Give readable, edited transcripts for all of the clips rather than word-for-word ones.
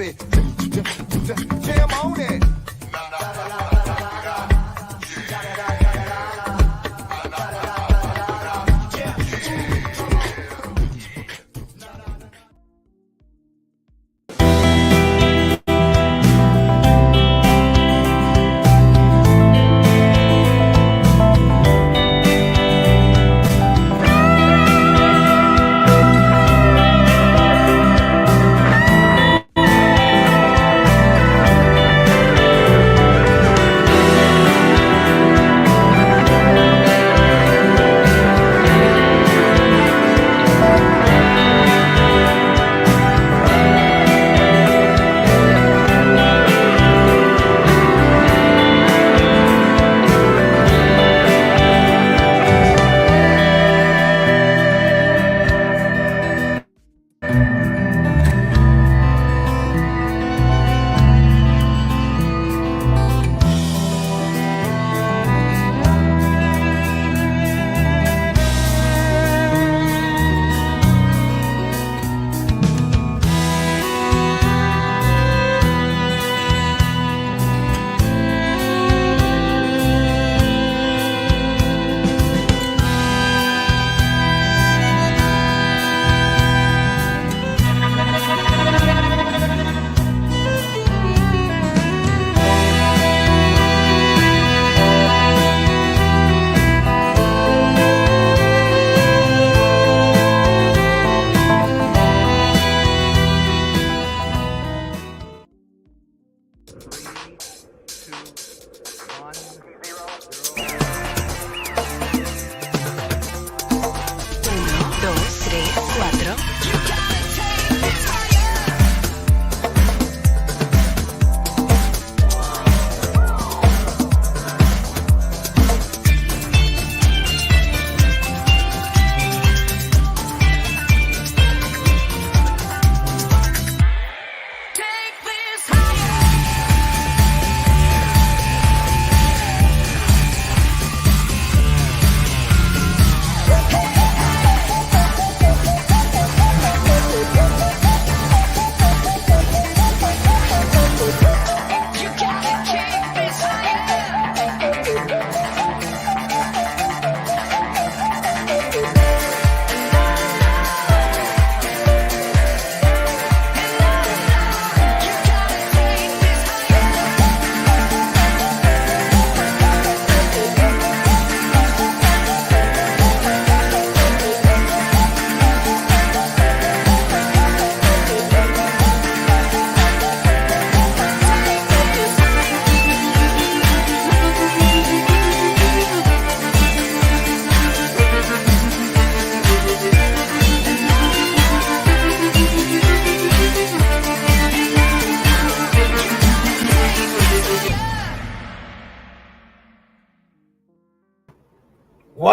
it. Jam on it.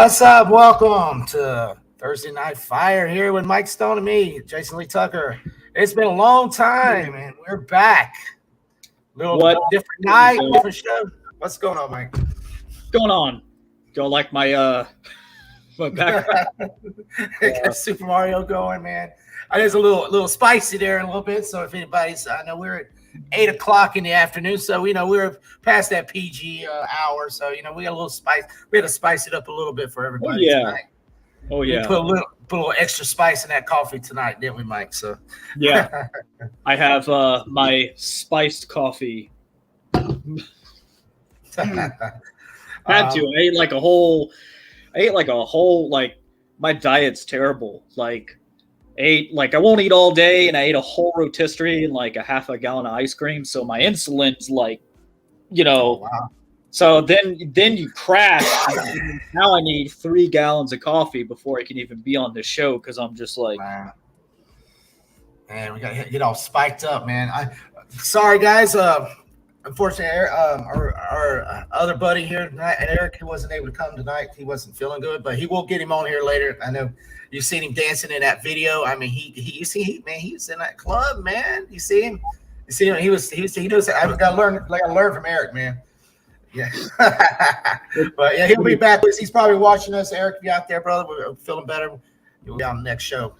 What's up? Welcome to Thursday Night Fire here with Mike Stone and me, Jason Lee Tucker. It's been a long time, and we're back. Little different night, different show. What's going on, Mike? What's going on? Don't like my background. Got Super Mario going, man. There's a little spicy there a little bit. So if anybody's, I know we're at 8 o'clock in the afternoon, so we're past that PG hour. So we got a little spice. We had to spice it up a little bit for everybody tonight. Oh yeah. We put a little extra spice in that coffee tonight, didn't we, Mike? So yeah, I have my spiced coffee. Had to. I ate like a whole. My diet's terrible. I won't eat all day, and I ate a whole rotisserie and like a half a gallon of ice cream. So my insulin's wow. So then you crash. Now I need 3 gallons of coffee before I can even be on the show because I'm just like, wow. Man, we got to get all spiked up, man. Sorry, guys. Unfortunately, our other buddy here tonight, Eric, he wasn't able to come tonight. He wasn't feeling good, but will get him on here later. I know you've seen him dancing in that video. I mean, he was in that club, man. You see him? He knows. I got to learn from Eric, man. Yeah, but yeah, he'll be back. He's probably watching us. Eric, if you're out there, brother, we're feeling better. You'll be on the next show.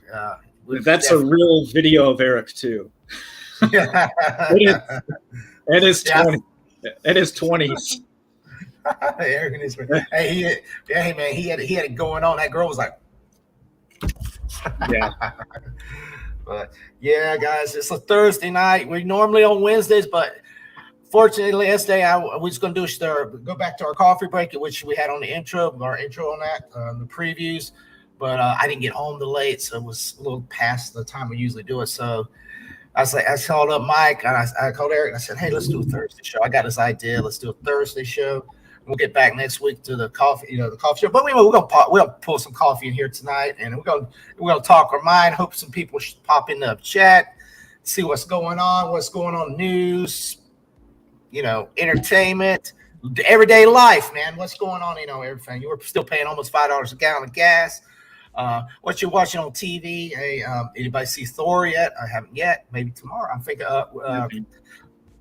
That's a real video of Eric too. Yeah. In his Yeah. 20s. In his 20s. Eric and his friend. Hey, man, he had it going on. That girl was like, Yeah. but yeah, guys, it's a Thursday night. We're normally on Wednesdays, but fortunately, yesterday I was going to go back to our coffee break, which we had on the intro, our intro on that, the previews. But I didn't get home till late, so it was a little past the time we usually do it. So I called up Mike and I called Eric and I said, hey, let's do a Thursday show. I got this idea. Let's do a Thursday show. We'll get back next week to the coffee show. But we're gonna pull some coffee in here tonight, and we're gonna talk our mind. Hope some people should pop in the chat, see what's going on, news, entertainment, everyday life, man. What's going on, everything. You were still paying almost $5 a gallon of gas. What you're watching on TV? Hey, anybody see Thor yet? I haven't yet. Maybe tomorrow. I'm thinking.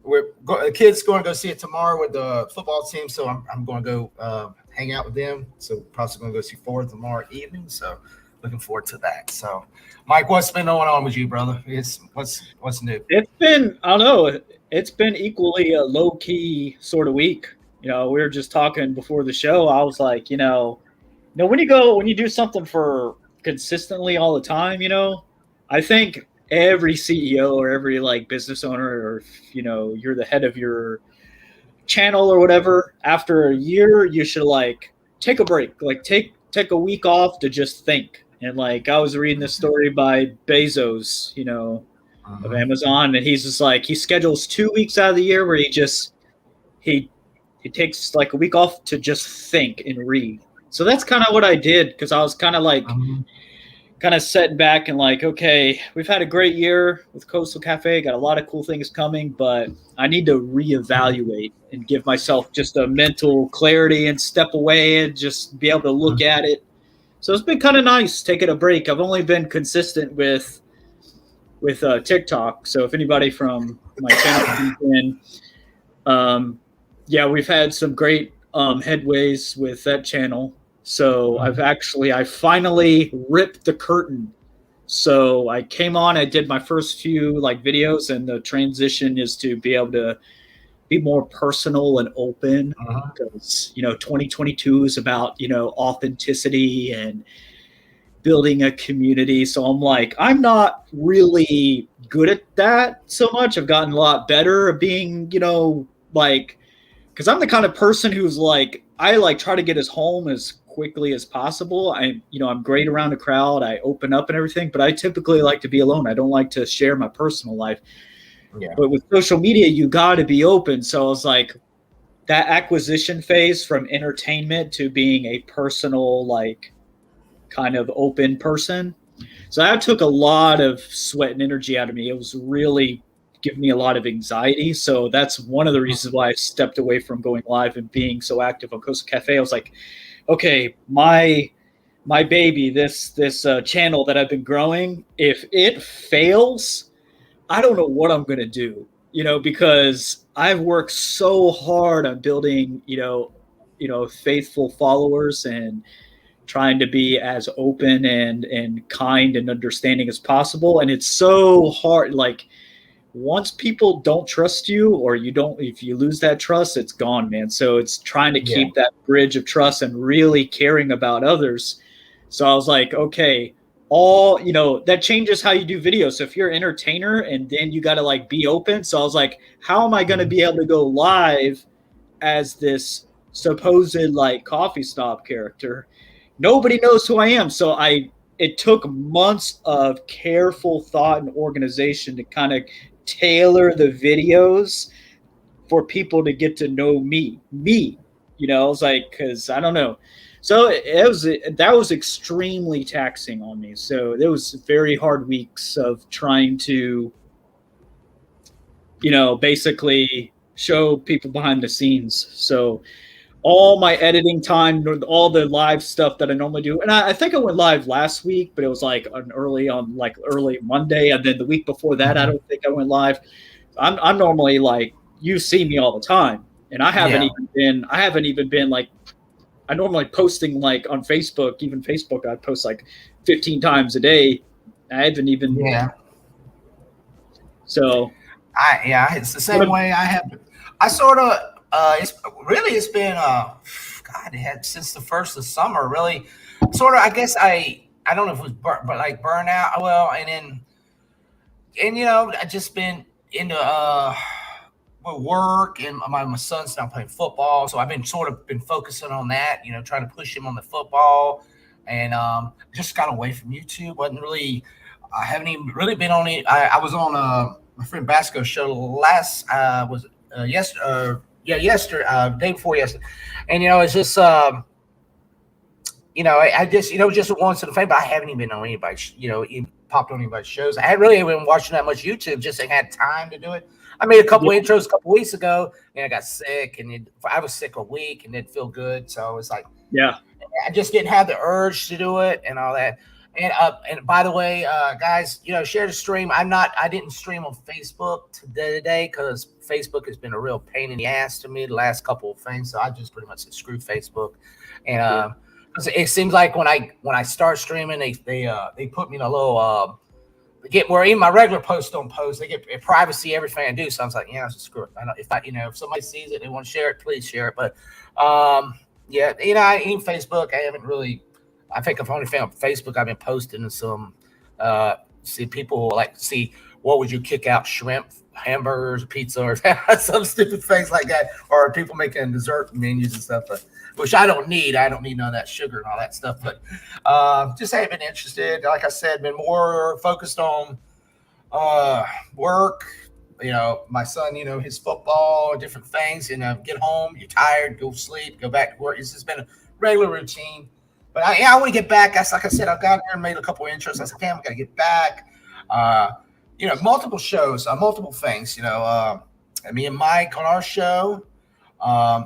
The kids going to go see it tomorrow with the football team, so I'm going to go hang out with them. So probably going to go see Thor tomorrow evening. So looking forward to that. So, Mike, what's been going on with you, brother? What's new? It's been, I don't know, it's been equally a low key sort of week. We were just talking before the show. I was like, when you do something for consistently all the time, I think every CEO or every business owner, or you're the head of your channel or whatever, after a year you should take a break, take a week off to just think. And I was reading this story by Bezos, of Amazon, and he's just he schedules 2 weeks out of the year where he takes a week off to just think and read. So that's kind of what I did, because I was kind of setting back and okay, we've had a great year with Coastal Cafe, got a lot of cool things coming, but I need to reevaluate and give myself just a mental clarity and step away and just be able to look at it. So it's been kind of nice taking a break. I've only been consistent with TikTok. So if anybody from my channel comes in, we've had some great headways with that channel. So I finally ripped the curtain. So I came on, I did my first few videos, and the transition is to be able to be more personal and open, because 2022 is about authenticity and building a community. So I'm not really good at that so much. I've gotten a lot better at being because I'm the kind of person who's I try to get his home as quickly as possible. I'm great around a crowd. I open up and everything, but I typically like to be alone. I don't like to share my personal life. Yeah. But with social media, you got to be open. So I was that acquisition phase from entertainment to being a personal, kind of open person. So that took a lot of sweat and energy out of me. It was really giving me a lot of anxiety. So that's one of the reasons why I stepped away from going live and being so active on Coastal Cafe. I was okay, my baby, this channel that I've been growing, if it fails, I don't know what I'm going to do, because I've worked so hard on building, faithful followers and trying to be as open and kind and understanding as possible. And it's so hard. Once people don't trust you, or if you lose that trust, it's gone, man. So it's trying to keep that bridge of trust and really caring about others. So I was okay, that changes how you do videos. So if you're an entertainer and then you got to be open. So I was how am I going to be able to go live as this supposed coffee stop character? Nobody knows who I am. So it took months of careful thought and organization to kind of tailor the videos for people to get to know me, I was because I don't know. So that was extremely taxing on me. So there was very hard weeks of trying to, basically show people behind the scenes. So all my editing time, all the live stuff that I normally do. And I think I went live last week, but it was early Monday. And then the week before that, I don't think I went live. I'm normally you see me all the time. And I haven't even been I normally posting on Facebook, even Facebook, I post 15 times a day. I haven't even. Yeah. So It's the same way I have. I sort of it's been God, it had since the first of summer really. Sort of, I guess I don't know if it was but like burnout. Well, and I just been into with work, and my son's now playing football, so I've been focusing on that. Trying to push him on the football, and just got away from YouTube. Wasn't really. I haven't even really been on it. I was on my friend Basco's show last yesterday, day before yesterday, and it's just I just just once in a favor. But I haven't even been on anybody's popped on anybody's shows. I hadn't really been watching that much YouTube. Just ain't had time to do it. I made a couple intros a couple weeks ago, and I got sick, and I was sick a week, and didn't feel good. So it's like, I just didn't have the urge to do it and all that. And by the way, guys, share the stream. I didn't stream on Facebook today because Facebook has been a real pain in the ass to me the last couple of things. So I just pretty much said screw Facebook. And it seems like when I start streaming, they put me in a little get where even my regular posts don't post. They get privacy everything I do. So I was like, just screw it. I know if somebody sees it, they want to share it, please share it. But in Facebook, I haven't really. I think I've only found Facebook. I've been posting some. See people see what would you kick out: shrimp, hamburgers, pizza, or some stupid things like that, or people making dessert menus and stuff. But which I don't need. I don't need none of that sugar and all that stuff. But just haven't been interested. Like I said, been more focused on work. My son. His football, different things. Get home, you're tired, go sleep, go back to work. It's just been a regular routine. But I want to get back. Like I said, I got here and made a couple of intros. I said, damn, I got to get back. Multiple shows, multiple things. Me and Mike on our show.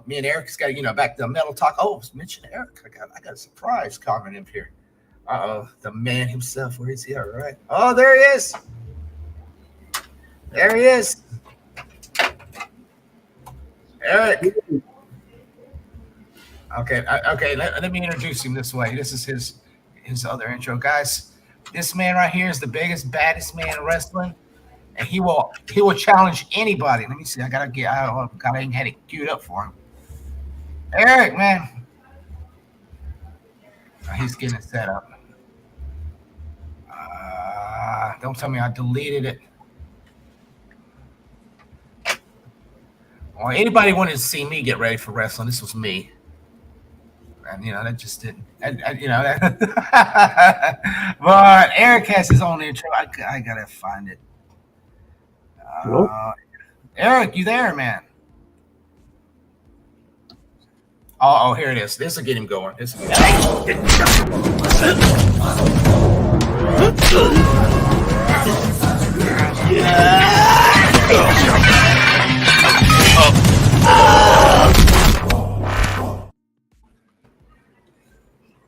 Me and Eric's got back to the metal talk. Oh, mention Eric. I got a surprise comment in here. The man himself. Where is he? All right. Oh, there he is. There he is. Eric. Okay. Let me introduce him this way. This is his other intro, guys. This man right here is the biggest, baddest man in wrestling, and he will challenge anybody. Let me see. I gotta even had it queued up for him. Eric, man. He's getting it set up. Don't tell me I deleted it. Well, anybody wanted to see me get ready for wrestling, this was me. And that just didn't. But Eric has his own intro. I gotta find it. Eric, you there, man? Oh, here it is. This will get him going.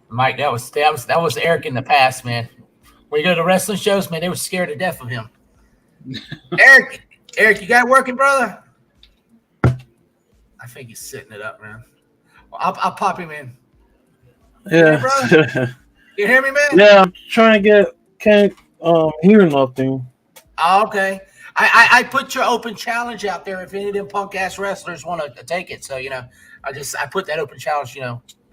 Mike, that was Eric in the past, man. When you go to wrestling shows, man, they were scared to death of him. Eric, you got it working, brother? I think he's setting it up, man. I'll pop him in. Yeah. Brother? You hear me, man? Yeah, I'm trying to can't hear nothing. Oh, okay. I put your open challenge out there if any of them punk ass wrestlers want to take it. So I put that open challenge.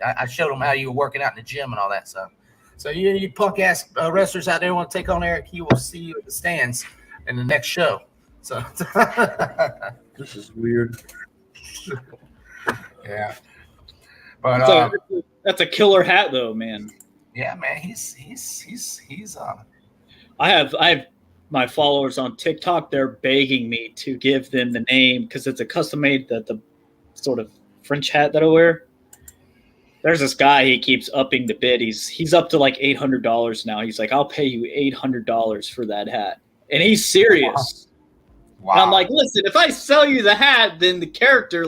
I showed them how you were working out in the gym and all that stuff. So you punk ass wrestlers out there want to take on Eric, he will see you at the stands in the next show. So This is weird. Yeah, but that's a killer hat, though, man. Yeah, man, he's I have my followers on TikTok. They're begging me to give them the name because it's a custom made the sort of French hat that I wear. There's this guy, he keeps upping the bid. He's up to like $800 now. He's like, I'll pay you $800 for that hat. And he's serious. Wow. And I'm like, listen, if I sell you the hat, then the character,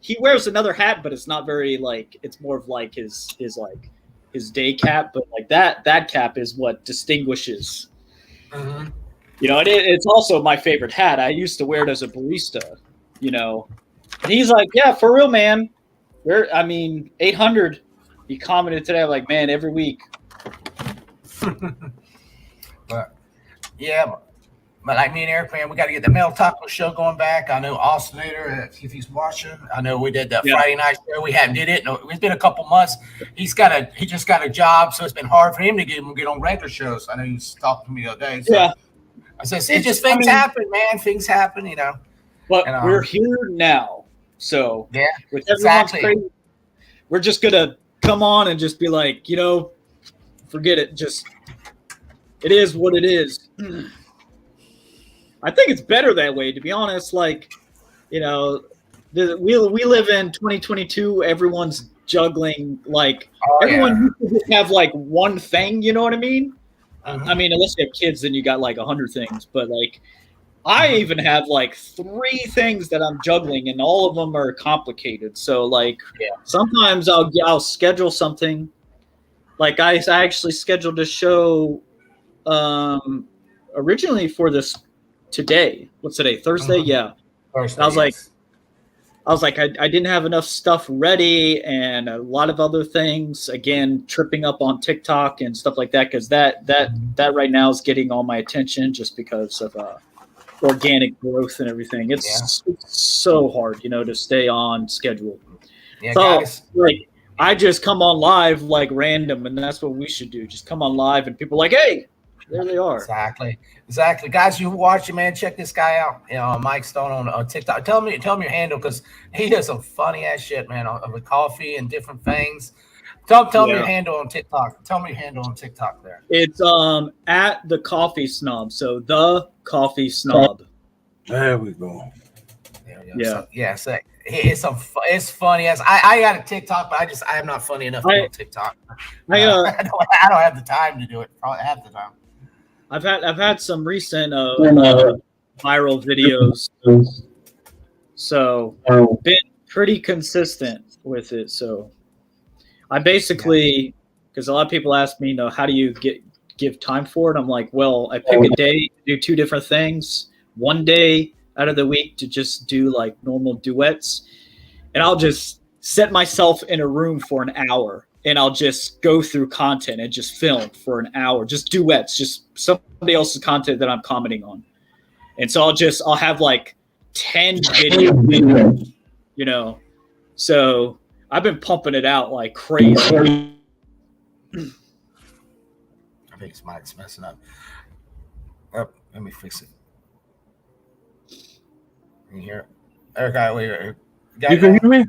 he wears another hat, but it's not very it's more of like his day cap. But like that cap is what distinguishes. Mm-hmm. It's also my favorite hat. I used to wear it as a barista, And he's like, yeah, for real, man. 800. He commented today, I'm like, man, every week. But yeah, like me and Eric, man, we got to get the Mel Taco show going back. I know Austinator, if he's watching. I know we did the Friday night show. We haven't did it. No, it's been a couple months. He just got a job, so it's been hard for him to get on regular shows. I know he was talking to me the other day. So Yeah. I said, things happen, man. Things happen, you know. But we're here now. So yeah, with everyone's crazy, we're just gonna come on and just be like, forget it. Just it is what it is. I think it's better that way, to be honest. Like, we live in 2022. Everyone's juggling. Like everyone used to have like one thing. You know what I mean? I mean, unless you have kids, then you got like 100 things. But like, I even have like 3 things that I'm juggling, and all of them are complicated. So like, sometimes I'll schedule something. Like I actually scheduled a show originally for this today. What's today? Thursday? Yeah. Thursday, I was like, I didn't have enough stuff ready, and a lot of other things. Again, tripping up on TikTok and stuff like that, because that right now is getting all my attention just because of organic growth and everything. It's so hard, to stay on schedule. Yeah, so guys. like, I just come on live like random, and that's what we should do. Just come on live, and people are like, hey, there they are. Exactly. Guys, you watching, man, check this guy out. Mike Stone on TikTok. Tell me your handle, because he does some funny ass shit, man, with coffee and different things. Tell me your handle on TikTok. Tell me your handle on TikTok there. It's at the Coffee Snob. So the Coffee Snob. There we go. Yeah. So, it's funny as I got a TikTok, but I am not funny enough to do TikTok. I don't have the time to do it half the time. I've had some recent viral videos, so been pretty consistent with it. So I basically, because a lot of people ask me, how do you give time for it? I'm like, well, I pick a day, do 2 different things. One day out of the week to just do like normal duets, and I'll just set myself in a room for an hour, and I'll just go through content and just film for an hour, just duets, just somebody else's content that I'm commenting on. And so I'll have like 10 videos, so I've been pumping it out like crazy. I think it's Mike's messing up. Oh, let me fix it. You hear it? Eric, you can hear me?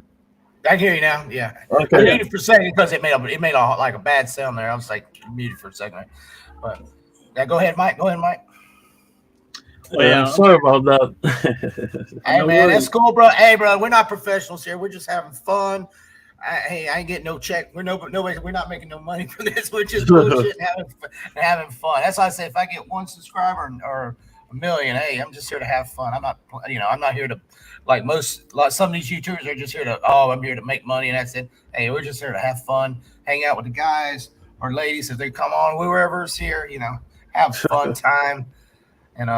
I can hear you now. Yeah. Okay. I muted for a second because it made a bad sound there. I was like muted for a second. But go ahead, Mike. Sorry about that. Hey, man, that's cool, bro. Hey, bro, we're not professionals here. We're just having fun. I ain't getting no check. We're not making no money for this. We're just bullshit and having fun. That's why I say if I get 1 subscriber or 1 million, hey, I'm just here to have fun. I'm not here to some of these YouTubers are just here to, I'm here to make money and that's it. Hey, we're just here to have fun, hang out with the guys or ladies if they come on, whoever's here, have a fun time. And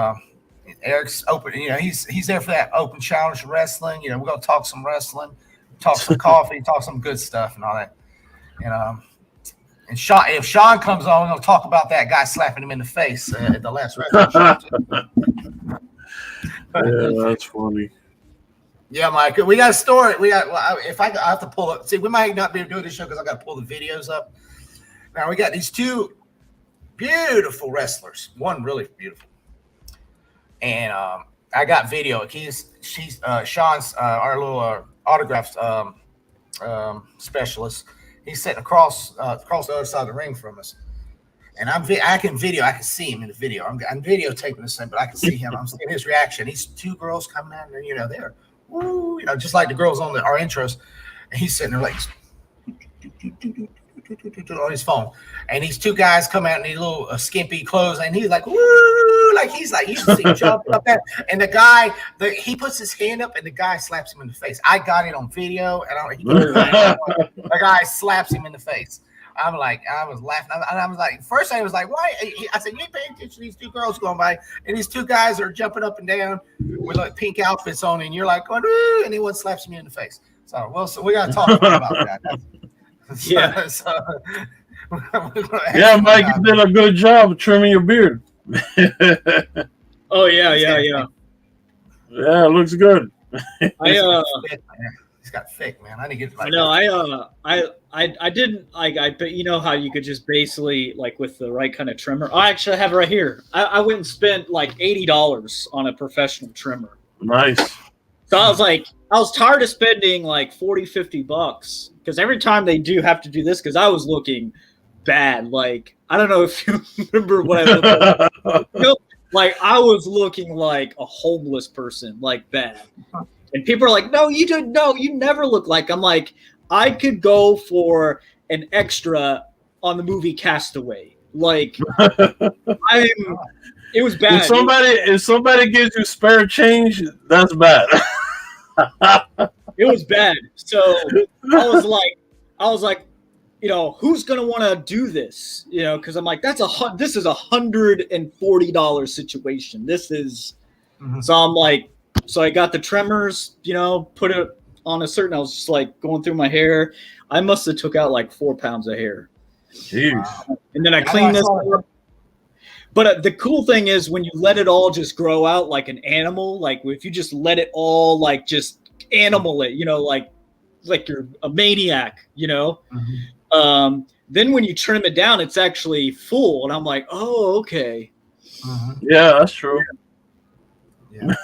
Eric's open, he's there for that open challenge wrestling. We're gonna talk some wrestling, talk some coffee, talk some good stuff and all that. And Sean, if Sean comes on, we're gonna talk about that guy slapping him in the face at the last wrestling show. Yeah, that's funny. Yeah, Mike, we got a story. I have to pull up. See, we might not be able to do this show because I got to pull the videos up. Now we got these 2 beautiful wrestlers. One really beautiful, and I got video. She's Sean's our little autographs specialist. He's sitting across the other side of the ring from us, and I can see him in the video. I'm videotaping this thing, but I can see him. I'm seeing his reaction. These 2 girls coming out, and they're. Woo, just like the girls on our intros, and he's sitting there like on his phone, and these 2 guys come out in these little skimpy clothes, and he's like, woo, like you should see him jumping up there, and the guy, he puts his hand up, and the guy slaps him in the face. I got it on video, and the guy slaps him in the face. I was laughing. I was like, first I was like, why? I said, you ain't paying attention to these 2 girls going by, and these 2 guys are jumping up and down with like pink outfits on, and you're like, going, ooh, and one slaps me in the face. So we got to talk about that. Yeah. Yeah, Mike, you did a good job trimming your beard. Oh yeah. Yeah, it looks good. He's got thick, man. I need to get like. I know. I didn't like. I bet you know how you could just basically like with the right kind of trimmer. I actually have it right here. I went and spent like $80 on a professional trimmer. Nice. So I was tired of spending like $40-$50 because every time they do have to do this because I was looking bad. Like I don't know if you remember what I looked like. You know, like I was looking like a homeless person, like bad. And people are like, no, you don't know. You never look like. I'm like, I could go for an extra on the movie Castaway. Like, it was bad. If somebody gives you spare change, that's bad. It was bad. So I was like, you know, who's gonna want to do this? You know, because I'm like, this is $140 situation. This is. Mm-hmm. So I'm like. So I got the tremors, you know, put it on a certain. I was just like going through my hair. I must have took out like 4 pounds of hair. Jeez. And then I cleaned this. But the cool thing is when you let it all just grow out like an animal, like if you just let it all like just animal it, you know, like you're a maniac, you know. Mm-hmm. Then when you trim it down, it's actually full, and I'm like, oh, okay. Mm-hmm. Yeah, that's true. Yeah.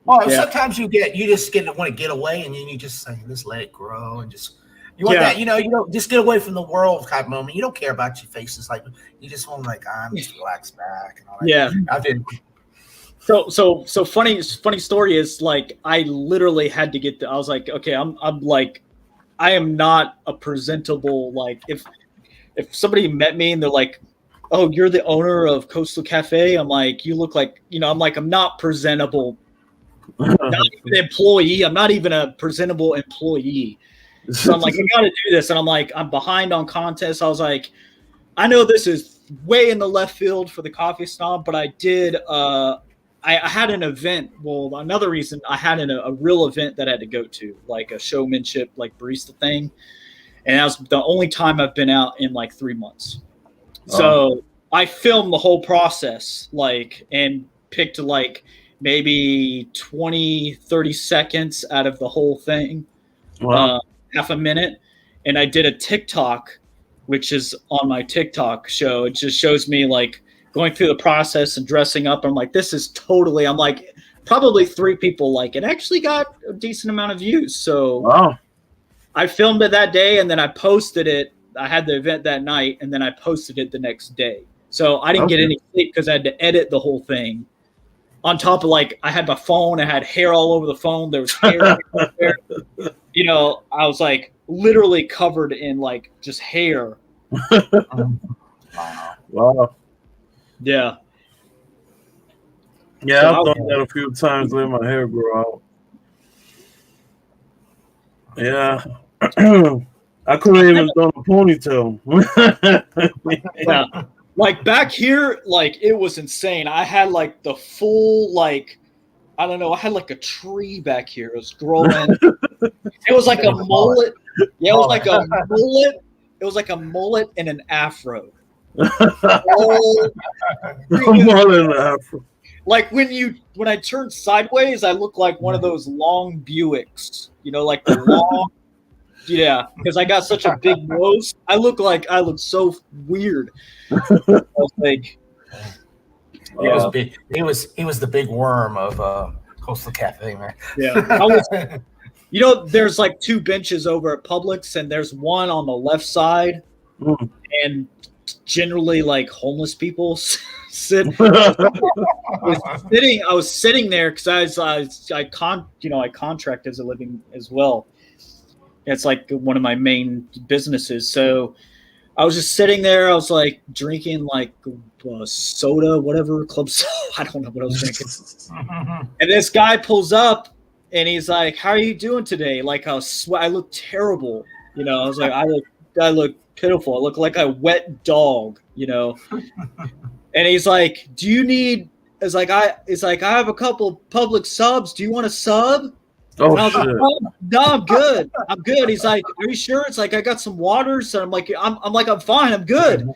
Well, sometimes you just want to get away, and then you just say, let's let it grow, and just you want that, you know, just get away from the world type moment. You don't care about your faces, like you just want like I'm just relax back and all that. Yeah, I've been. So funny story is like I literally had to get. I was like, okay, I'm like, I am not a presentable like if somebody met me and they're like, oh, you're the owner of Coastal Cafe. I'm like, you look like, you know, I'm not presentable. Not even an employee. I'm not even a presentable employee. So I'm like, I got to do this. And I'm like, I'm behind on contests. I was like, I know this is way in the left field for the Coffee Snob, but I did, I had an event. Well, another reason I had a real event that I had to go to, like a showmanship, like barista thing. And that was the only time I've been out in like 3 months. So I filmed the whole process, like, and picked like maybe 20-30 seconds out of the whole thing, half a minute. And I did a TikTok, which is on my TikTok show. It just shows me like going through the process and dressing up. I'm like, this is totally, I'm like, probably 3 people like it. Actually got a decent amount of views. So I filmed it that day and then I posted it. I had the event that night, and then I posted it the next day. So I didn't get any sleep because I had to edit the whole thing. On top of like, I had my phone, I had hair all over the phone. There was hair everywhere. You know, I was like literally covered in like just hair. Wow. Yeah. Yeah, so I've done that a few times, let my hair grow out. Yeah. I couldn't even done a ponytail. Yeah. Like back here, like it was insane. I had like the full, like, I don't know, I had like a tree back here. It was growing. It was like a mullet. Yeah, it was like a mullet. It was like a mullet and an afro. Mullet and an afro. Like when I turned sideways, I look like one of those long Buicks. You know, like the long. Yeah, because I got such a big nose. I look so weird. I was like, he was big. He was the big worm of Coastal Cafe, man. Yeah, you know, there's like 2 benches over at Publix, and there's one on the left side, and generally like homeless people sit. I was sitting there because I contract as a living as well. It's like one of my main businesses. So I was just sitting there. I was like drinking like soda, whatever, club soda. I don't know what I was drinking. And this guy pulls up and he's like, how are you doing today? Like I look terrible. You know, I was like, I look pitiful. I look like a wet dog, you know? And he's like, do you need, I have a couple public subs. Do you want a sub? Oh, shit. Like, no, I'm good. I'm good. He's like, are you sure? It's like, I got some waters. And I'm like, I'm fine. I'm good.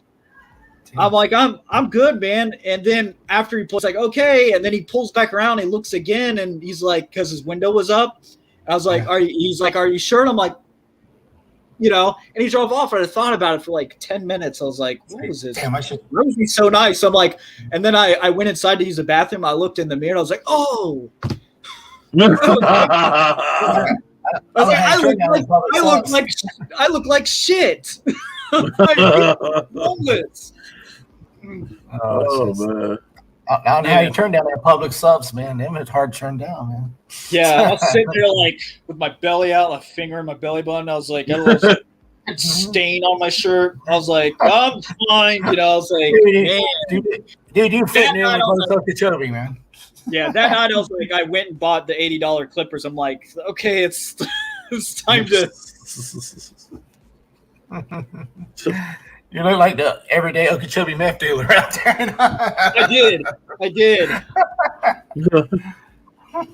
I'm like, I'm good, man. And then after he pulls, like, okay, and then he pulls back around, he looks again, and he's like, because his window was up. I was like, He's like, are you sure? And I'm like, and he drove off. And I thought about it for like 10 minutes. I was like, what was this? Damn, I should. Rosie's so nice. I'm like, and then I went inside to use the bathroom. I looked in the mirror. I was like, oh. I look like shit. Homeless. Oh man. I don't know how you turn down their public subs, man. Them it's hard to turn down, man. Yeah, I was sitting there like with my belly out, a finger in my belly button. I was like, I had a little stain on my shirt. I was like, I'm fine. I was like, man. Dude, you fit in with Okeechobee, man. Yeah, that night I was like, I went and bought the $80 clippers. I'm like, okay, it's time to. You look like the everyday Okeechobee meth dealer out there. I did.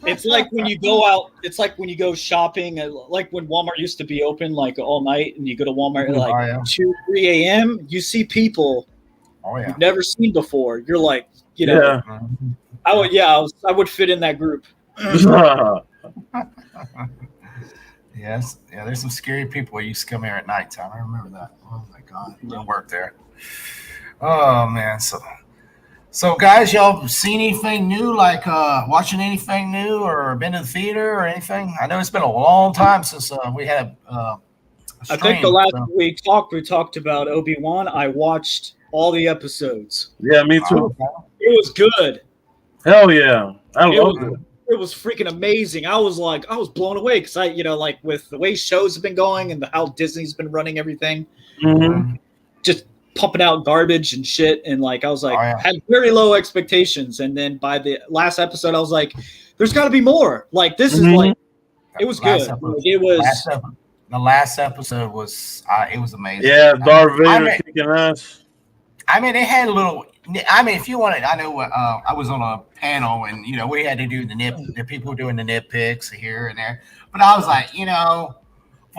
It's like when you go out. It's like when you go shopping. Like when Walmart used to be open like all night, and you go to Walmart at like 2, 3 a.m. You see people you've never seen before. You're like, I would fit in that group. Yes, yeah. There's some scary people who used to come here at nighttime. I remember that. Oh my God, I worked there. Oh man, so guys, y'all seen anything new? Like watching anything new, or been to the theater or anything? I know it's been a long time since we had. I think the last we talked about Obi-Wan. I watched all the episodes. Yeah, me too. It was good. Hell yeah, I loved it. It was freaking amazing. I was blown away because like with the way shows have been going and how Disney's been running everything, just pumping out garbage and shit. And like, I was like, had very low expectations. And then by the last episode, I was like, there's got to be more. Like, this is like, it was good. It was. The last episode was, it was amazing. Yeah, Darth Vader kicking ass. I mean, it had a little. I mean, if you wanted, I know I was on a panel and we had to do the people doing the nitpicks here and there, but I was like, for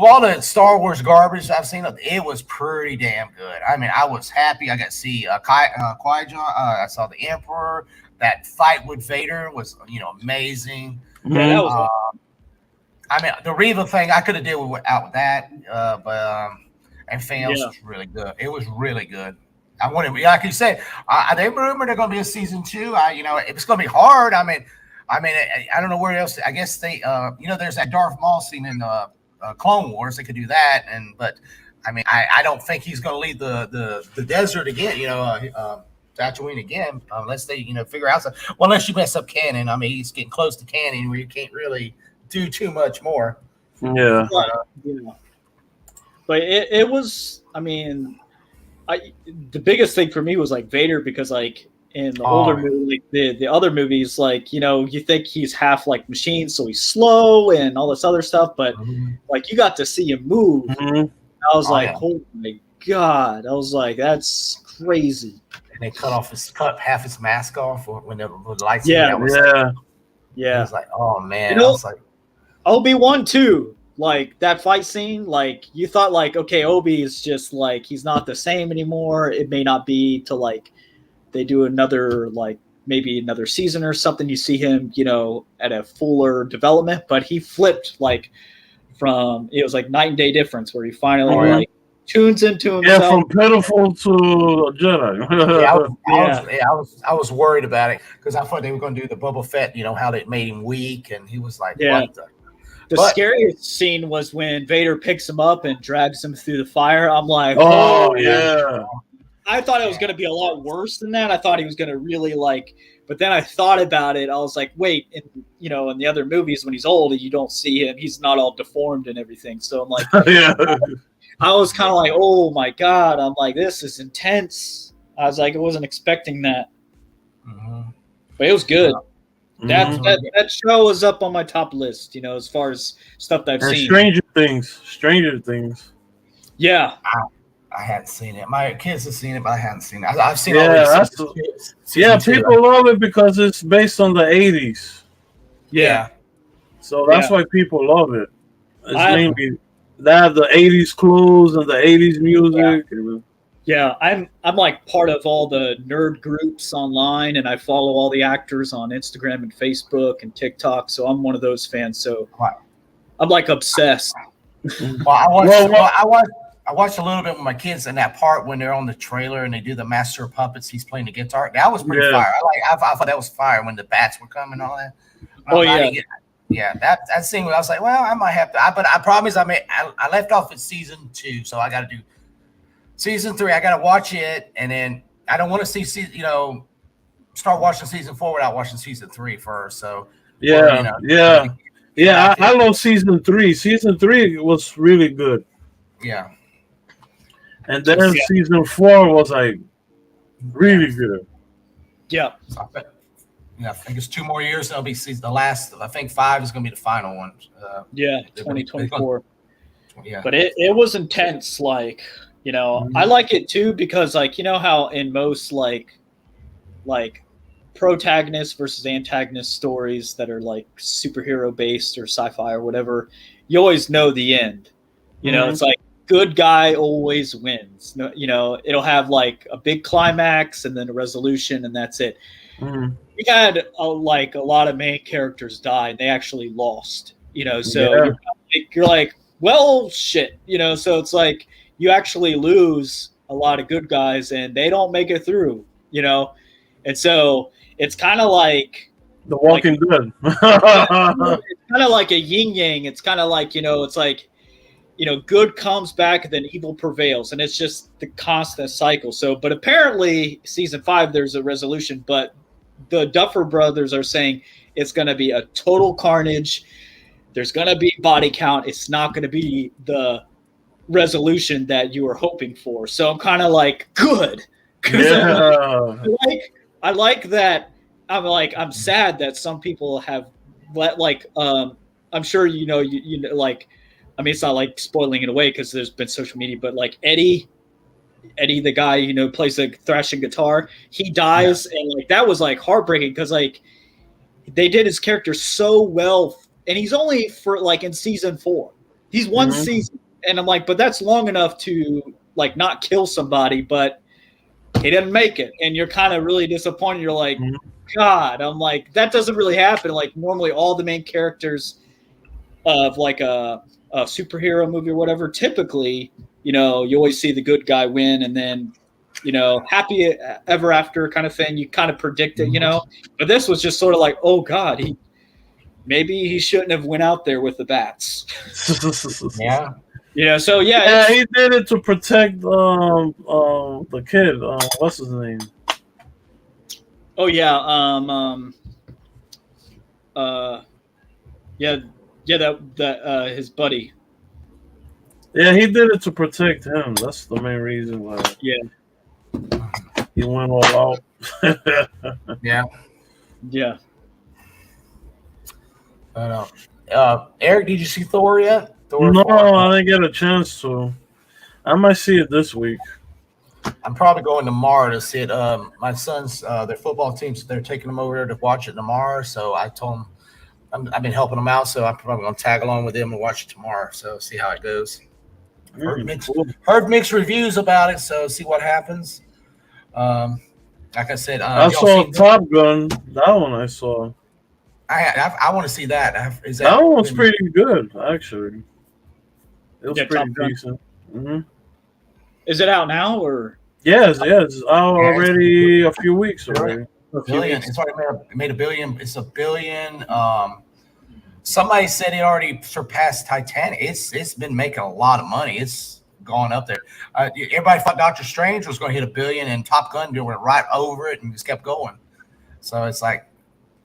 all the Star Wars garbage I've seen, it was pretty damn good. I mean, I was happy. I got to see Qui-Gon. I saw the Emperor. That fight with Vader was amazing. Yeah, that was. I mean, the Reva thing I could have did without that, but everything else was really good. It was really good. I wanted, like you said, they rumored they're going to be a season 2. It's going to be hard. I mean, I don't know where else. I guess they, there's that Darth Maul scene in Clone Wars. They could do that, but I mean, I don't think he's going to leave the desert again. Tatooine again, unless they figure out something. Well, unless you mess up canon. I mean, he's getting close to canon where you can't really do too much more. Yeah. But it was. I mean. The biggest thing for me was like Vader, because like in the older movie, like the other movies, like you think he's half like machine, so he's slow and all this other stuff, but like you got to see him move. I was oh my God, I was like, that's crazy. And they cut half his mask off when the lights. Yeah. I was like, oh man, I was like, Obi-Wan too. Like that fight scene, like you thought like, okay, Obi is just like, he's not the same anymore. It may not be till like they do another, like maybe another season or something. You see him, at a fuller development, but he flipped like it was like night and day difference where he finally like tunes into himself. Yeah, from pitiful to Jedi. I was worried about it because I thought they were going to do the Boba Fett, how they made him weak, and he was like, what the. The scariest scene was when Vader picks him up and drags him through the fire. I'm like, oh yeah. I thought it was going to be a lot worse than that. I thought he was going to really but then I thought about it. I was like, wait, in the other movies when he's old, you don't see him. He's not all deformed and everything. So I'm like, I was kind of like, oh my God. I'm like, this is intense. I was like, I wasn't expecting that, but it was good. That show was up on my top list, as far as stuff that I've seen. Stranger Things. Yeah. I hadn't seen it. My kids have seen it, but I hadn't seen it. I've seen all these. People love it because it's based on the 80s. Yeah. So that's why people love it. It's mainly they have the 80s clothes and the 80s music. Yeah, I'm like part of all the nerd groups online, and I follow all the actors on Instagram and Facebook and TikTok. So I'm one of those fans. So Wow. I'm like obsessed. Well, I watched. Well, I watched a little bit with my kids in that part when they're on the trailer and they do the master of puppets. He's playing the guitar. That was pretty Yeah. fire. I thought that was fire when the bats were coming and all that. Oh, I yeah. didn't get- that scene. I was like, well, I might have to. But I promise. I left off at season 2, so I got to do season 3. I got to watch it, and then I don't want to start watching season 4 without watching season 3 first. So Yeah. I love season 3. Season 3 was really good, yeah. and then season 4 was like really good. Yeah. So I think it's 2 more years. That'll be the last. I think 5 is going to be the final one. Yeah, 2024. Yeah. But it was intense. Like, I like it too because, like, how in most like protagonist versus antagonist stories that are like superhero based or sci-fi or whatever, you always know the end. It's like good guy always wins. It'll have like a big climax and then a resolution, and that's it. We had a lot of main characters die, and they actually lost. So you're like, well, shit. So it's like you actually lose a lot of good guys, and they don't make it through. And so it's kind of like The Walking Dead. it's kind of like a yin yang. It's kind of like it's like good comes back and then evil prevails, and it's just the constant cycle. So, but apparently, season 5 there's a resolution, but the Duffer Brothers are saying it's going to be a total carnage. There's going to be body count. It's not going to be the resolution that you were hoping for. So I'm kind of like, good. I like that. I'm sad that some people have I'm sure you know like, I mean, it's not like spoiling it away because there's been social media, but like Eddie, the guy plays the thrashing guitar, he dies, and like that was like heartbreaking because like they did his character so well, and he's only for like in season 4, he's one season, and I'm like, but that's long enough to like not kill somebody, but he didn't make it, and you're kind of really disappointed. You're like, God, I'm like, that doesn't really happen. Like normally all the main characters of like a superhero movie or whatever, typically, you always see the good guy win, and then, happy ever after kind of thing. You kind of predict it, but this was just sort of like, oh God, maybe he shouldn't have went out there with the bats. Yeah. So he did it to protect the kid. What's his name? Oh yeah. That his buddy. Yeah, he did it to protect him. That's the main reason why. Yeah. He went all out. Yeah. Yeah. I know. Eric, did you see Thor yet? No, I didn't get a chance to. I might see it this week. I'm probably going tomorrow to see it. My son's their football teams, they're taking them over there to watch it tomorrow. So I told them I've been helping them out, so I'm probably going to tag along with them and watch it tomorrow. So see how it goes. Heard mixed reviews about it, so see what happens. Like I said, I saw Top Gun. That one I saw. I want to see that. That one was pretty good, actually. It was pretty decent. Is it out now or? Yes, it's out already a few weeks already. Billion. It's already made $1 billion. It's $1 billion. Somebody said it already surpassed Titanic. It's been making a lot of money. It's gone up there. Everybody thought Doctor Strange was going to hit $1 billion, and Top Gun went right over it and just kept going. So it's like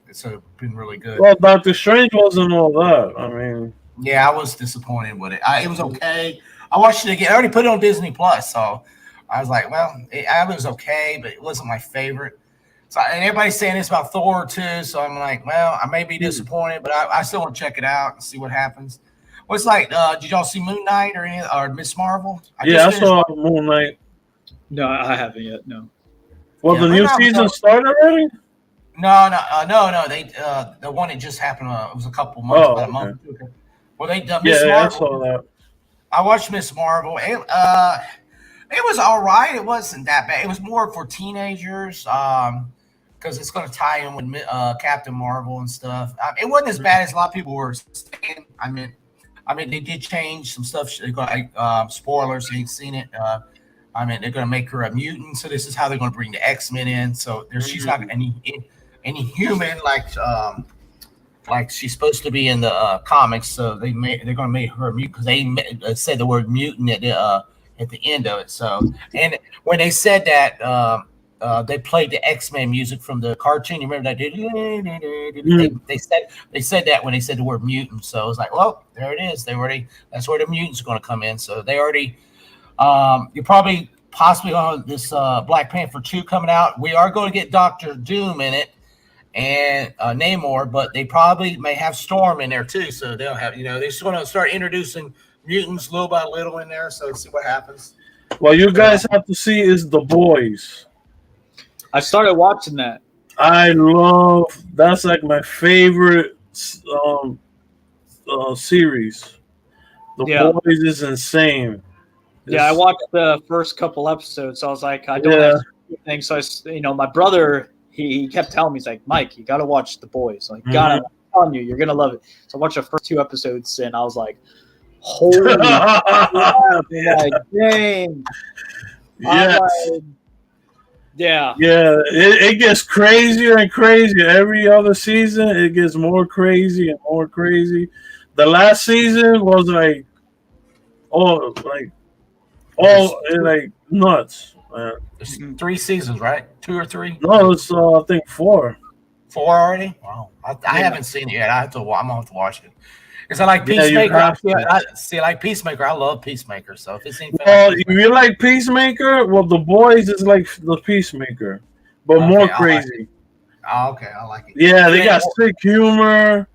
it's been really good. Well, Doctor Strange wasn't all that. I mean, yeah, I was disappointed with it. It was okay. I watched it again. I already put it on Disney Plus, so I was like, well, it was okay, but it wasn't my favorite. So, and everybody's saying this about Thor too, so I'm like, well, I may be disappointed, but I still want to check it out and see what happens. What's like? Did y'all see Moon Knight or Miss Marvel? I saw Moon Knight. No, I haven't yet. No. Well, the new season started already. No. They the one that just happened. It was a couple months, about a month. Well, they done Miss Marvel. I saw that. I watched Miss Marvel. It It was all right. It wasn't that bad. It was more for teenagers, because it's going to tie in with Captain Marvel and stuff. It wasn't as bad as a lot of people were saying. I mean, they did change some stuff. Like spoilers, you ain't seen it. I mean, they're going to make her a mutant, so this is how they're going to bring the X-Men in. So she's not any human like she's supposed to be in the comics. So they're going to make her a mutant because they said the word mutant at the end of it. So, and when they said that, they played the X-Men music from the cartoon. You remember that? They said that when they said the word mutant. So it was like, well, there it is. That's where the mutants are going to come in. So they already. You're probably possibly on this Black Panther 2 coming out. We are going to get Doctor Doom in it and Namor, but they probably may have Storm in there too. So they'll have, they're just going to start introducing mutants little by little in there. So see what happens. What you guys have to see is The Boys. I started watching that. That's like my favorite series. The Boys is insane. Yeah, I watched the first couple episodes. So I was like, I don't have anything. So my brother, he kept telling me, he's like, Mike, you got to watch The Boys. Like, I'm telling you, you're gonna love it. So I watched the first 2 episodes, and I was like, holy crap! Like, dang. Yes. Yeah. It gets crazier and crazier every other season. It gets more crazy and more crazy. The last season was like nuts. Man. It's 3 seasons, right? 2 or 3? No, it's I think 4. 4 already? Wow. I haven't seen it yet. I'm gonna have to watch it. Because I like Peacemaker. I like Peacemaker. I love Peacemaker. So if it's if you like Peacemaker, well, The Boys is like the Peacemaker, but more crazy. Oh, okay, I like it. Yeah, they got sick humor.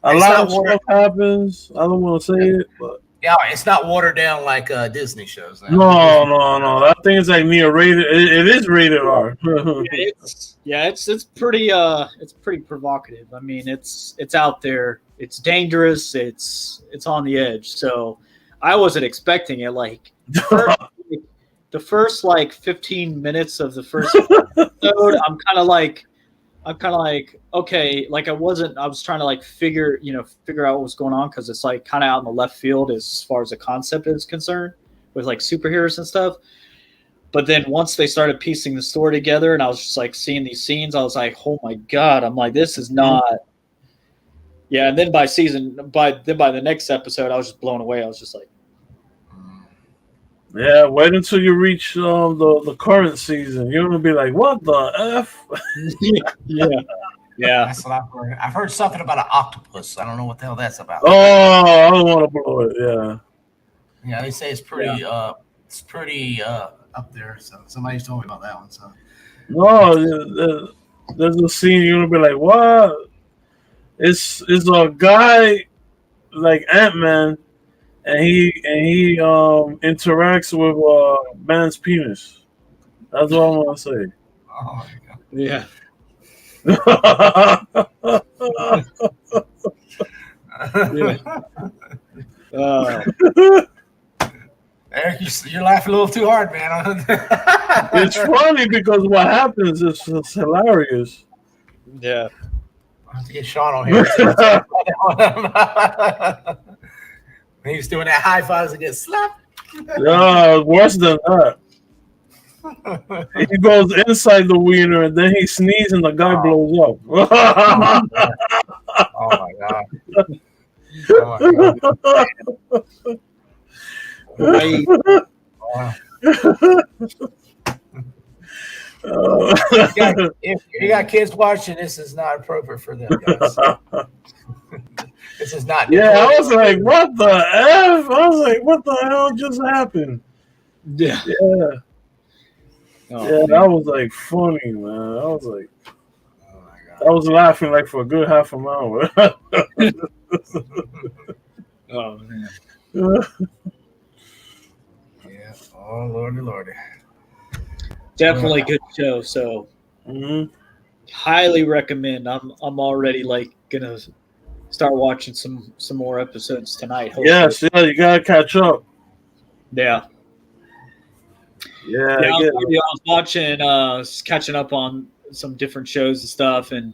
A lot of stuff happens. I don't want to say it, but yeah, it's not watered down like Disney shows. No. That thing is like near rated. It is rated R. It's pretty provocative. I mean, it's out there. It's dangerous. It's on the edge. So I wasn't expecting it. Like the first like 15 minutes of the first episode, I'm kind of like, okay, like I was trying to like figure out what was going on, because it's like kind of out in the left field as far as the concept is concerned with like superheroes and stuff. But then once they started piecing the story together and I was just like seeing these scenes, I was like, oh my God, I'm like, this is not. Yeah. And then by the next episode, I was just blown away. I was just like, yeah, wait until you reach the current season. You're gonna be like, "What the f?" Yeah. That's what I've heard. I've heard something about an octopus. I don't know what the hell that's about. Oh, I don't want to blow it. Yeah. Yeah, they say it's pretty. It's pretty up there. So somebody's told me about that one. So. No, there's a scene you're gonna be like, "What?" It's a guy like Ant-Man. And he interacts with man's penis. That's what I want to say. Oh my God. Yeah. Eric, you're laughing a little too hard, man. It's funny because what happens is it's hilarious. Yeah. I have to get Sean on here. He was doing that high fives and get slapped. Worse than that. He goes inside the wiener and then he sneezes and the guy blows up. Oh my God. If you got kids watching, this is not appropriate for them, guys. This is not. Yeah, I was like, what the F? I was like, what the hell just happened? Yeah. That was like funny, man. I was like, oh my God. I was laughing like for a good half an hour. Oh man. Yeah. Oh Lordy. Definitely good show. So highly recommend. I'm already like gonna start watching some more episodes tonight. Hopefully. Yes, you gotta catch up. Yeah. Yeah, Yeah, I get it. I was watching, catching up on some different shows and stuff, and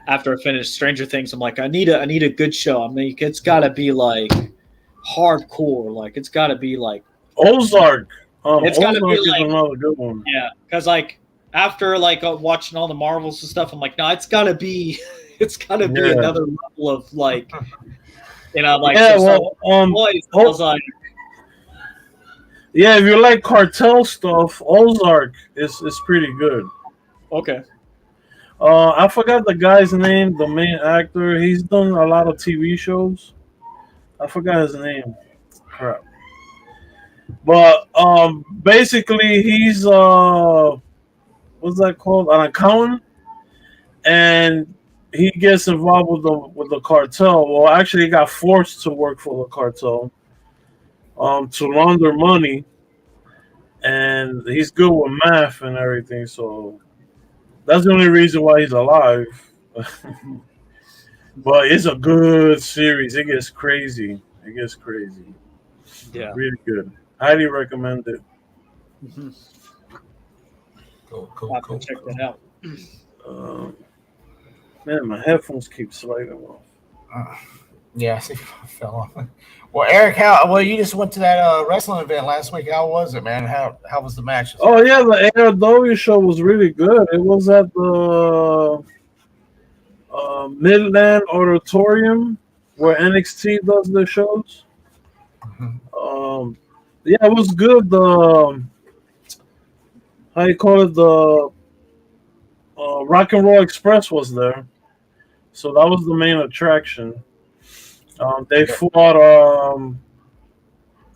after I finished Stranger Things, I'm like, I need a good show. I mean, it's got to be like hardcore, like it's got to be like Ozark. It's gotta be Ozark is like- another good one. yeah, because like after like watching all the Marvels and stuff, I'm like, no, it's got to be Yeah. another level of like, like Yeah, some well, boys. I was like, yeah, if you like cartel stuff, Ozark is pretty good. okay, I forgot the guy's name, the main actor. He's done a lot of TV shows. I forgot his name. Crap. But basically he's what's that called? An accountant, and he gets involved with the cartel. Well, actually, he got forced to work for the cartel to launder money, and he's good with math and everything. So that's the only reason why he's alive. But it's a good series. It gets crazy. yeah. Really good. Highly recommend it. Mhm. Cool, I'll cool, have to cool. check that out. Man, my headphones keep sliding off. Yeah, I see, I fell off. Well, Eric, you just went to that wrestling event last week. How was it, man? How was the match? Oh yeah, the ARW show was really good. It was at the Midland Auditorium where NXT does their shows. Mhm. Yeah, it was good. The how you call it, the Rock and Roll Express was there, so that was the main attraction. They fought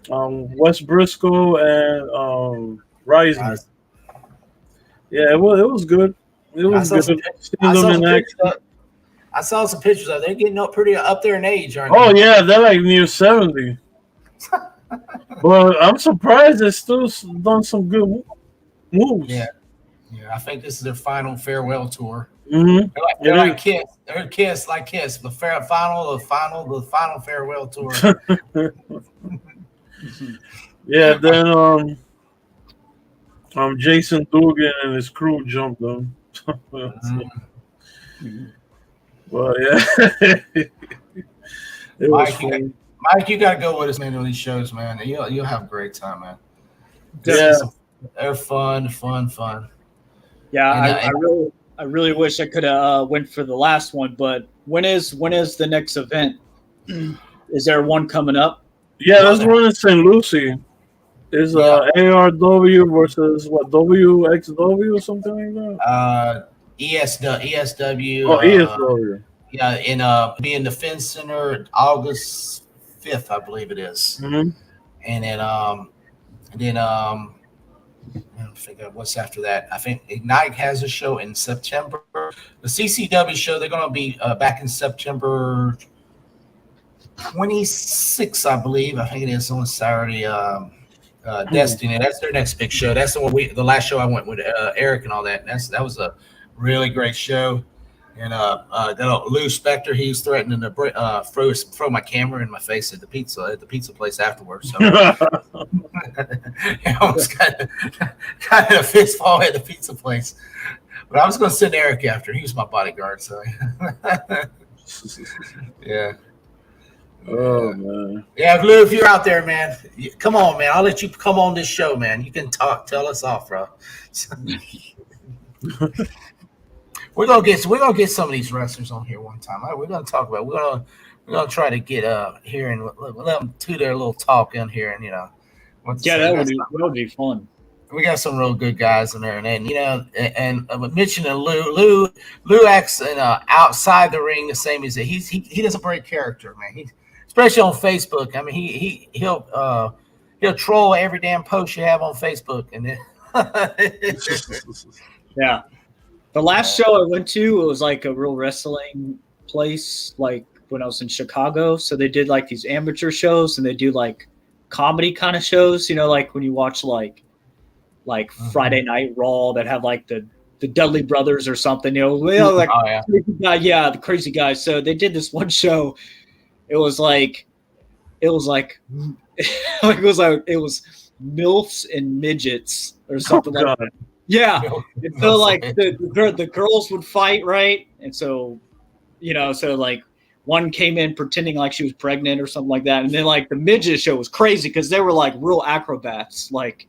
Wes Briscoe and Rising. Nice. Yeah, it was good. It I was saw good. some- Seeing them in action. I saw some pictures of. They're getting up pretty up there in age, aren't Oh they? yeah, they're like near 70. But I'm surprised they still done some good moves. Yeah. Yeah, I think this is their final farewell tour. Mm-hmm. They're It like is. Kiss. They're Kiss, like Kiss. The final farewell tour. Yeah, then Jason Dugan and his crew jumped them. Mhm. Well, yeah. It was Mike, you fun. Mike, you got to go with us, man, to these shows, man. You'll have a great time, man. Yeah. They're fun. Yeah, And, I really wish I could have went for the last one, but when is the next event? Is there one coming up? Yeah, that's one in St. Lucie. Is ARW versus what, WXW or something like that? ESW. Oh, ESW. Yeah, be in the Finn Center August 5th, I believe it is. Mm-hmm. And then I don't figure what's after that. I think Ignite has a show in September. The CCW show, they're going to be back in September 26th, I believe. I think it is on Saturday. Destiny. That's their next big show. That's the last show I went with Eric and all that. That was a really great show. And Lou Spector, he was threatening to throw my camera in my face at the pizza place afterwards. So I almost got a fist fall at the pizza place. But I was going to send Eric after. He was my bodyguard. So yeah. Oh man. Yeah, Lou, if you're out there, man, come on, man. I'll let you come on this show, man. You can tell us off, bro. We're gonna get some of these wrestlers on here one time. We're gonna talk about. We're gonna try to get here and let them do their little talk in here, and That would be fun. we got some real good guys in there, and mentioning Lou acts outside the ring the same as he doesn't break character, man. Especially on Facebook. I mean, he'll troll every damn post you have on Facebook, and then Yeah. The last show I went to, it was like a real wrestling place, like when I was in Chicago. So they did like these amateur shows, and they do like comedy kind of shows, like when you watch like Friday Night Raw that have like the Dudley Brothers or something, like oh yeah, crazy guy, yeah, the crazy guys. So they did this one show. It was MILFs and midgets or something Oh, like that. Yeah. And so like the girls would fight, right? And so, so like one came in pretending like she was pregnant or something like that. And then like the midget show was crazy because they were like real acrobats. Like,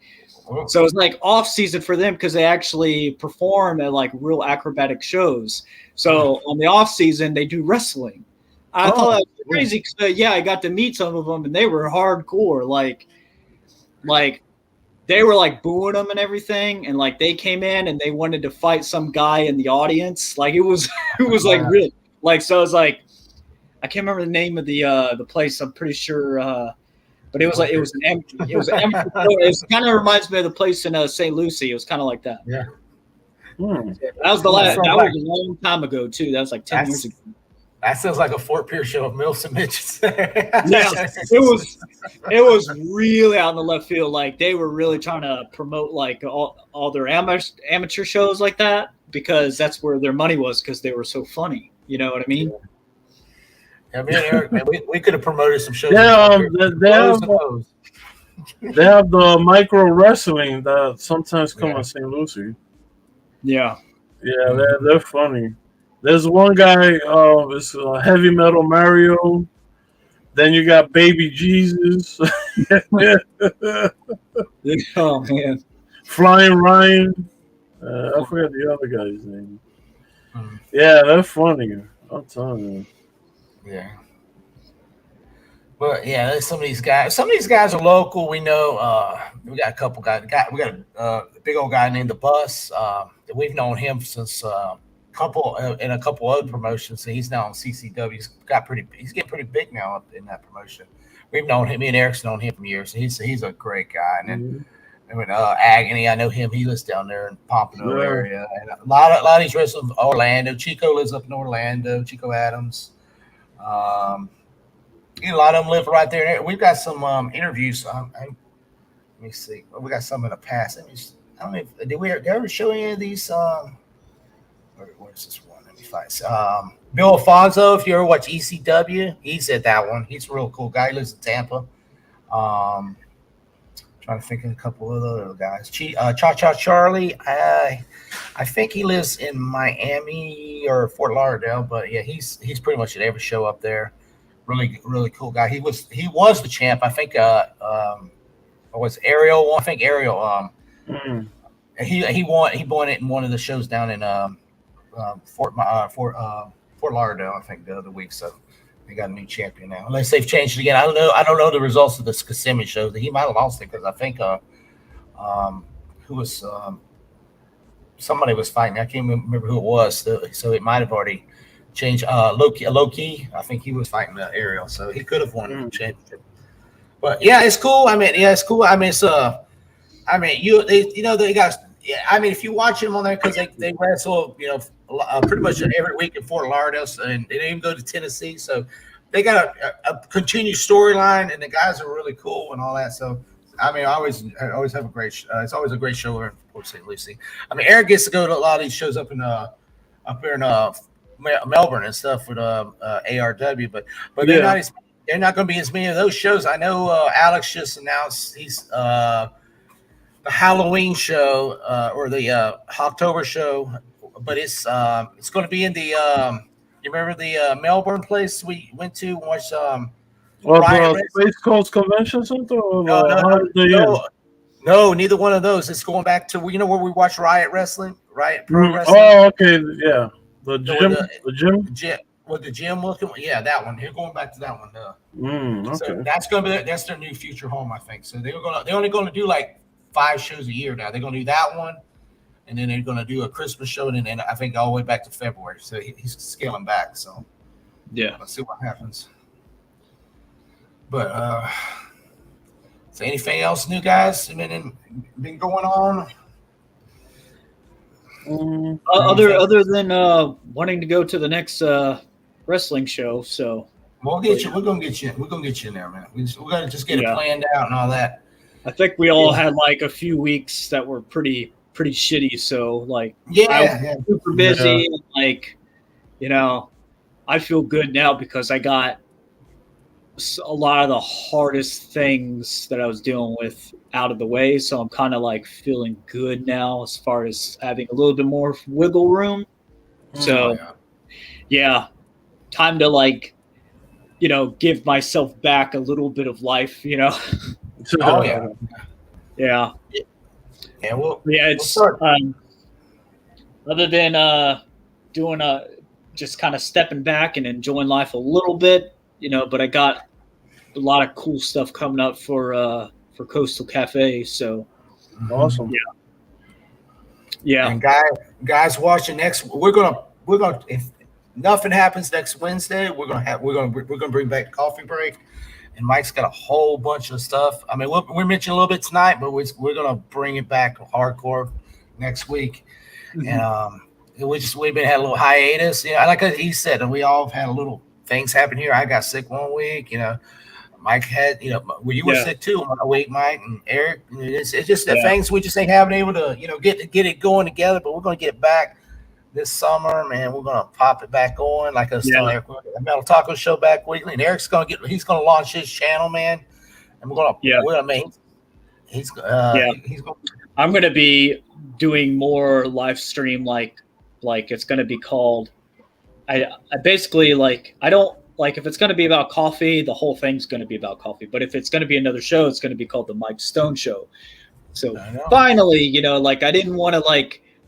so it's like off season for them because they actually perform at like real acrobatic shows. So on the off season, they do wrestling. I thought that was crazy because I got to meet some of them and they were hardcore. Like they were like booing them and everything, and like they came in and they wanted to fight some guy in the audience. Like it was like real. Like so, it's like I can't remember the name of the place. I'm pretty sure, but it was like it was it kind of reminds me of the place in St. Lucie. It was kind of like that. Yeah. That was the last. That was a long time ago too. That was like 10 years ago. That sounds like a Fort Pierce show of MILFs and midgets. Yeah, it was really out in the left field. Like they were really trying to promote like all their amateur shows like that because that's where their money was because they were so funny. You know what I mean? Yeah, me and Eric, man, we could have promoted some shows. Yeah, they have the micro wrestling that sometimes come on St. Lucie. Yeah. Yeah, they're funny. There's one guy, it's Heavy Metal Mario. Then you got Baby Jesus. Oh, man. Flying Ryan. I forgot the other guy's name. Yeah, they're funny. I'm telling you. Yeah. But yeah, there's some of these guys. Some of these guys are local. We know we got a couple guys. We got a big old guy named The Bus. We've known him since in a couple other promotions. So he's now on CCW. He's getting pretty big now up in that promotion. We've known him. Me and Eric's known him for years. He's a great guy. And then Agony, I know him. He lives down there in Pompano area. And a lot of these wrestlers, Orlando. Chico lives up in Orlando. Chico Adams. A lot of them live right there. We've got some interviews. Let me see. We got some in the past. I don't know. Did we ever show any of these? Where's this one? Let me find. Bill Alfonso. If you ever watch ECW, he's at that one. He's a real cool guy. He lives in Tampa. Trying to think of a couple of other guys. Cha Cha Charlie. I think he lives in Miami or Fort Lauderdale, but yeah, he's pretty much at every show up there. Really, really cool guy. He was the champ. I think was Ariel. I think Ariel. He won it in one of the shows down in Fort Lauderdale. I think the other week. So they got a new champion now. Unless they've changed it again. I don't know the results of the Kissimmee show. He might have lost it because I think who was somebody was fighting. I can't remember who it was. So it might have already changed. Low key. I think he was fighting Ariel, so he could have won the championship. But yeah, it's cool. I mean, it's cool. I mean, it's they got. Yeah, I mean, if you watch them on there because they wrestle, pretty much every week in Fort Lauderdale, and they didn't even go to Tennessee, so they got a continued storyline, and the guys are really cool and all that. So, I mean, I always have a great. It's always a great show here in Port St. Lucie. I mean, Eric gets to go to a lot of these shows up here in Melbourne and stuff with ARW, but they're not going to be as many of those shows. I know Alex just announced he's the Halloween show or the October show, but it's going to be in the you remember the Melbourne place we went to and watched the Space Coast Convention Center? No, neither one of those. It's going back to where we watch Riot Wrestling, Riot Pro Wrestling. Oh, okay, yeah. The gym. With the gym looking, yeah, that one. They're going back to that one. Okay. So that's their new future home, I think. So they're only going to do like 5 shows a year now. They're going to do that one, and then they're going to do a Christmas show, and then I think all the way back to February. So he's scaling back. So yeah, let's see what happens. But so anything else new, guys? Been going on? Other than wanting to go to the next wrestling show, so we'll get you. We're gonna get you. We're gonna get you in there, man. We gotta just get it planned out and all that. I think we all had like a few weeks that were pretty shitty. So like, I was super busy. And, like, I feel good now because I got a lot of the hardest things that I was dealing with out of the way. So I'm kind of like feeling good now as far as having a little bit more wiggle room. So yeah, time to like, give myself back a little bit of life, Oh yeah. Yeah. Yeah, well, It's other than doing just kind of stepping back and enjoying life a little bit, but I got a lot of cool stuff coming up for Coastal Cafe. So Awesome. yeah. And guys watching we're gonna if nothing happens next Wednesday, we're gonna bring back Coffee Break. And Mike's got a whole bunch of stuff. I mean, we mentioned a little bit tonight, but we're gonna bring it back hardcore next week. And we've been had a little hiatus. Like he said, and we all have had a little things happen here. I got sick one week. Mike had, you were sick too one week, Mike and Eric. It's just the things we just ain't having able to, get it going together. But we're gonna get back this summer, man. We're gonna pop it back on. Like I was telling Eric, the Metal Taco Show back weekly, and Eric's he's gonna launch his channel, man. And we're gonna make. He's gonna. I'm gonna be doing more live stream, like it's gonna be called. I basically I don't. Like if it's going to be about coffee, the whole thing's going to be about coffee. But if it's going to be another show, it's going to be called the Mike Stone Show. So finally, I didn't want to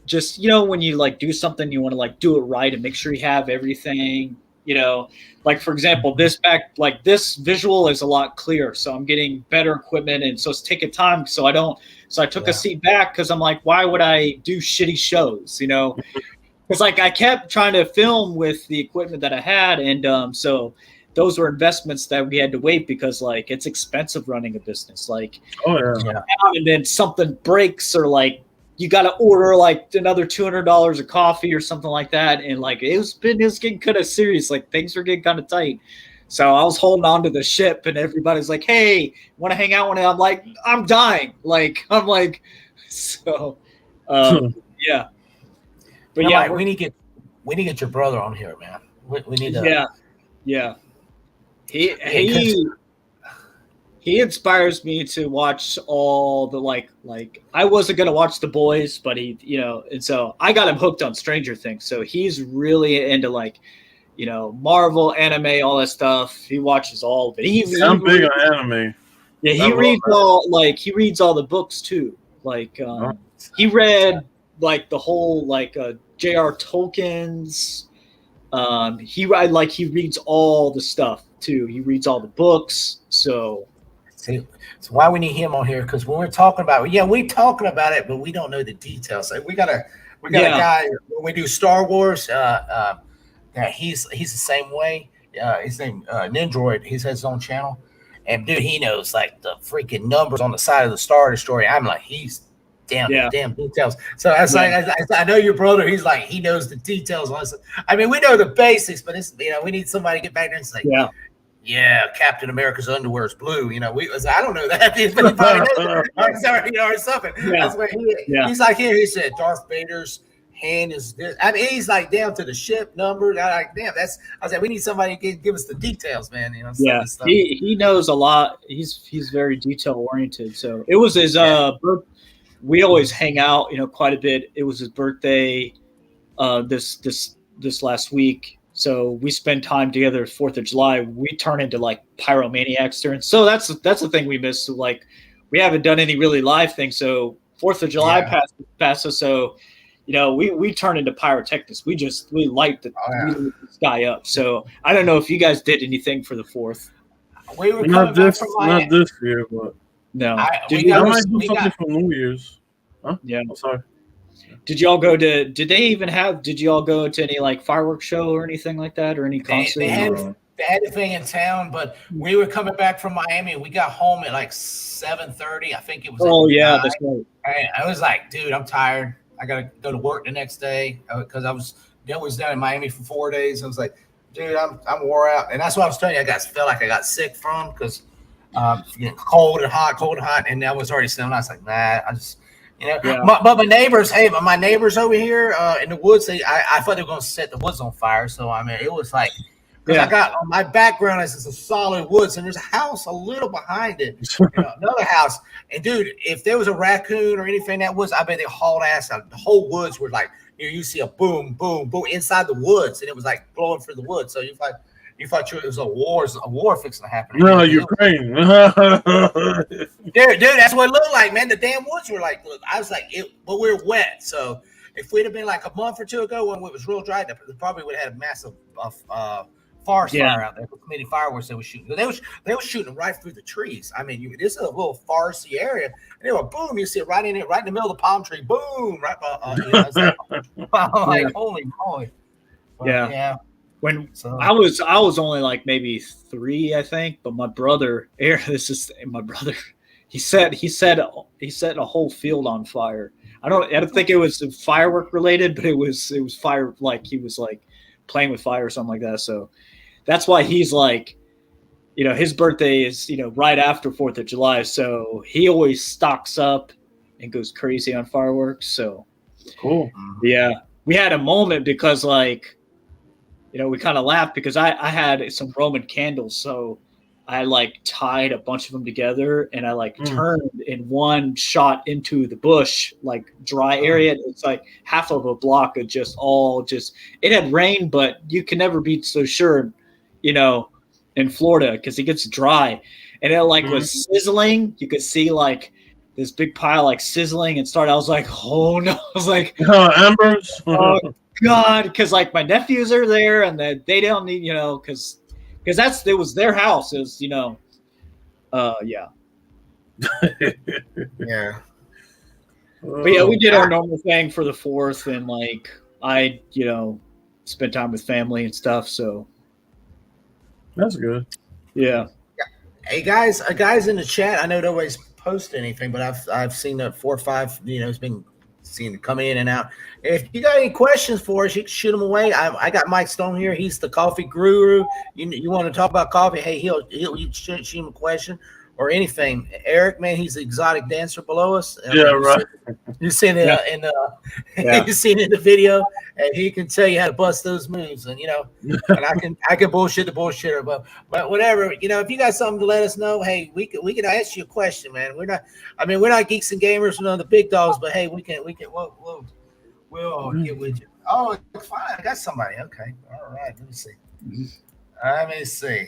just, when you do something, you want to do it right and make sure you have everything, for example, this visual is a lot clearer. So I'm getting better equipment. And so it's taking time. So I took a seat back because I'm like, why would I do shitty shows? Because I kept trying to film with the equipment that I had, and so those were investments that we had to wait because it's expensive running a business. And then something breaks or you got to order another $200 of coffee or something like that, and it was getting kind of serious. Things were getting kind of tight, so I was holding on to the ship, and everybody's like, "Hey, want to hang out one?" And I'm like, "I'm dying." So, yeah. But we need to get your brother on here, man. We need to. Yeah. He inspires me to watch all the I wasn't gonna watch The Boys, but he, and so I got him hooked on Stranger Things. So he's really into Marvel, anime, all that stuff. He watches all of it. I'm big on anime. Yeah, he reads all the books too. He read the whole J.R. Tolkien's. He reads all the stuff too. He reads all the books. So why we need him on here, because when we're talking about we talking about it, but we don't know the details. We got a guy when we do Star Wars. That he's the same way. His name Nindroid. He has his own channel, and dude, he knows the freaking numbers on the side of the Star Destroyer. I'm like, he's damn details. So I know your brother. He's he knows the details on this. I mean, we know the basics, but it's we need somebody to get back there and say, Captain America's underwear is blue. I don't know that, but he probably knows or something. That's where he's here. He said Darth Vader's hand is this. I mean, he's down to the ship number. I was we need somebody to give us the details, man. Stuff. He knows a lot. He's very detail oriented. So it was his we always hang out, quite a bit. It was his birthday this last week. So we spend time together 4th of July. We turn into pyromaniacs during. So that's the thing we miss. So we haven't done any really live things. So 4th of July passed us. So, we turn into pyrotechnics. We light the sky up. So I don't know if you guys did anything for the 4th. We were not this year, but no. I might do something for New Year's. Huh? Yeah. I'm sorry. Did y'all go to? Did y'all go to any fireworks show or anything like that, or any concert? They had a thing in town, but we were coming back from Miami. We got home at 7:30. I think it was. Oh yeah, that's right. I was like, dude, I'm tired. I gotta go to work the next day because I was down in Miami for 4 days. I was like, dude, I'm wore out, and that's what I was telling you. I felt like I got sick from because cold and hot, and that was already snowing. I was like, nah, I just. But my neighbors over here in the woods, I thought they were going to set the woods on fire. So, I mean, it was Because Yeah. I got on my background is a solid woods, and there's a house a little behind it, another house. And dude, if there was a raccoon or anything that woods, I bet they hauled ass out. The whole woods were like, you see a boom, boom, boom inside the woods, and it was like blowing through the woods. So you thought it was a war fixing to happen. No, Ukraine. Dude, that's what it looked like, man. The damn woods were like, I was like, but we were wet. So if we'd have been like a month or two ago when it was real dry, they probably would have had a massive forest fire out there. Many fireworks they were shooting. They were shooting right through the trees. I mean, this is a little foresty area, and they were boom. You see it right in the middle of the palm tree, boom, right. It's like, I'm like, holy moly. But, yeah. When I was only like maybe 3, I think, but my brother, he set a whole field on fire. I don't think it was firework related, but it was fire, like he was like playing with fire or something like that. So that's why he's like, his birthday is, right after 4th of July. So he always stocks up and goes crazy on fireworks. So cool. Yeah. We had a moment because like, we kind of laughed because I had some Roman candles. So I like tied a bunch of them together and I like turned in one shot into the bush, like dry area. It's like half of a block of it had rained, but you can never be so sure, in Florida because it gets dry and it like was sizzling. You could see like this big pile like sizzling and I was like, oh no, I was like, embers. Oh God, because like my nephews are there and they don't need, because it was their house. It was, yeah. Yeah. But yeah, we did our normal thing for the 4th, and like I, spent time with family and stuff. So that's good. Yeah. Hey guys in the chat. I know nobody's posted anything, but I've seen that 4 or 5. It's been seen come in and out. If you got any questions for us, you can shoot them away. I got Mike Stone here. He's the coffee guru. You want to talk about coffee? Hey, he'll shoot him a question or anything. Eric, man, he's the exotic dancer below us. Yeah, right. You seen it you seen it in the video, and he can tell you how to bust those moves. And and I can bullshit the bullshitter, but whatever. If you got something to let us know, hey, we can ask you a question, man. We're not geeks and gamers, we're not the big dogs, but hey, we'll get with you. Oh, fine. I got somebody. Okay. All right. Let me see.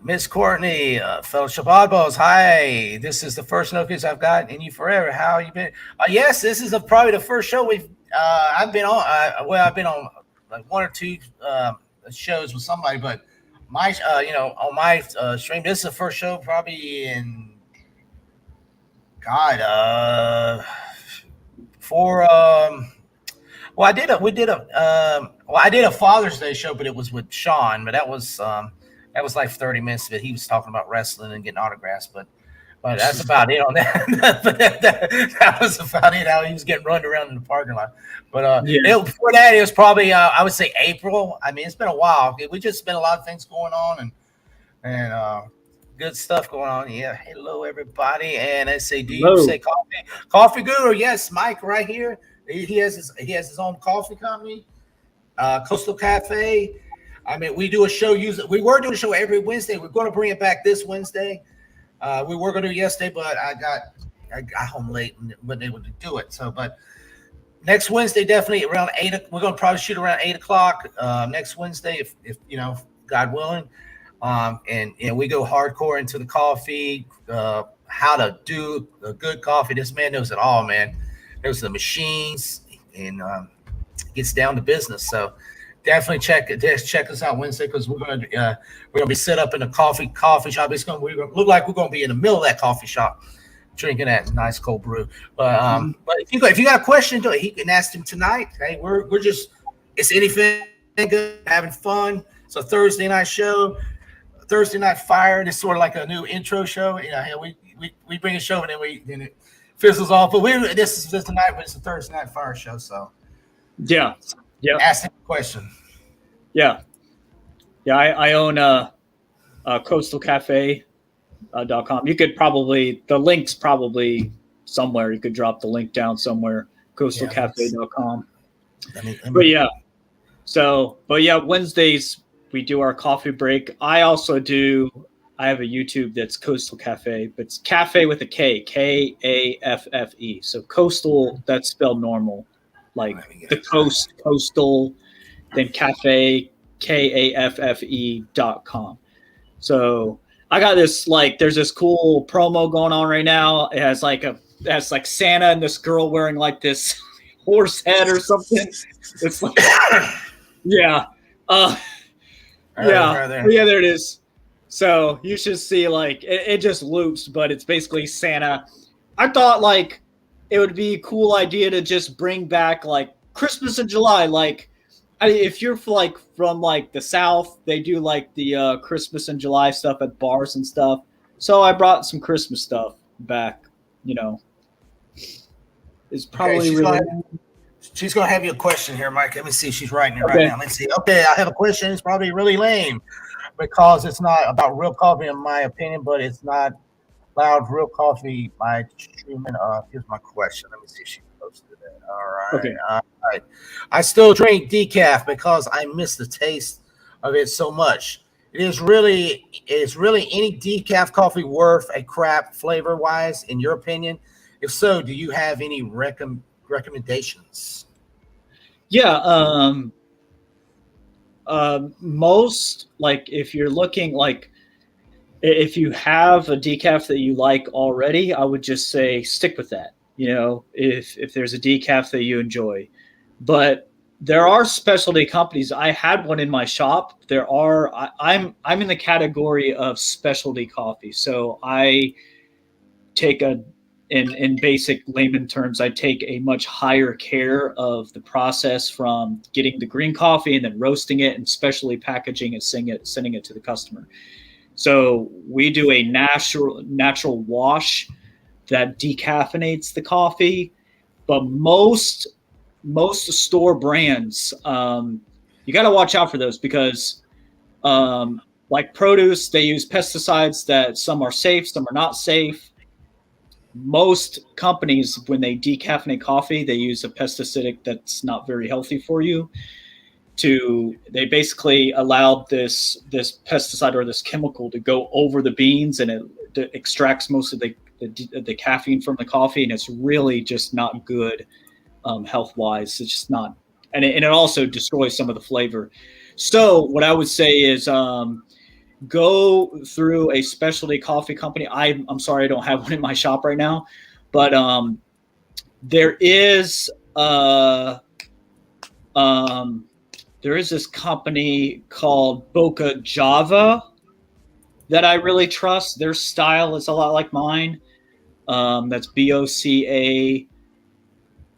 Miss Courtney, fellow Shabbat Balls. Hi. This is the first notice I've got in you forever. How you been? Yes, this is probably the first show I've been on. I've been on like 1 or 2 shows with somebody, but my on my stream, this is the first show probably in I did a Father's Day show, but it was with Sean, but that was like 30 minutes of it. He was talking about wrestling and getting autographs, but that's about it on that. that was about it. How he was getting run around in the parking lot. But before that, it was probably I would say April. I mean, it's been a while. We just been a lot of things going on and good stuff going on. Yeah. Hello, everybody. And I say, do you say coffee guru? Yes, Mike, right here. He has his own coffee company, Coastal Cafe. I mean, we do a show. We were doing a show every Wednesday. We're going to bring it back this Wednesday. We were going to do it yesterday, but I got home late and wasn't able to do it. So, but next Wednesday, definitely around 8. We're going to probably shoot around 8:00 next Wednesday, if God willing. And we go hardcore into the coffee, how to do a good coffee. This man knows it all, man. Knows the machines and gets down to business. So definitely check us out Wednesday, because we're gonna be set up in a coffee shop. We're gonna look like we're gonna be in the middle of that coffee shop, drinking that nice cold brew. But if you got a question, he can ask him tonight. Okay, we're just, it's anything good, having fun. It's a Thursday night show. Thursday Night Fire. It's sort of like a new intro show. We bring a show and then it fizzles off. But this is just tonight, but it's a Thursday Night Fire show. So yeah. Ask him a question. Yeah. I own coastalcafe.com. You could probably, the link's probably somewhere. You could drop the link down somewhere. Coastalcafe.com. Let me but yeah. So, but yeah, Wednesdays we do our coffee break. I have a YouTube that's Coastal Cafe, but it's cafe with a K, Kaffe. So Coastal, that's spelled normal, like the coast, coastal, then cafe, Kaffe.com. So I got this, like, there's this cool promo going on right now. It has like Santa and this girl wearing like this horse head or something. It's like, yeah. Yeah. Yeah, there it is. So you should see, like, it just loops, but it's basically Santa. I thought, like, it would be a cool idea to just bring back, like, Christmas in July. Like, if you're like from like the South, they do like the Christmas in July stuff at bars and stuff. So I brought some Christmas stuff back. You know, it's probably she's gonna have you a question here, Mike. Let me see. She's writing it right now. Let's see. Okay, I have a question. It's probably really lame because it's not about real coffee, in my opinion, but it's not loud real coffee by Truman. Here's my question. Let me see if she posted it. All right. Okay. All right. I still drink decaf because I miss the taste of it so much. Is really any decaf coffee worth a crap flavor wise, in your opinion? If so, do you have any recommendations? Yeah. Most, like, if you're looking, like, if you have a decaf that you like already, I would just say stick with that. You know, if there's a decaf that you enjoy. But there are specialty companies. I had one in my shop. I'm in the category of specialty coffee. So I take in basic layman terms, I take a much higher care of the process from getting the green coffee and then roasting it and specially packaging and sending it to the customer. So we do a natural wash that decaffeinates the coffee, but most store brands, you got to watch out for those because, like produce, they use pesticides that some are safe, some are not safe. Most companies, when they decaffeinate coffee, they use a pesticide that's not very healthy for you. They basically allowed this pesticide or this chemical to go over the beans, and it extracts most of the caffeine from the coffee, and it's really just not good health wise. It's just not, and it also destroys some of the flavor. So what I would say is go through a specialty coffee company. I'm sorry, I don't have one in my shop right now, but there is this company called Boca Java that I really trust. Their style is a lot like mine. That's BOCA.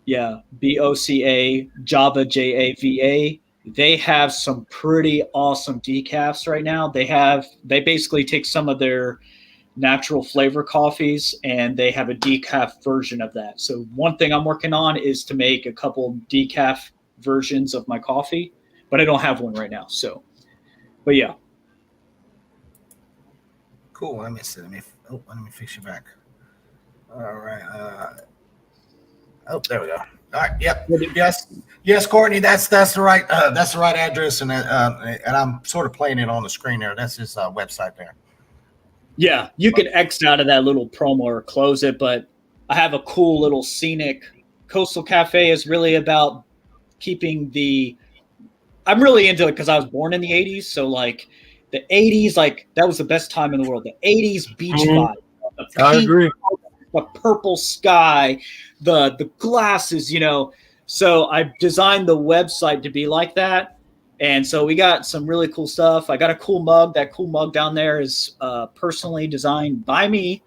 Yeah, BOCA, Java, JAVA. They have some pretty awesome decafs right now. They basically take some of their natural flavor coffees and they have a decaf version of that. So one thing I'm working on is to make a couple decaf versions of my coffee, but I don't have one right now. So, but yeah. Cool. Let me see. Let me fix you back. All right. There we go. All right. Yep. Yes, Courtney. That's the right address, and I'm sort of playing it on the screen there. That's his website there. Yeah, you can X out of that little promo or close it, but I have a cool little scenic. Coastal Cafe is really about keeping I'm really into it because I was born in the 80s, so like the 80s, like that was the best time in the world. The 80s beach vibe. I agree. The purple sky, the glasses, you know. So I designed the website to be like that. And so we got some really cool stuff. I got a cool mug. That cool mug down there is personally designed by me.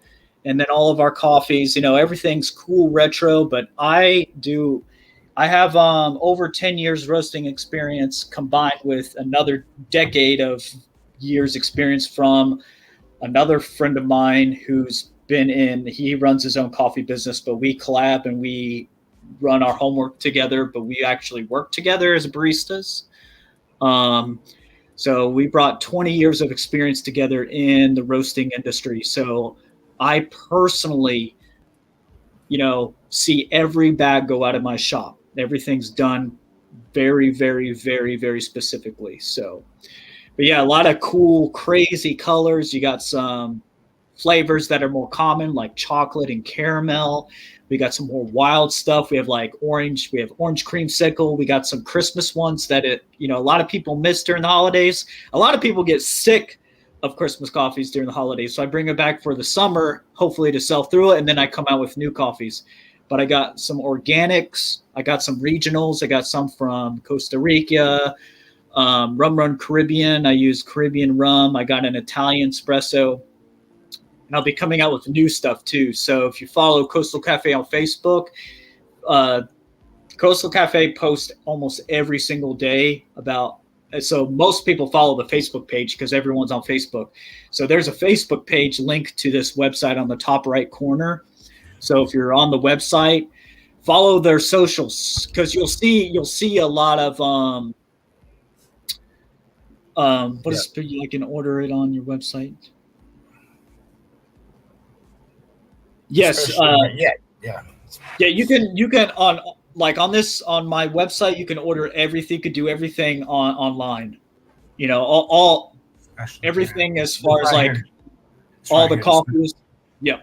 And then all of our coffees, you know, everything's cool retro. But I have over 10 years roasting experience combined with another decade of years experience from another friend of mine he runs his own coffee business, but we collab and we run our homework together, but we actually work together as baristas. So we brought 20 years of experience together in the roasting industry. So I personally, you know, see every bag go out of my shop. Everything's done very, very, very, very specifically. So, but yeah, a lot of cool, crazy colors. You got some flavors that are more common, like chocolate and caramel. We got some more wild stuff. We have like orange. We have orange creamsicle. We got some Christmas ones that a lot of people miss during the holidays. A lot of people get sick of Christmas coffees during the holidays. So I bring it back for the summer, hopefully to sell through it. And then I come out with new coffees. But I got some organics. I got some regionals. I got some from Costa Rica, Rum Run Caribbean. I use Caribbean rum. I got an Italian espresso. And I'll be coming out with new stuff too. So if you follow Coastal Cafe on Facebook, Coastal Cafe posts almost every single day so most people follow the Facebook page because everyone's on Facebook. So there's a Facebook page linked to this website on the top right corner. So if you're on the website, follow their socials because you'll see a lot of you can order it on your website. Yes. Yeah. You can on my website, you can order everything, you could do everything online, all everything as far as like all the coffees. Yeah.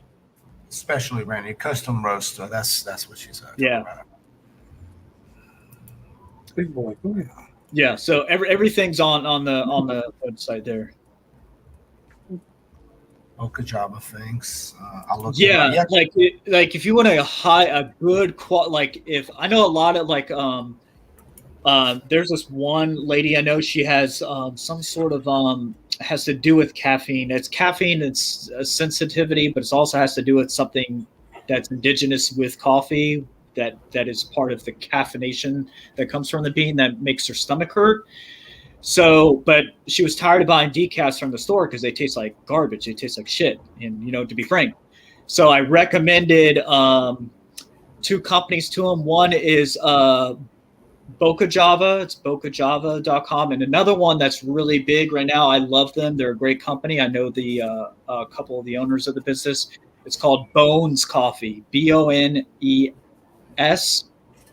Especially Randy, custom roast. That's what she's talking Yeah. about. Big boy. Yeah. So everything's on the website there. Okajaba things. I'll look. Yeah, like if you want a good if I know a lot of there's this one lady I know, she has some sort of has to do with caffeine. It's caffeine, it's a sensitivity, but it also has to do with something that's indigenous with coffee that is part of the caffeination that comes from the bean that makes her stomach hurt. So, but she was tired of buying decaf from the store because they taste like garbage. They taste like shit. And, to be frank. So I recommended 2 companies to them. One is Boca Java. It's bocajava.com. And another one that's really big right now. I love them. They're a great company. I know a couple of the owners of the business. It's called Bones Coffee. Bones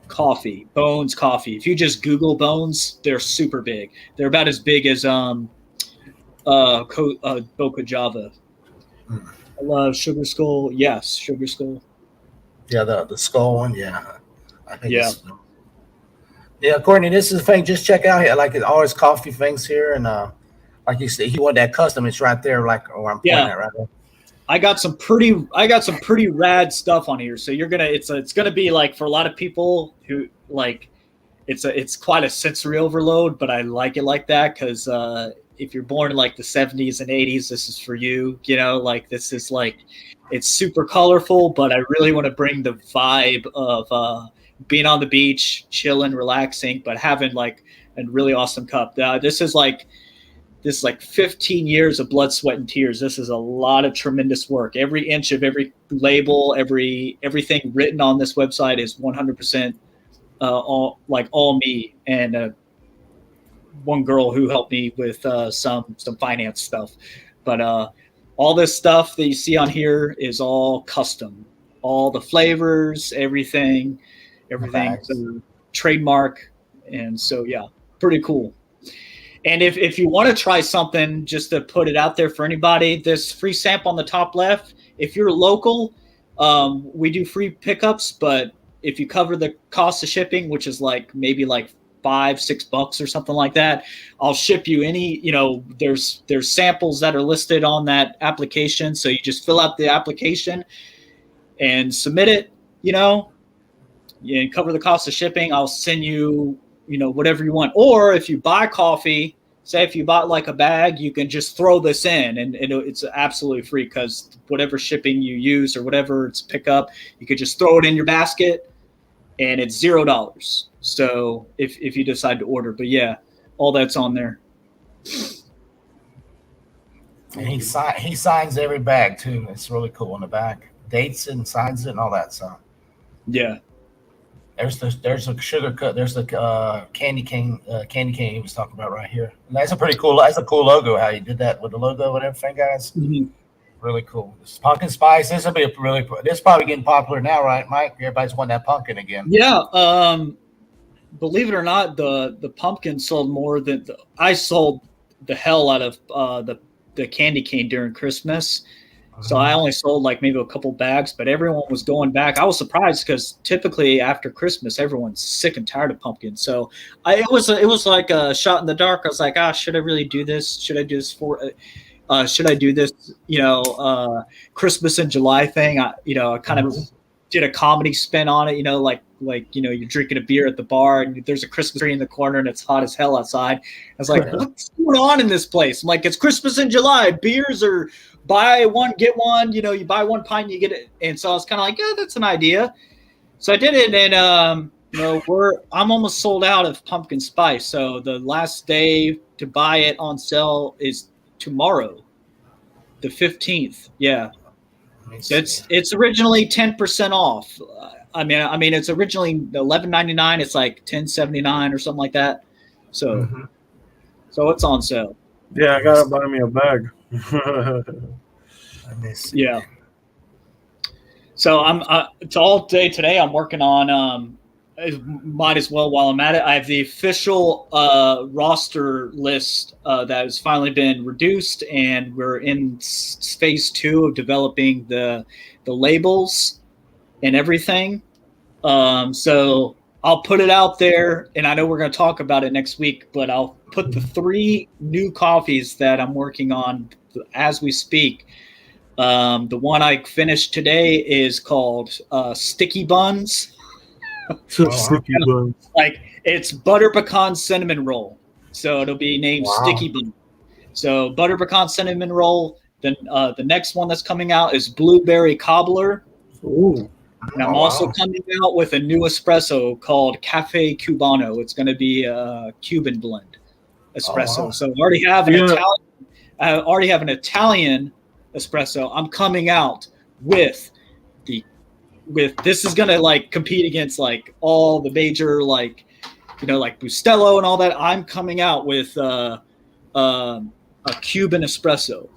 Coffee. Bones Coffee. If you just Google Bones, they're super big. They're about as big as Boca Java. I love Sugar Skull. Yes, Sugar Skull. Yeah, the skull one. Yeah, I think. Yeah. Yeah, Courtney. This is the thing. Just check out here, like all his coffee things here, and like you said, he want that custom. It's right there, like where I'm pointing at right there. I got some pretty rad stuff on here. So it's gonna be like for a lot of people who like it's quite a sensory overload, but I like it like that because if you're born in like the 70s and 80s, this is for you. Like this is like it's super colorful, but I really want to bring the vibe of being on the beach, chilling, relaxing, but having like a really awesome cup. This is like 15 years of blood, sweat, and tears. This is a lot of tremendous work. Every inch of every label, everything written on this website is 100% all me and one girl who helped me with some finance stuff. But all this stuff that you see on here is all custom. All the flavors, everything, trademark. And so, yeah, pretty cool. And if you want to try something, just to put it out there for anybody, this free sample on the top left, if you're local, we do free pickups, but if you cover the cost of shipping, which is maybe $5-6 or something like that, I'll ship you any, there's samples that are listed on that application. So you just fill out the application and submit it, and cover the cost of shipping. I'll send you whatever you want. Or if you buy coffee, say if you bought like a bag, you can just throw this in and it's absolutely free because whatever shipping you use or whatever it's pick up, you could just throw it in your basket and it's $0. So if you decide to order, but yeah, all that's on there. And he signs every bag too. It's really cool on the back. Dates and signs it and all that. So yeah. There's a sugar cut. There's the candy cane he was talking about right here. And that's a cool logo. How you did that with the logo and everything, guys. Mm-hmm. Really cool. This pumpkin spice. This is probably getting popular now, right, Mike? Everybody's wanting that pumpkin again. Yeah. believe it or not, the pumpkin sold more than I sold the hell out of the candy cane during Christmas. So I only sold like maybe a couple bags, but everyone was going back. I was surprised because typically after Christmas, everyone's sick and tired of pumpkin. So it was like a shot in the dark. I was like, should I really do this? Should I do this should I do this? Christmas in July thing. I kind of did a comedy spin on it. You're drinking a beer at the bar and there's a Christmas tree in the corner and it's hot as hell outside. I was like, what's going on in this place? I'm like, it's Christmas in July. Beers are buy one, get one. You buy one pint, you get it. And so I was kind of like, yeah, that's an idea. So I did it, and I'm almost sold out of pumpkin spice. So the last day to buy it on sale is tomorrow, the 15th. Yeah. So it's originally 10% off. I mean, it's originally $11.99. It's like $10.79 or something like that. So, so it's on sale. Yeah, I gotta buy me a bag. Yeah. So it's all day today. I'm working on. Might as well while I'm at it. I have the official roster list that has finally been reduced, and we're in phase 2 of developing the labels and everything. So I'll put it out there, and I know we're going to talk about it next week, but I'll put the 3 new coffees that I'm working on as we speak. The one I finished today is called Sticky Buns. Sticky Buns. Like, it's butter pecan cinnamon roll. So it'll be named Sticky Bun. So butter pecan cinnamon roll. Then the next one that's coming out is blueberry cobbler. Ooh. And I'm also coming out with a new espresso called Cafe Cubano. It's going to be a Cuban blend espresso. So I already have an Italian espresso. I'm coming out with this is going to like compete against like all the major like Bustelo and all that. I'm coming out with a Cuban espresso.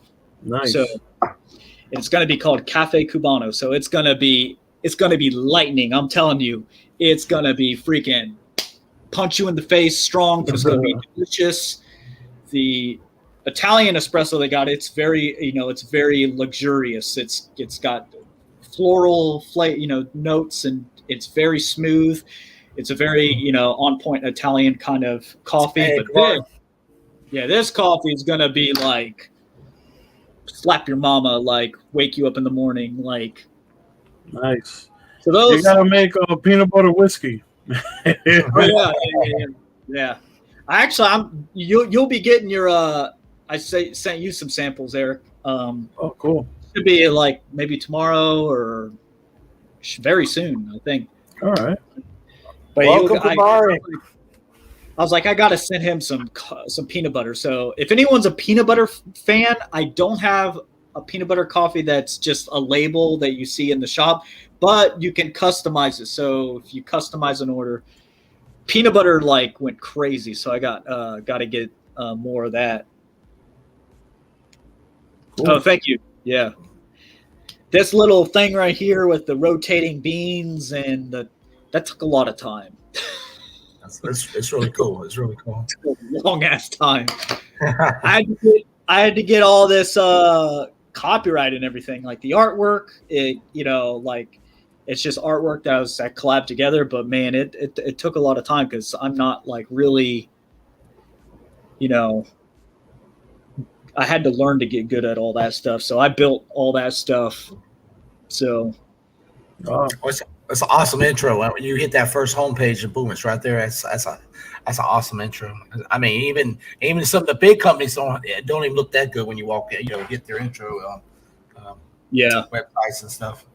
Nice. So it's going to be called Cafe Cubano. So it's going to be lightning. I'm telling you, it's going to be freaking punch you in the face strong, but it's going to be delicious. The Italian espresso they got, it's very, it's very luxurious. It's got floral notes, and it's very smooth. It's a very, on point Italian kind of coffee. This coffee is going to be like slap your mama, like wake you up in the morning, like. Nice. So those you gotta make a peanut butter whiskey. Yeah. You'll be getting your. Sent you some samples, Eric. Oh, cool. Should be like maybe tomorrow or very soon, I think. All right. But Welcome to Mari. I was like, I gotta send him some peanut butter. So if anyone's a peanut butter fan, I don't have a peanut butter coffee that's just a label that you see in the shop, but you can customize it. So if you customize an order, peanut butter like went crazy. So I got to get more of that. Cool. Oh, thank you. Yeah. This little thing right here with the rotating beans and that took a lot of time. It's really cool. It's really cool. It took a long ass time. I had to get all this copyright and everything, like the artwork. It's just artwork that collabed together. But man, it took a lot of time because I'm not like really, I had to learn to get good at all that stuff. So I built all that stuff. So, it's an awesome intro. When you hit that first homepage and boom, it's right there. That's an awesome intro. I mean, even some of the big companies don't even look that good when you walk in, get their intro websites and stuff.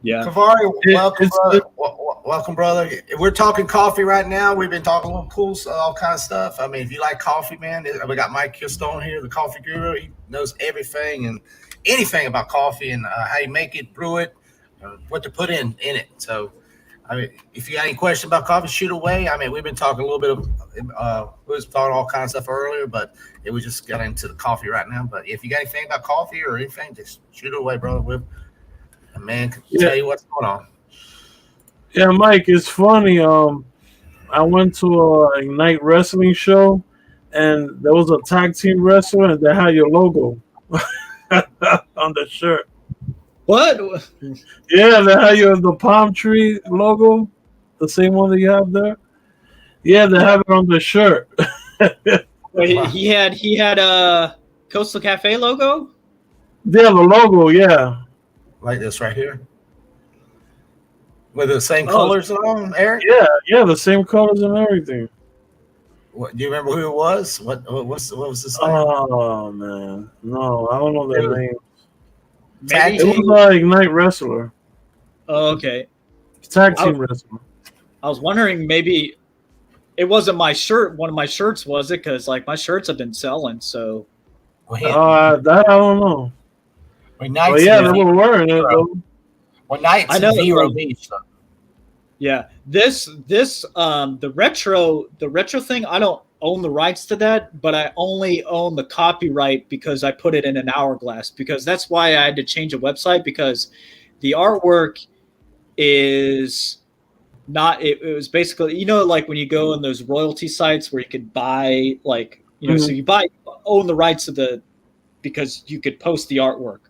Yeah. Kavari, welcome, brother. We're talking coffee right now. We've been talking a little cool, all kind of stuff. I mean, if you like coffee, man, we got Mike Killstone here, the coffee guru. He knows everything and anything about coffee and how you make it, brew it, what to put in it. So, I mean, if you got any question about coffee, shoot away. I mean, we've been talking a little bit of, we was talking all kinds of stuff earlier, but we just got into the coffee right now. But if you got anything about coffee or anything, just shoot it away, brother. A man can tell you what's going on. Yeah, Mike, it's funny. I went to a Ignite wrestling show, and there was a tag team wrestler, and they had your logo on the shirt. What? Yeah, they had the palm tree logo, the same one that you have there. Yeah, they have it on the shirt. Wait, he had a Coastal Cafe logo. Yeah, the logo. Yeah, Like this right here. With the same Oh. colors on, Eric? yeah, the same colors and everything. What, do you remember who it was? What was this? Oh man, no, I don't know their It- name. Tag Maybe. It team? was Ignite wrestler, Oh, okay. tag team wrestler. I was wondering maybe it wasn't my shirt. One of my shirts was it? Because like my shirts have been selling. So That I don't know. When But Knight's yeah, in they Vero- were wearing it though. when Knight's I know in that Vero one. Beach. yeah, this the retro thing. I don't own the rights to that, but I only own the copyright because I put it in an hourglass. Because that's why I had to change a website because the artwork is not. It was basically like when you go on those royalty sites where you could buy so you own the rights of the because you could post the artwork.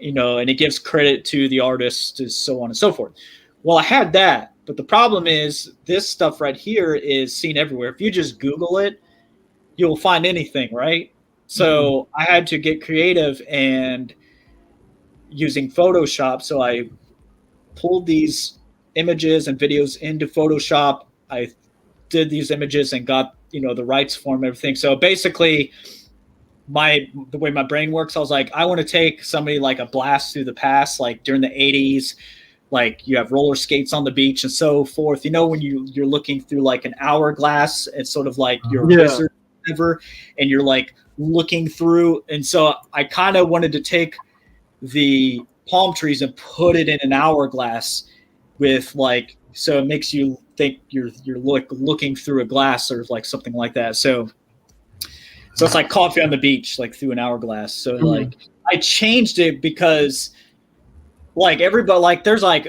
And it gives credit to the artist, and so on and so forth. Well, I had that, but the problem is this stuff right here is seen everywhere. If you just Google it, you'll find anything, right? So I had to get creative and using Photoshop. So I pulled these images and videos into Photoshop. I did these images and got the rights for them, everything. So basically, the way my brain works, I was like, I want to take somebody like a blast through the past, like during the 80s, like you have roller skates on the beach and so forth. When you're looking through like an hourglass, it's sort of like you're a wizard or whatever, and you're like looking through. And so I kind of wanted to take the palm trees and put it in an hourglass with so it makes you think you're looking through a glass or like something like that. So it's like coffee on the beach, like through an hourglass. So I changed it because everybody there's I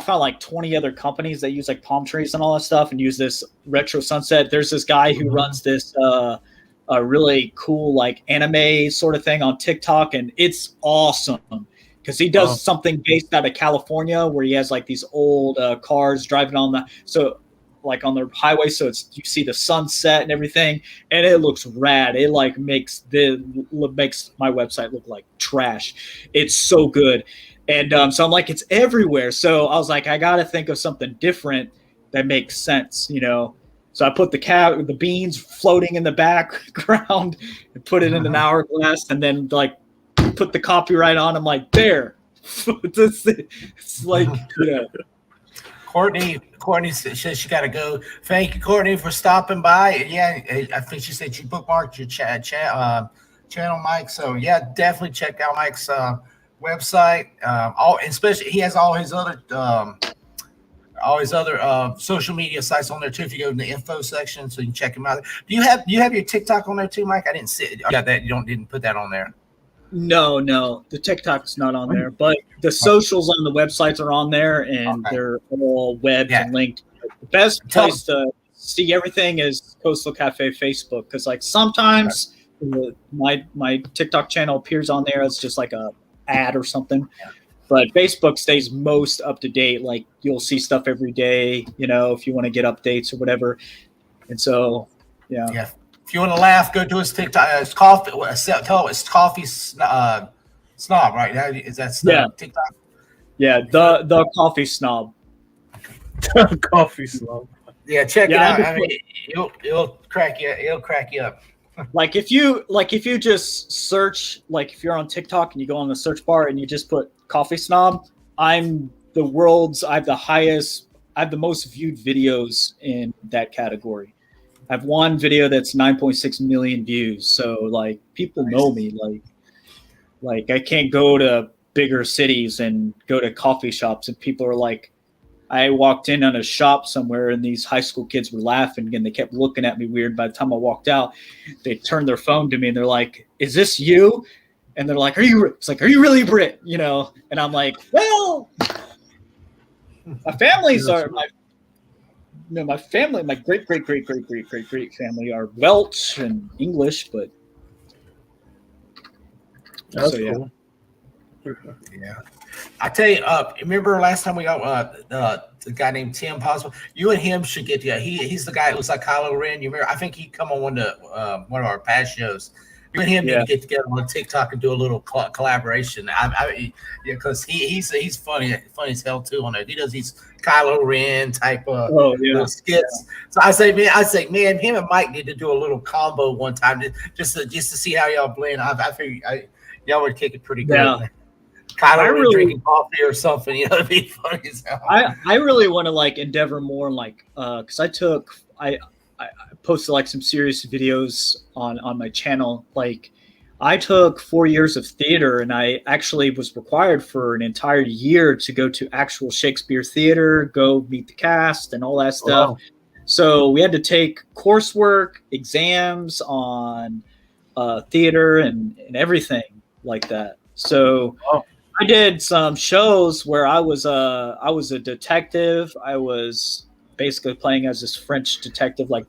found like 20 other companies that use like palm trees and all that stuff and use this retro sunset. There's this guy who runs this a really cool like anime sort of thing on TikTok, and it's awesome because he does something based out of California where he has like these old cars driving on the on the highway, so you see the sunset and everything, and it looks rad. It makes my website look like trash. It's so good, and so I'm like, it's everywhere. So I was like, I gotta think of something different that makes sense, So I put the beans floating in the background and put it in an hourglass, and then put the copyright on. I'm like, there. It's like Courtney says she got to go. Thank you, Courtney, for stopping by. Yeah, I think she said you bookmarked your channel, Mike. So yeah, definitely check out Mike's website. Especially he has all his other social media sites on there too. If you go in the info section, so you can check them out. Do you have your TikTok on there too, Mike? I didn't see it. Yeah, that you didn't put that on there. No, the TikTok's not on there, but the socials on the websites are on there, and they're all webbed and linked. The best place to see everything is Coastal Cafe Facebook, because sometimes my TikTok channel appears on there as just like a ad or something, but Facebook stays most up to date. Like you'll see stuff every day, if you want to get updates or whatever. And so, yeah. If you want to laugh, go to his TikTok. It's coffee. It's coffee snob, right? Is that TikTok? Yeah, the coffee snob. Coffee snob. Yeah, check it out. I mean, it'll crack you. It'll crack you up. If you just search, if you're on TikTok and you go on the search bar and you just put coffee snob, I have the most viewed videos in that category. I have one video that's 9.6 million views. So people know me. I can't go to bigger cities and go to coffee shops and people are like, I walked in on a shop somewhere and these high school kids were laughing and they kept looking at me weird. By the time I walked out, they turned their phone to me and they're like, is this you? And they're like, are you really Brit? And I'm like, well, My families are my family, my great family are Welsh and English, but That's so, yeah. cool. Yeah. I tell you, remember last time we got the guy named Tim Possible? You and him should get together. He's the guy that looks like Kylo Ren. You remember? I think he come on one of our past shows. You and him need to get together on TikTok and do a little collaboration. Because he's funny as hell too on it. He does these Kylo Ren type of skits. Yeah. So I say, man, him and Mike need to do a little combo one time just to see how y'all blend. I figure y'all would kick it pretty good. Yeah. Kylo Ren drinking coffee or something, it'd be funny as hell. I really want to endeavor more because I posted some serious videos on my channel. I took 4 years of theater, and I actually was required for an entire year to go to actual Shakespeare theater, go meet the cast and all that stuff. Wow. So we had to take coursework, exams on theater and everything like that. So I did some shows where I was a detective. I was basically playing as this French detective, like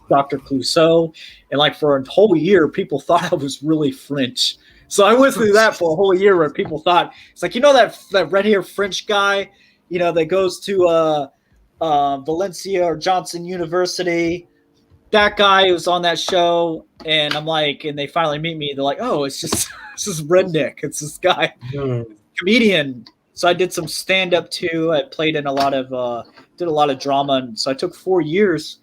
Dr. Clouseau, and for a whole year, people thought I was really French. So I went through that for a whole year where people thought it's that red-haired French guy, that goes to Valencia or Johnson University. That guy was on that show, and I'm and they finally meet me. They're like, oh, it's just redneck. It's this guy, comedian. So I did some stand-up too. I played in did a lot of drama, and so I took 4 years.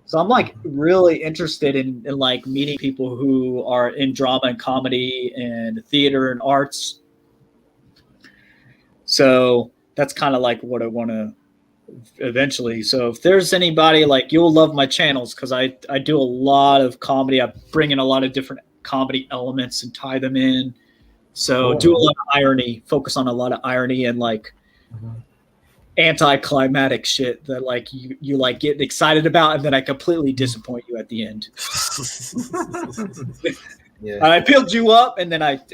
So I'm really interested in meeting people who are in drama and comedy and theater and arts. So that's kind of what I want to eventually. So if there's anybody, you'll love my channels because I do a lot of comedy. I bring in a lot of different comedy elements and tie them in. So do a lot of irony, focus on a lot of irony and anticlimactic shit that you get excited about, and then I completely disappoint you at the end. Yeah. I build you up, and then at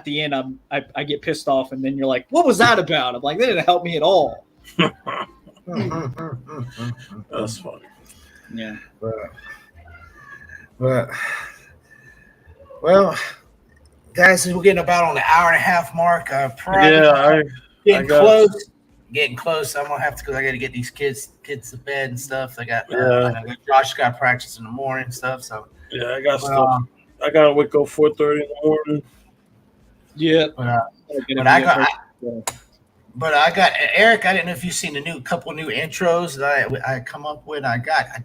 the end I get pissed off, and then you're like, what was that about? I'm like, they didn't help me at all. That's funny. Yeah. But well, guys, we're getting about on the hour and a half mark. Getting close. I'm gonna have to, because I got to get these kids to bed and stuff. I got Josh got practice in the morning and stuff. So I got stuff. I gotta wake up 4:30 in the morning. Yeah, but I got Eric. I didn't know if you've seen the couple new intros that I come up with. I got a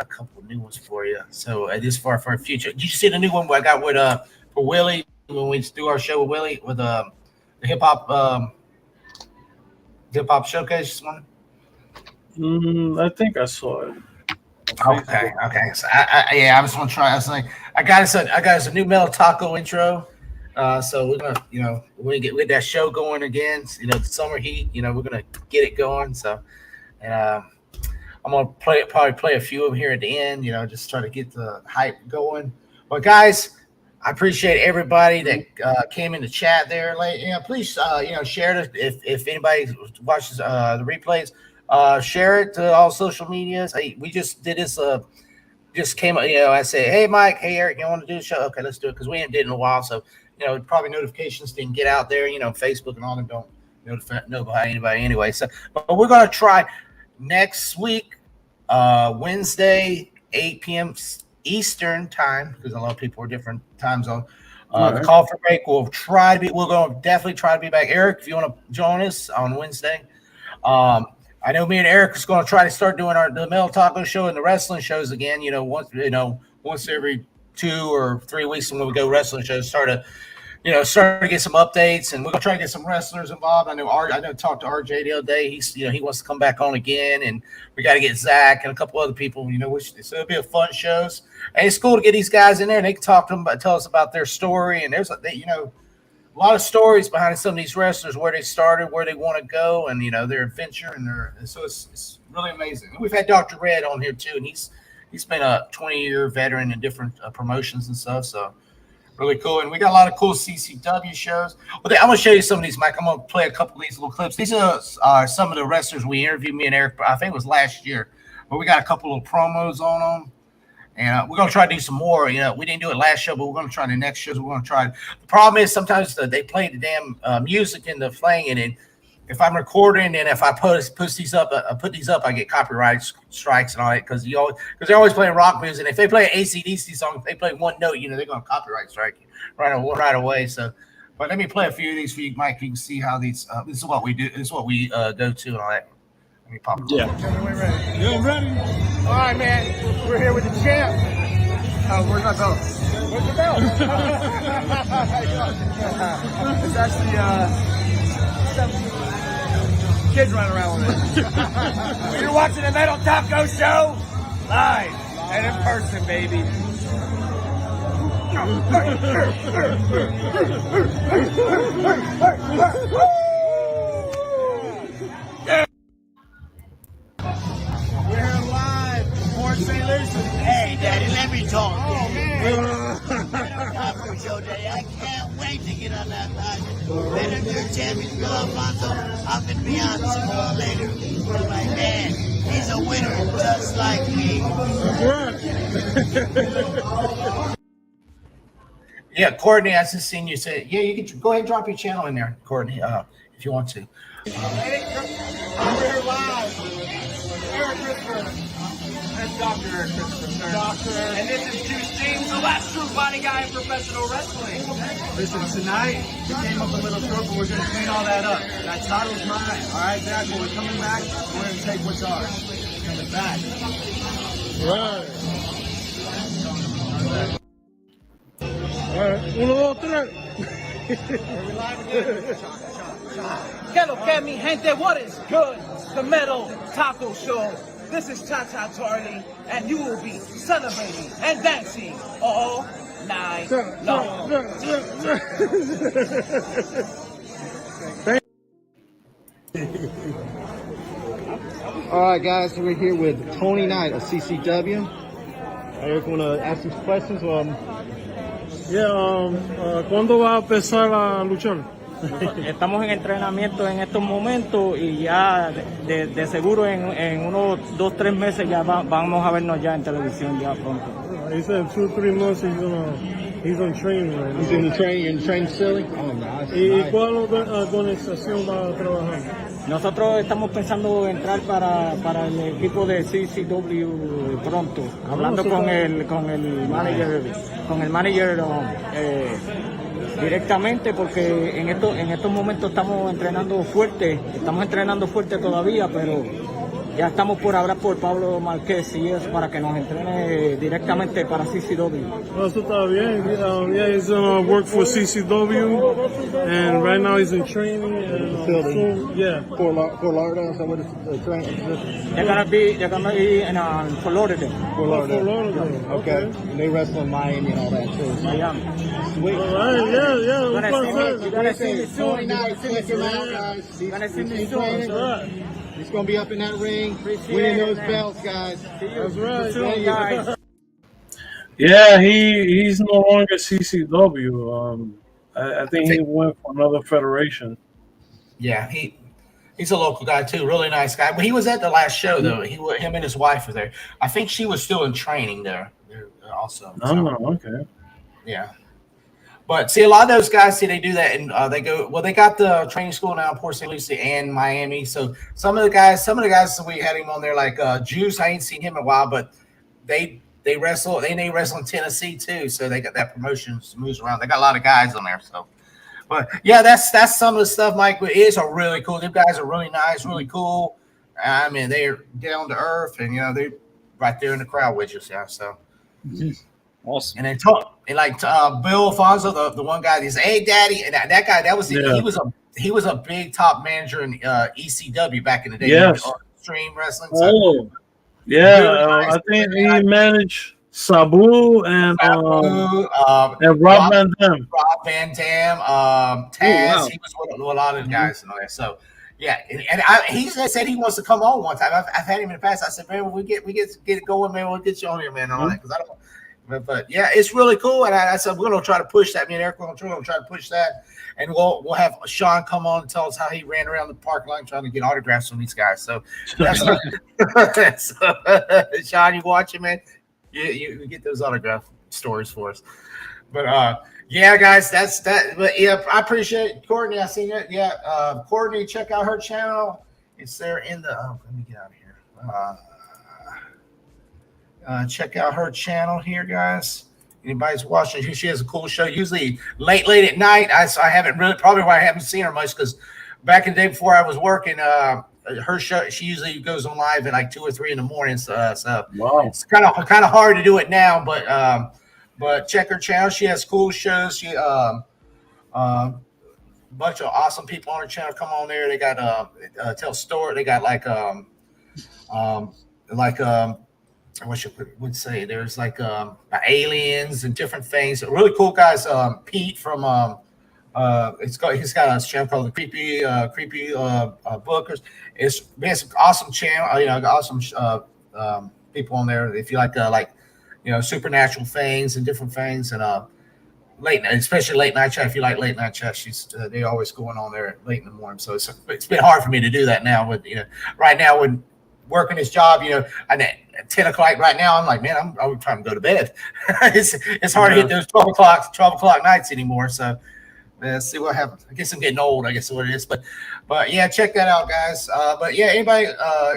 couple new ones for you. So this for our future. Did you see the new one I got with for Willie when we do our show with Willie with the hip hop showcase one? I think I saw it. Okay. So I just want to try. I got us a new Mel Taco intro. So we're gonna, we get that show going again. The summer heat. We're gonna get it going. So, and I'm gonna probably play a few of them here at the end. Just try to get the hype going. But guys, I appreciate everybody that came in the chat there late. Please, share it if anybody watches the replays. Share it to all social medias. We just did this. Just came up. I say, hey Mike, hey Eric, you want to do the show? Okay, let's do it because we haven't did it in a while. So probably notifications didn't get out there. Facebook and all them don't notify anybody anyway. So, but we're gonna try next week, Wednesday, 8 p.m. Eastern time, because a lot of people are different time zone. The call for break we're going to definitely try to be back. Eric, if you want to join us on Wednesday. I know me and Eric is going to try to start doing the Mel Taco show and the wrestling shows again. Once every 2 or 3 weeks when we go wrestling shows, start to get some updates, and we're gonna try to get some wrestlers involved. I know talked to RJ the other day. He wants to come back on again, and we got to get Zach and a couple other people. So it'll be a fun shows. And it's cool to get these guys in there, and they can talk to them, tell us about their story. And there's a lot of stories behind some of these wrestlers, where they started, where they want to go, and their adventure, so it's really amazing. And we've had Dr. Red on here too, and he's been a 20-year veteran in different promotions and stuff. So really cool. And we got a lot of cool CCW shows. But I'm gonna show you some of these, Mike. I'm gonna play a couple of these little clips. These are some of the wrestlers we interviewed, me and Eric. I think it was last year, but we got a couple of promos on them. And we're going to try to do some more. You know, we didn't do it last show, but we're going to try the next shows. We're going to try. The problem is sometimes they play the damn music in the thing, and if I'm recording and if I put these up, I get copyright strikes and all that because they're always playing rock music. And if they play an AC/DC song, if they play one note, you know they're going to copyright strike you right away. So, but let me play a few of these for you, Mike. You can see how these. This is what we do. This is what we go to and all that. Let me pop it. Yeah. Yeah, I'm ready. All right, man. We're here with the champ. Where's my belt? Where's the belt? It's actually some kids running around with it. You're watching the Metal Taco Show live and in person, baby. We're here live, Port St. Lucie. Hey, Daddy, let me talk. Oh, man. Taco Show Day. I can't wait to get on that ride. Better than champion Bill Alfonso. I'm going to be on some more later. But my man, he's a winner just like me. Yeah, Courtney, I just seen you say, yeah, you can go ahead and drop your channel in there, Courtney, if you want to. We're here live. Eric Christopher. That's Dr. Eric Christopher, sir. And this is Juice James, the last true body guy in professional wrestling. Listen, tonight we came up a little short, but we're going to clean all that up. That title's mine. All right, Dad, when we're coming back, we're going to take what's ours. It's coming back. Right. All right. 1, 2, 3. Que lo que mi gente, what is good? The Metal Taco Show. This is Cha-Cha Charlie, and you will be celebrating and dancing all night long. All right, guys, so we're here with Tony Knight of CCW. Eric, want to ask some questions? ¿Cuándo va a empezar a luchar? Estamos en entrenamiento en estos momentos y ya de seguro en unos 2-3 meses ya vamos a vernos ya en televisión ya pronto. He said 2-3 months he's on training right now. He's in the training facility? Oh, nice. ¿Y cuál organización va a trabajar? Nosotros estamos pensando entrar para el equipo de CCW pronto, hablando con el manager directamente, porque en estos momentos estamos entrenando fuerte todavía, pero ya estamos por hablar por Pablo Márquez y eso para que nos entrene directamente para CCW. Well, eso está bien. Yeah, he's gonna work for CCW, and right now he's in training. And soon, yeah. Fort Lauderdale, is that what it's training? They're gonna be in Fort Lauderdale. Fort Lauderdale. Lauderdale. Okay. And they wrestle in Miami and all that too. Miami. Sweet. All right, yeah. You're gonna see me soon. Tony Knight, check him out, guys. You're gonna see me He's soon. training. Right. He's going to be up in that ring, Appreciate winning it, those man. belts, guys. That's right. Soon, guys. Yeah, he's no longer CCW. I think he went for another federation. Yeah, he's a local guy too, really nice guy. But he was at the last show though. Him and his wife were there. I think she was still in training there also. So, Okay. yeah. But see, a lot of those guys, they do that, and they got the training school now in Port St. Lucie and Miami. So some of the guys we had him on there, like Juice. I ain't seen him in a while, but they wrestle. They wrestle in Tennessee too. So they got that promotion moves around. They got a lot of guys on there. So, but yeah, that's some of the stuff. Mike, it is a really cool. Them guys are really nice, really cool. I mean, they're down to earth, and they're right there in the crowd with us. Yeah, so. Awesome. And then Bill Alfonso, the one guy, he's hey daddy, and that guy he was a big top manager in ECW back in the day. Yes. Extreme Wrestling. Oh, yeah. I think he managed Sabu and Rob Van Dam. Rob Van Dam, Taz. Wow. He was with a lot of the guys in there. So yeah, and he said he wants to come on one time. I've had him in the past. I said, man, when we get it going, man, we'll get you on here, man, and all that, because I don't. But yeah, it's really cool, and I said we're gonna try to push that. Me and Eric, we're gonna try to push that, and we'll have Sean come on and tell us how he ran around the parking lot trying to get autographs from these guys. So, that's, Sean, you watching, man? You get those autograph stories for us. But yeah, guys, that's that. But yeah, I appreciate it. Courtney. I seen it. Yeah, Courtney, check out her channel. It's there in the. Oh, let me get out of here. Check out her channel here, guys. Anybody's watching, she has a cool show. Usually late at night. I haven't really, probably why I haven't seen her much, because back in the day before I was working, her show, she usually goes on live at like 2 or 3 in the morning. So Wow. it's kind of hard to do it now, but check her channel. She has cool shows. She bunch of awesome people on her channel come on there. They got tell story. They got what you would say, there's like aliens and different things. Really cool guys. Pete from he's got a channel called the Creepy Bookers. It's an awesome channel. Awesome people on there. If you like supernatural things and different things, and late night, especially late night chat. If you like late night chat, they're always going on there late in the morning. So it's been hard for me to do that now. With right now when working this job, and at 10 o'clock right now, I'm like, man, I'm trying to go to bed. it's hard to hit those 12 o'clock nights anymore. So let's see what happens. I guess I'm getting old. I guess is what it is. But yeah, check that out, guys. But yeah, anybody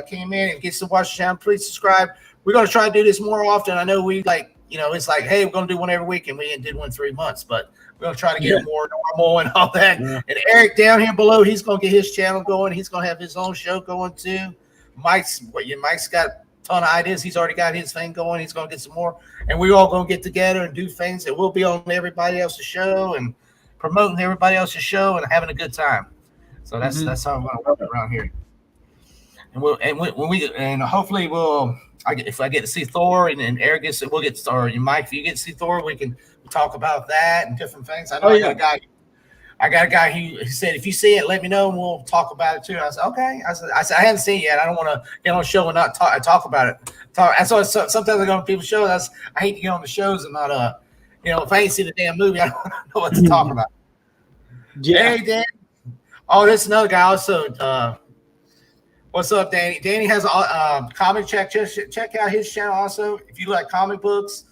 came in and gets to watch the channel, please subscribe. We're gonna try to do this more often. I know we it's like, hey, we're gonna do one every week, and we did one 3 months, but we're gonna try to get more normal and all that. Yeah. And Eric down here below, he's gonna get his channel going. He's gonna have his own show going too. Mike's got a ton of ideas. He's already got his thing going. He's gonna get some more, and we're all gonna get together and do things that we'll be on everybody else's show and promoting everybody else's show and having a good time. So that's how I'm gonna work around here. And hopefully if I get to see Thor and Eric gets, we'll get, or Mike, if you get to see Thor, we can talk about that and different things. I know I got a guy who said, if you see it, let me know and we'll talk about it too. I said, okay. I said, I haven't seen it yet. I don't want to get on a show and not talk about it. And so sometimes I go on people's shows. I hate to get on the shows and not, if I ain't seen the damn movie, I don't know what to talk about. Yeah. Hey, Dan. Oh, this is another guy also. What's up, Danny? Danny has a comic check. Check out his channel also. If you like comic books,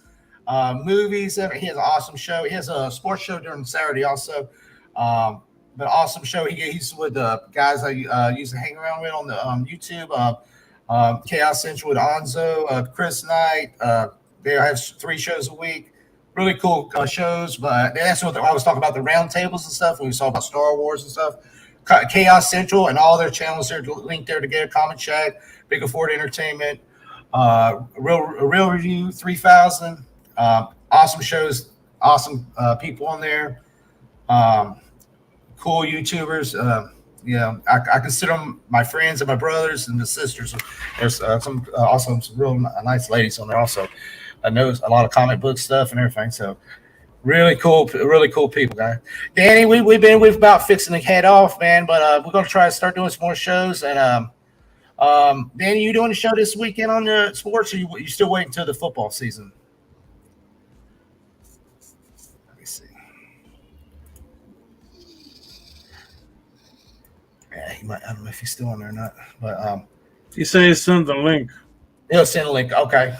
movies, he has an awesome show. He has a sports show during Saturday also. But awesome show. He's with the guys I used to hang around with on the YouTube. Chaos Central with Anzo, Chris Knight. They have 3 shows a week. Really cool shows. But that's what I was talking about, the round tables and stuff when we saw about Star Wars and stuff. Chaos Central and all their channels are linked there together. Comic Check, Big Afford Entertainment, Real Review 3000. Awesome shows, awesome people on there. Cool YouTubers. I consider them my friends and my brothers and the sisters. There's some real nice ladies on there also. I know a lot of comic book stuff and everything. So really cool people, guys. Danny, we've about fixing to head off, man, but we're gonna try to start doing some more shows. And Danny, you doing a show this weekend on the sports, or you still waiting until the football season? Let me see. Yeah, he might. I don't know if he's still on there or not, but he said send the link. He'll send a link. Okay,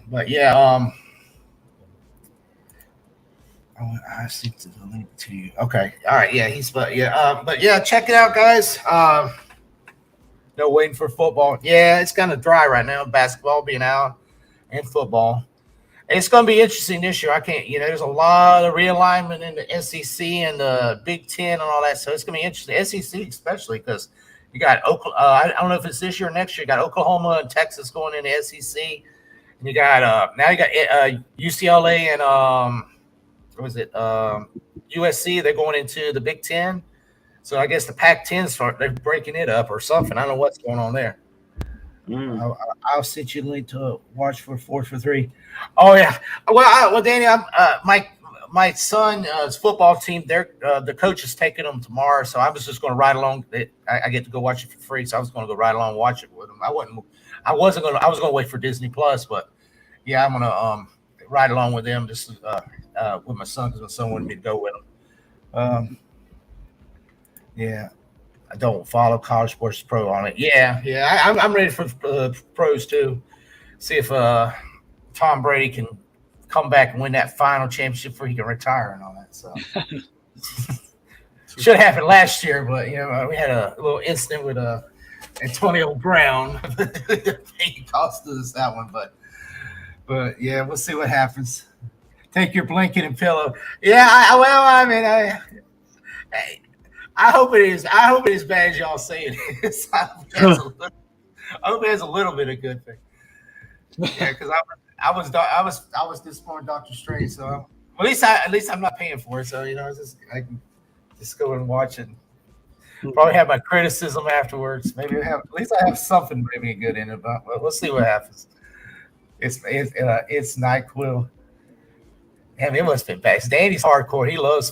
but yeah, I sent the link to you. Okay, all right, yeah, but yeah, check it out, guys. No waiting for football. Yeah, it's kind of dry right now. Basketball being out and football. It's going to be interesting this year. There's a lot of realignment in the SEC and the Big Ten and all that. So it's going to be interesting. SEC especially because you got Oklahoma. I don't know if it's this year or next year. You got Oklahoma and Texas going in the SEC, and you got now you got UCLA and USC. They're going into the Big Ten. So I guess the Pac-10 they're breaking it up or something. I don't know what's going on there. I'll send you a link to watch for 4 for 3. Oh yeah. Well, Danny, my son's football team. The coach is taking them tomorrow, so I was just going to ride along. I get to go watch it for free, so I was going to go ride along and watch it with them. I was going to wait for Disney Plus, but yeah, I'm going to ride along with them, just with my son, because my son wanted me to go with him. Yeah, I don't follow college sports pro on it. Yeah, I'm ready for pros too. See if Tom Brady can come back and win that final championship before he can retire and all that. So should have happened last year, but we had a little incident with Antonio Brown. He cost us that one, but yeah, we'll see what happens. Take your blanket and pillow. Yeah, I hope it is. I hope it is bad as y'all say it is. I hope it has a little bit of good thing. Yeah, because I was disappointed in Doctor Strange. So at least I'm not paying for it. So I can just go and watch it. Probably have my criticism afterwards. Maybe at least I have something maybe good in it. But we'll see what happens. It's NyQuil. Damn, it must be bad. Danny's hardcore. He loves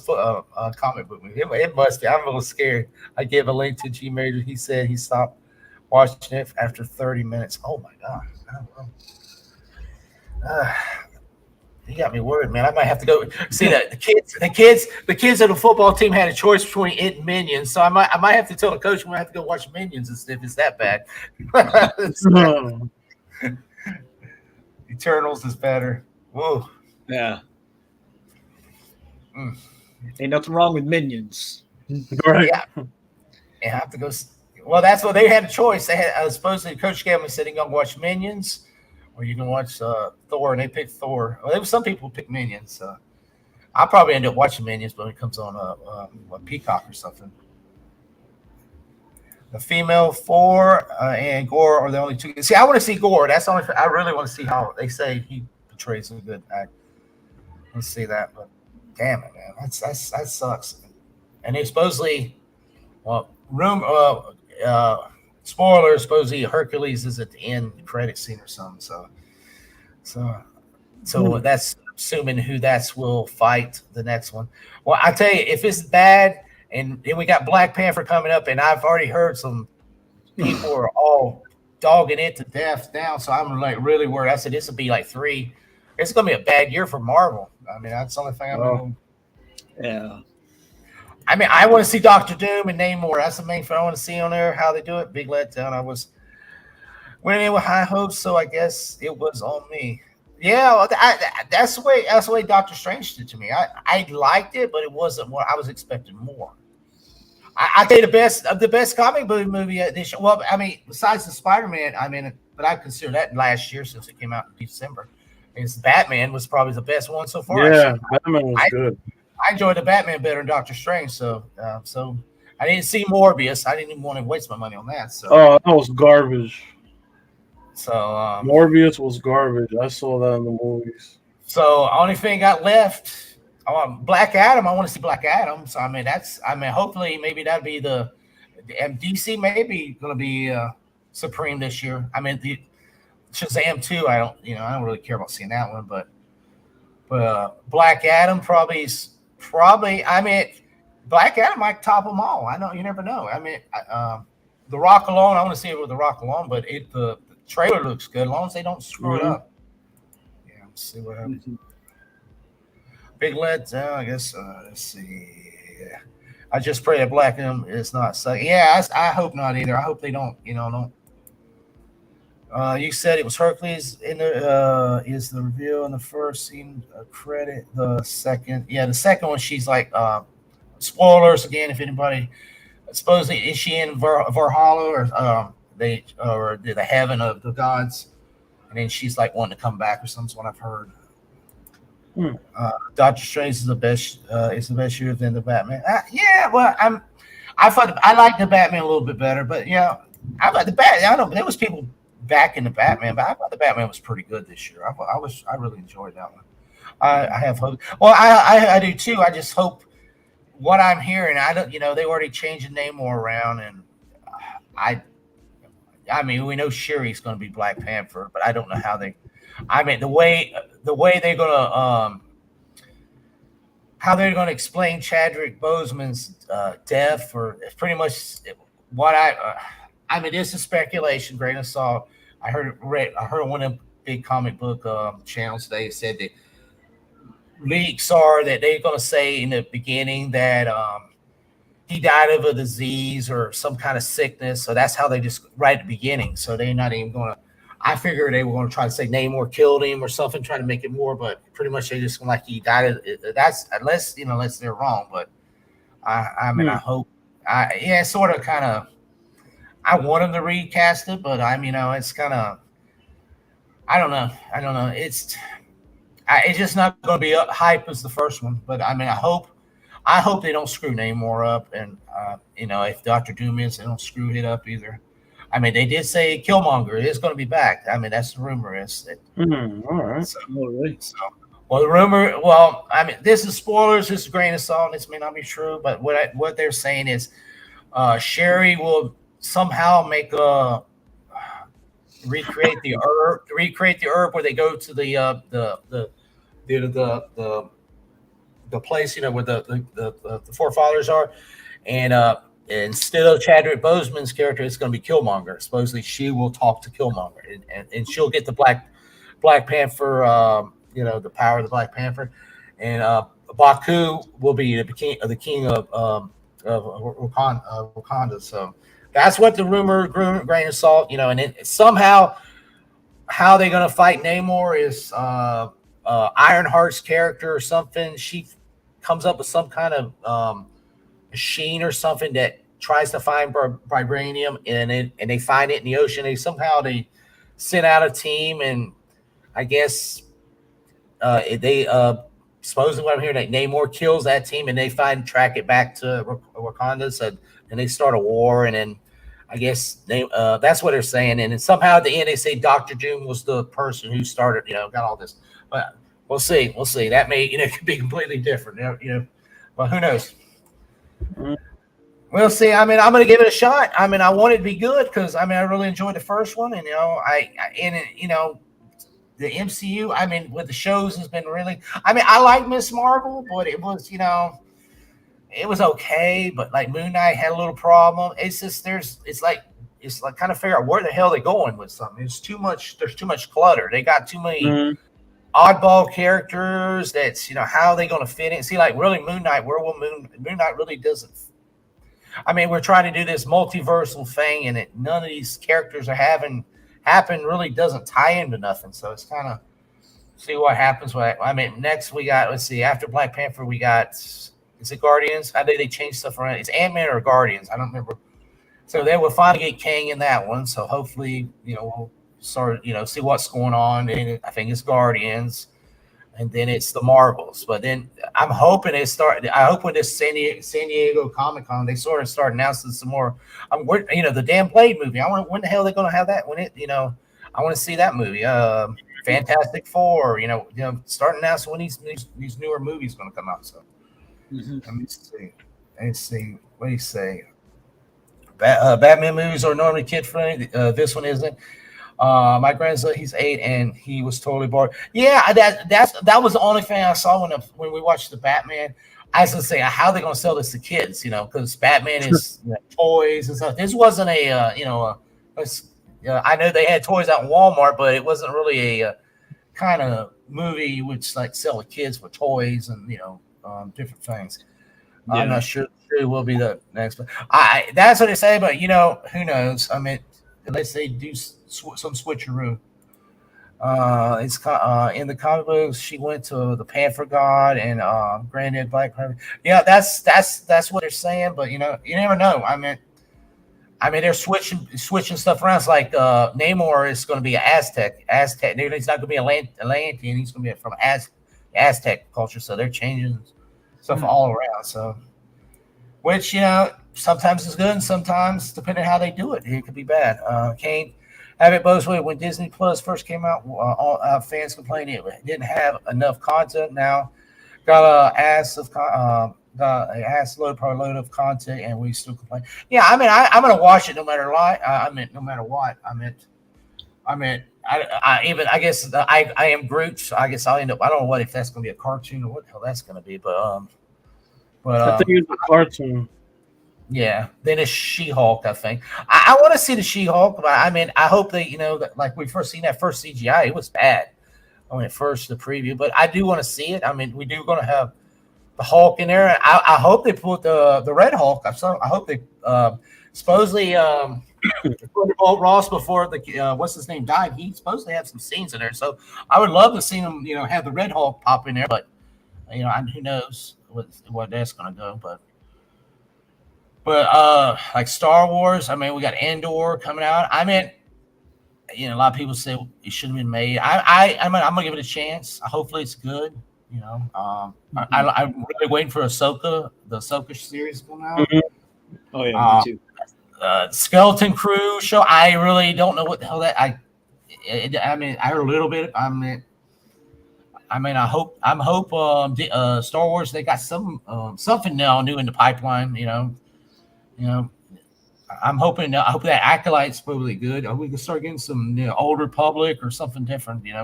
comic book movies. It must be. I'm a little scared. I gave a link to G Major. He said he stopped watching it after 30 minutes. Oh my God. I don't know. You got me worried, man. I might have to go see that the kids of the football team had a choice between it and Minions. So I might have to tell the coach we have to go watch Minions if it's that bad. Eternals is better. Whoa. Yeah. Ain't nothing wrong with Minions. Right. Yeah. I have to go. Well, that's what they had a choice. They had supposedly Coach Gavin said, "You gonna watch Minions, or you can watch Thor," and they picked Thor. Well, there was some people pick Minions. So I'll probably end up watching Minions when it comes on a Peacock or something. The female Thor and Gore are the only two. See, I want to see Gore. That's the only. I really want to see how they say he portrays a good act. Let's see that, but damn it, man, that sucks. And they supposedly, spoiler, supposedly Hercules is at the end credit scene or something. So that's assuming who will fight the next one. Well, I tell you, if it's bad, and then we got Black Panther coming up, and I've already heard some people are all dogging it to death now. So I'm like really worried. I said this will be like 3. It's going to be a bad year for Marvel. I mean, that's the only thing I'm doing. Yeah. I mean, I want to see Doctor Doom and Namor. That's the main thing I want to see on there, how they do it. Big letdown. I went in with high hopes, so I guess it was on me. Yeah, that's the way Doctor Strange did to me. I liked it, but it wasn't what I was expecting more. I think the best comic book movie this year. Well, I mean, besides the Spider-Man, but I consider that last year since it came out in December. Batman was probably the best one so far. Yeah, Batman was good. I enjoyed the Batman better than Doctor Strange, so I didn't see Morbius. I didn't even want to waste my money on that. So that was garbage. So Morbius was garbage. I saw that in the movies. So only thing got left, Black Adam. I want to see Black Adam. So hopefully maybe that'd be the DC maybe going to be supreme this year. I mean the Shazam 2. I don't really care about seeing that one, but Black Adam probably. I mean, Black Adam might top them all. I know, you never know. I mean, The Rock alone. I want to see it with The Rock alone, but the trailer looks good as long as they don't screw it up. Yeah, let's see what happens. Big letdown, I guess. Let's see. I just pray that Black Adam is not sucking. Yeah, I hope not either. I hope they don't. Don't. You said it was Hercules in the is the reveal in the first scene credit. The second one she's like spoilers again if anybody supposedly is she in Valhalla or the heaven of the gods, and then she's like wanting to come back or something. What I've heard. Doctor Strange is the best year than the Batman. Well I thought I liked the Batman a little bit better, but I like the Batman. I don't know, there was people back in the Batman, but I thought the Batman was pretty good this year. I really enjoyed that one. I have hope. Well, I do too. I just hope what I'm hearing. I don't. They already changed the name more around, and I mean, we know Shuri's going to be Black Panther, but I don't know how they. I mean, the way they're going to how they're going to explain Chadwick Boseman's death, or pretty much what I mean, this is speculation, grain of salt. I heard one of the big comic book channels today said that leaks are that they're going to say in the beginning that he died of a disease or some kind of sickness. So that's how they just right at the beginning. So they're not even going to. I figured they were going to try to say Namor killed him or something, trying to make it more. But pretty much they just like he died. That's unless they're wrong. But I mean I hope. Sort of kind of. I want them to recast it, but it's kind of. I don't know. It's just not going to be up hype as the first one. But I hope they don't screw Namor up, and if Doctor Doom is, they don't screw it up either. I mean, they did say Killmonger is going to be back. I mean, that's the rumor is. All right. Well, the rumor. Well, I mean, this is spoilers. This is a grain of salt. This may not be true, but what they're saying is, Sherry will somehow make recreate the herb where they go to the place where the forefathers are, and instead of Chadwick Boseman's character, it's going to be Killmonger. Supposedly, she will talk to Killmonger, and she'll get the Black Panther, the power of the Black Panther, and Baku will be the king of Wakanda. So that's what the rumor, grain of salt, and then somehow how they're going to fight Namor is Ironheart's character or something. She comes up with some kind of machine or something that tries to find vibranium, and they find it in the ocean. They send out a team, and I guess they supposedly what I'm hearing that Namor kills that team, and they track it back to Wakanda. So and they start a war, and then I guess that's what they're saying. And then somehow at the end they say Dr. Doom was the person who started, got all this. But we'll see. That may could be completely different. But who knows? We'll see. I mean, I'm going to give it a shot. I mean, I want it to be good because I really enjoyed the first one, and the MCU. I mean, with the shows has been really. I mean, I like Miss Marvel, but it was it was okay. But like Moon Knight had a little problem. It's just it's like kind of figure out where the hell they're going with something. It's too much. There's too much clutter. They got too many. Oddball characters. That's how are they going to fit in? See, like really Moon Knight. Where will Moon Knight really doesn't? I mean, we're trying to do this multiversal thing, and none of these characters are happen really doesn't tie into nothing. So it's kind of see what happens. Next we got after Black Panther we got is it Guardians? I think they changed stuff around. It's Ant-Man or Guardians. I don't remember. So they will finally get Kang in that one. So hopefully we'll start see what's going on. And I think it's Guardians. And then it's the Marvels. But then I'm hoping I hope with this San Diego Comic-Con, they sort of start announcing some more. The damn Blade movie. When the hell are they going to have that? I want to see that movie. Fantastic Four. Start announcing when these newer movies going to come out. So let me see. What do you say? Batman movies are normally kid friendly. This one isn't. My grandson, he's 8, and he was totally bored. Yeah, that was the only thing I saw when we watched the Batman. I was gonna say, how are they gonna sell this to kids? Because Batman is toys and stuff. This wasn't I know they had toys out in Walmart, but it wasn't really a kind of movie which like sell to kids with toys and different things. Yeah. I'm not sure it will be the next one. That's what they say, but who knows? I mean, unless they do some switcheroo. It's in the comic books. She went to the Panther God and Granddad Black Panther. Yeah, that's what they're saying. But you never know. I mean, they're switching stuff around. It's like Namor is going to be an Aztec. He's not going to be a Atlantean. He's going to be from Aztec culture. So they're changing stuff all around. So, which sometimes is good, and sometimes depending on how they do it, it could be bad. Kane. Have it both ways. When Disney Plus first came out, fans complained it didn't have enough content. Now got an ass load of content, and we still complain. Yeah, I mean, I'm gonna watch it no matter what. No matter what. I guess I am Groot. So I guess I'll end up. I don't know if that's gonna be a cartoon or what the hell that's gonna be, but I think it's a cartoon. Yeah, then it's She-Hulk, I think. I want to see the She-Hulk, but I mean, I hope they, that like we first seen that first CGI, it was bad. at first the preview, but I do want to see it. I mean, we do going to have the Hulk in there. I hope they put the Red Hulk. I hope they supposedly Ross before the what's his name died. He supposed to have some scenes in there, so I would love to see him. Have the Red Hulk pop in there, but who knows what that's going to go, but. But like Star Wars, I mean, we got Andor coming out. I mean, a lot of people say it shouldn't have been made. I'm gonna give it a chance. Hopefully, it's good. I'm really waiting for the Ahsoka series to come out. Mm-hmm. Oh yeah, me too. Skeleton Crew show. I really don't know what the hell that. I heard a little bit. I'm hope Star Wars they got something now new in the pipeline. I'm hoping. I hope that Acolyte's probably good. We can start getting some Old Republic or something different. Yeah.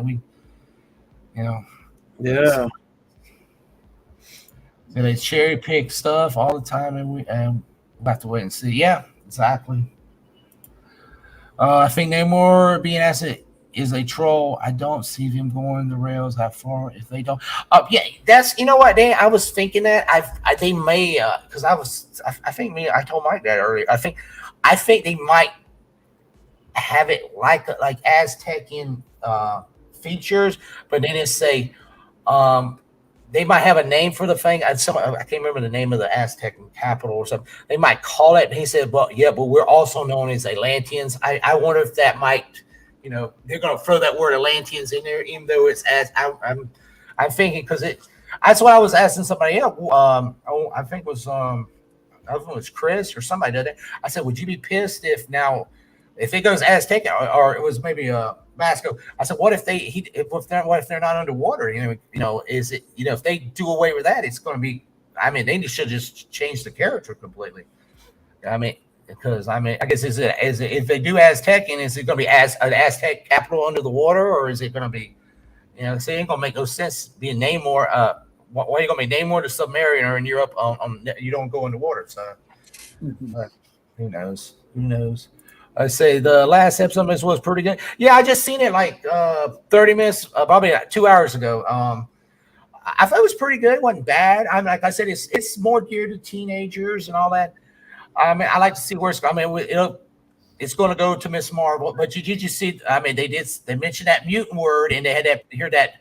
They cherry pick stuff all the time, and we'll have to wait and see. Yeah, exactly. I think Namor being asked is a troll. I don't see them going the rails that far if they don't. Yeah, that's what, Dan. I was thinking that they may because I think I told Mike that earlier. I think they might have it like Aztecian features, but then it say they might have a name for the thing. I can't remember the name of the Aztec capital or something. They might call it. And he said, but we're also known as Atlanteans. I wonder if that might. They're going to throw that word Atlanteans in there, even though it's as I'm thinking because that's what I was asking somebody else. I think it was I don't know, it was Chris or somebody did it. I said, would you be pissed if it goes Aztec or it was maybe Vasco? I said, what if they're not underwater? Is it if they do away with that, it's going to be. I mean, they should just change the character completely. I mean. Because I guess is it if they do Aztecian, is it going to be an Aztec capital under the water, or is it going to be, so it ain't going to make no sense being Namor. Why are you going to be Namor the Submariner and you're up on you don't go in the water? So, but who knows? I say the last episode was pretty good. Yeah, I just seen it like 30 minutes, probably 2 hours ago. I thought it was pretty good. It wasn't bad. I mean, like I said, it's more geared to teenagers and all that. I mean, I like to see where it's going. I mean, it's going to go to Miss Marvel. But did you see? I mean, they mentioned that mutant word, and they had that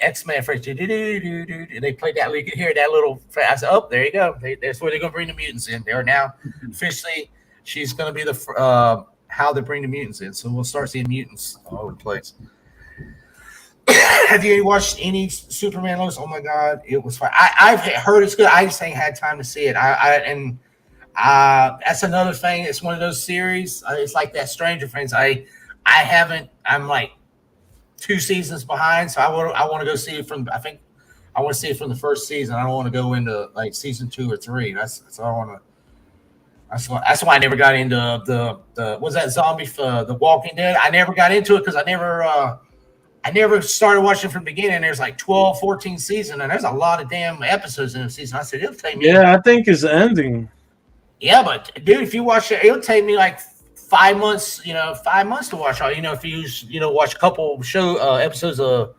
X-Men phrase. They played that. You could hear that little. I said, "Oh, there you go. That's where they're going to bring the mutants in. They're now officially. She's going to be the how they bring the mutants in. So we'll start seeing mutants all over the place." Have you watched any Superman Lois? Oh my God, it was fun. I've heard it's good. I just ain't had time to see it. That's another thing. It's one of those series. It's like that Stranger Things. I haven't. I'm like 2 seasons behind, so I want to go see it from. I think I want to see it from the first season. I don't want to go into like season 2 or 3. That's all I want to. That's why I never got into the was that zombie the Walking Dead. I never got into it because I never started watching from the beginning. There's like 12, 14 seasons, and there's a lot of damn episodes in the season. I said it'll take me. Yeah, I think it's ending. Yeah, but dude, if you watch it, it'll take me like 5 months. 5 months to watch all. If you watch a couple episodes a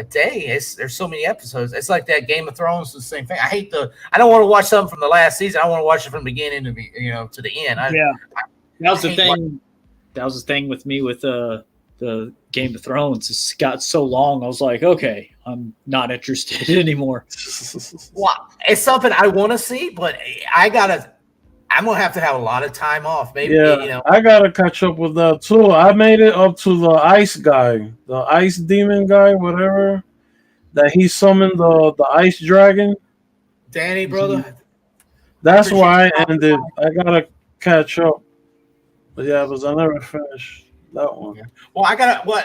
day. There's so many episodes. It's like that Game of Thrones, the same thing. I don't want to watch something from the last season. I want to watch it from the beginning to the end. That was the thing. That was the thing with me with the Game of Thrones. It's got so long. I was like, okay, I'm not interested anymore. Well, it's something I want to see, but I'm gonna have to have a lot of time off. Maybe I gotta catch up with that too. I made it up to the ice guy, the ice demon guy, whatever. That he summoned the ice dragon. Danny, brother. That's why I ended. I gotta catch up. But yeah, because I never finished that one. Yeah. Well,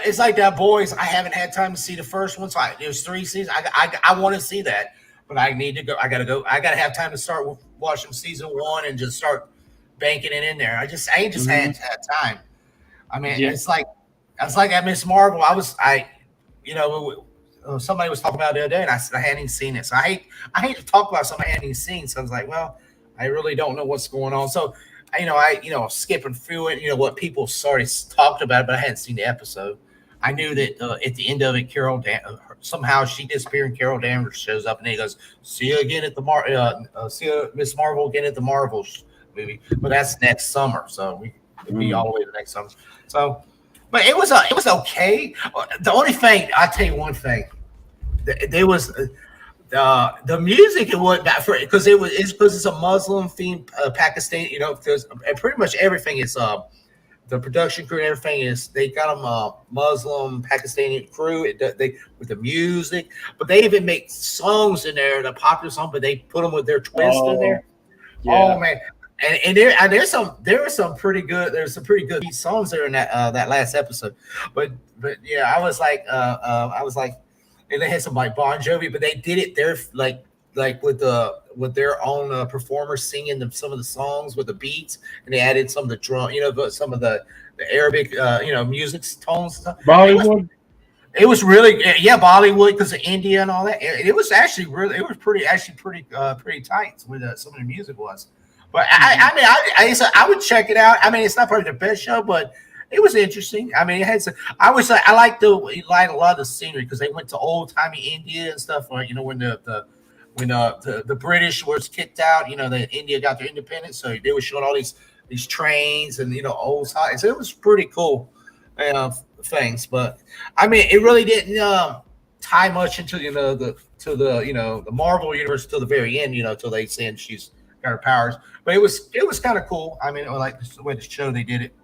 it's like that, boys. I haven't had time to see the first one, so there's 3 seasons. I want to see that, but I need to go. I gotta go. I gotta have time to start watching season 1 and just start banking it in there. I ain't just had time. I mean, it's like at Miss Marvel. Somebody was talking about it the other day, and I said I hadn't even seen it. So I hate to talk about something I hadn't even seen. So I was like, well, I really don't know what's going on. So skipping through it, what people already talked about, but I hadn't seen the episode. I knew that at the end of it, somehow she disappeared and Carol Danvers shows up and he goes, "See you again at the see you, Miss Marvel again at the Marvels movie." But that's next summer, so it'll be all the way to next summer. So, but it was okay. The only thing I'll tell you one thing, there was the music. It wasn't that for because it's a Muslim themed Pakistan. Because pretty much everything is the production crew and everything is they got them Muslim Pakistani crew. They with the music, but they even make songs in there, the popular song, but they put them with their twist in there. Yeah. Oh man. And there's some pretty good songs there in that last episode, but yeah, I was like, and they had some like Bon Jovi, but they did it there like with their own performers singing some of the songs with the beats, and they added some of the drum, some of the Arabic music tones and stuff. Bollywood. It was really Bollywood because of India and all that. It was actually pretty tight with some of the music was. But I would check it out. I mean, it's not probably the best show, but it was interesting. I mean, it had some. I liked a lot of the scenery because they went to old timey India and stuff. Like when the British was kicked out, the India got their independence, so they were showing all these trains and old sites. So it was pretty cool things. But I mean, it really didn't tie much into the Marvel universe till the very end. Till they said she's got her powers. But it was kind of cool. I mean, it was like the way the show they did it.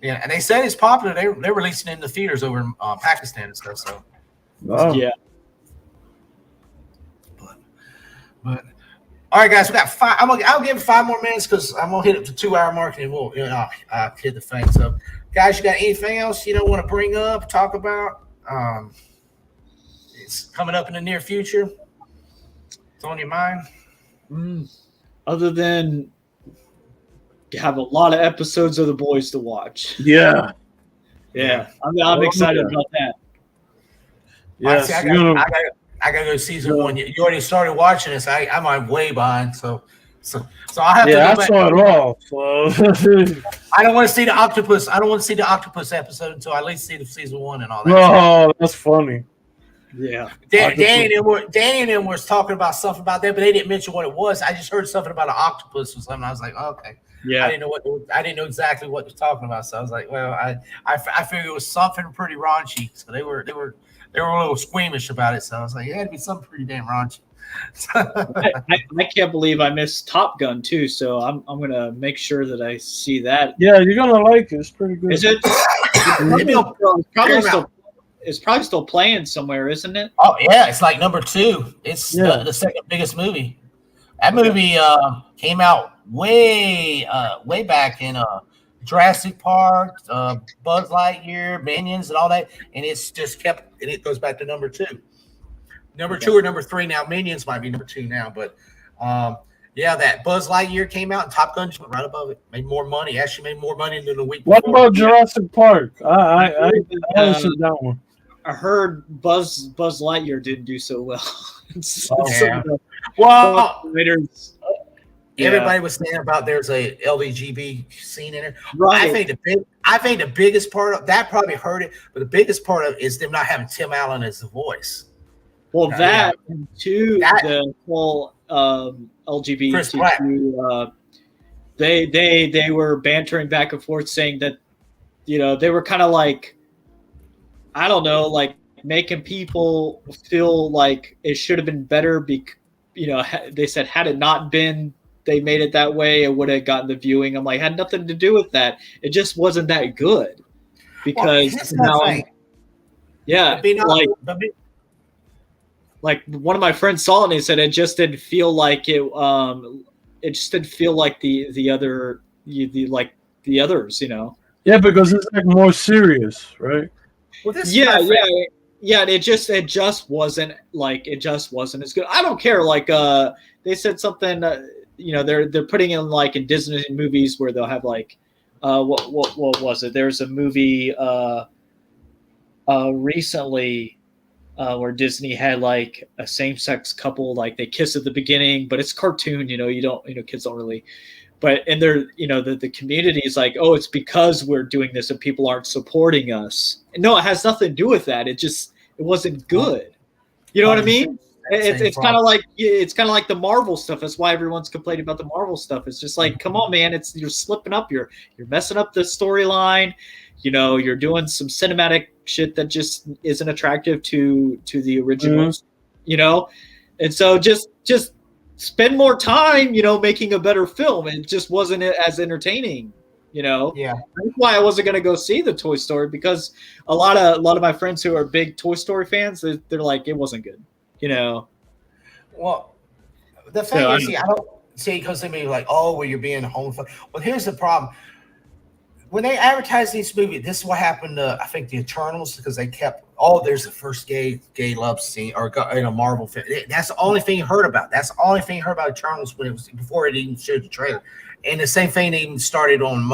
Yeah, and they said it's popular. They're releasing it in the theaters over in Pakistan and stuff. So Yeah. But all right, guys, we got 5. I'll give it 5 more minutes because I'm gonna hit it to 2-hour mark and we'll hit the thing. So, guys, you got anything else want to bring up, talk about? It's coming up in the near future. It's on your mind. Other than you have a lot of episodes of The Boys to watch. Yeah. I'm excited about that. Yes, I gotta go season 1. You already started watching this. I'm way behind, so I have to. Yeah, I saw it all. So I don't want to see the octopus. I don't want to see the octopus episode until I at least see the season 1 and all that. No, that's funny. Yeah. Danny and them was talking about something about that, but they didn't mention what it was. I just heard something about an octopus or something. I was like, okay. Yeah. I didn't know exactly what they're talking about. So I was like, well, I figured it was something pretty raunchy. So they were a little squeamish about it. So I was like, it had to be something pretty damn raunchy. I can't believe I missed Top Gun too, so I'm gonna make sure that I see that. Yeah, you're gonna like it. It's pretty good. Is it? It's probably still playing somewhere, isn't it? Oh yeah, it's like number 2. It's the second biggest movie. That movie came out way back in Jurassic Park, Buzz Lightyear, Minions, and all that, and it's just kept, and it goes back to number 2. Number 2 or number 3 now. Minions might be number 2 now, but that Buzz Lightyear came out and Top Gun just went right above it. Made more money. Actually made more money than the week What before. about Jurassic Park? I haven't seen that one. I heard Buzz Lightyear didn't do so well. Well, Yeah. everybody was saying about there's a LGB scene in it. Right. I think the biggest part of that probably hurt it, but the biggest part of it is them not having Tim Allen as the voice. Well, that and two, the whole LGBTQ, they were bantering back and forth saying that, they were kind of like, I don't know, like making people feel like it should have been better. They said had it not been, they made it that way, it would have gotten the viewing. I'm like, had nothing to do with that. It just wasn't that good because like one of my friends saw it and he said it just didn't feel like it. It just didn't feel like the others. Yeah, because it's like more serious, right? Well, this yeah. It just wasn't as good. I don't care. Like they said something. They're putting in like in Disney movies where they'll have like what was it? There's a movie recently where Disney had like a same-sex couple, like they kiss at the beginning, but it's cartoon. Kids don't really. But and they're the community is like, oh, it's because we're doing this and people aren't supporting us. And no, it has nothing to do with that. It wasn't good. You know what I mean? It's kind of like the Marvel stuff. That's why everyone's complaining about the Marvel stuff. It's just like, come on, man, you're slipping up. You're messing up the storyline. You're doing some cinematic shit that just isn't attractive to the originals. And so just spend more time, making a better film. And it just wasn't as entertaining. Yeah. That's why I wasn't going to go see the Toy Story, because a lot of my friends who are big Toy Story fans, they're like, it wasn't good. Well, the thing is, I don't see, because they may be like, oh, well, you're being homophobic. Well, here's the problem. When they advertised these movies, this is what happened to, I think, the Eternals, because they kept, there's the first gay love scene, or in a Marvel film. That's the only thing you heard about. That's the only thing you heard about Eternals before it even showed the trailer. And the same thing even started on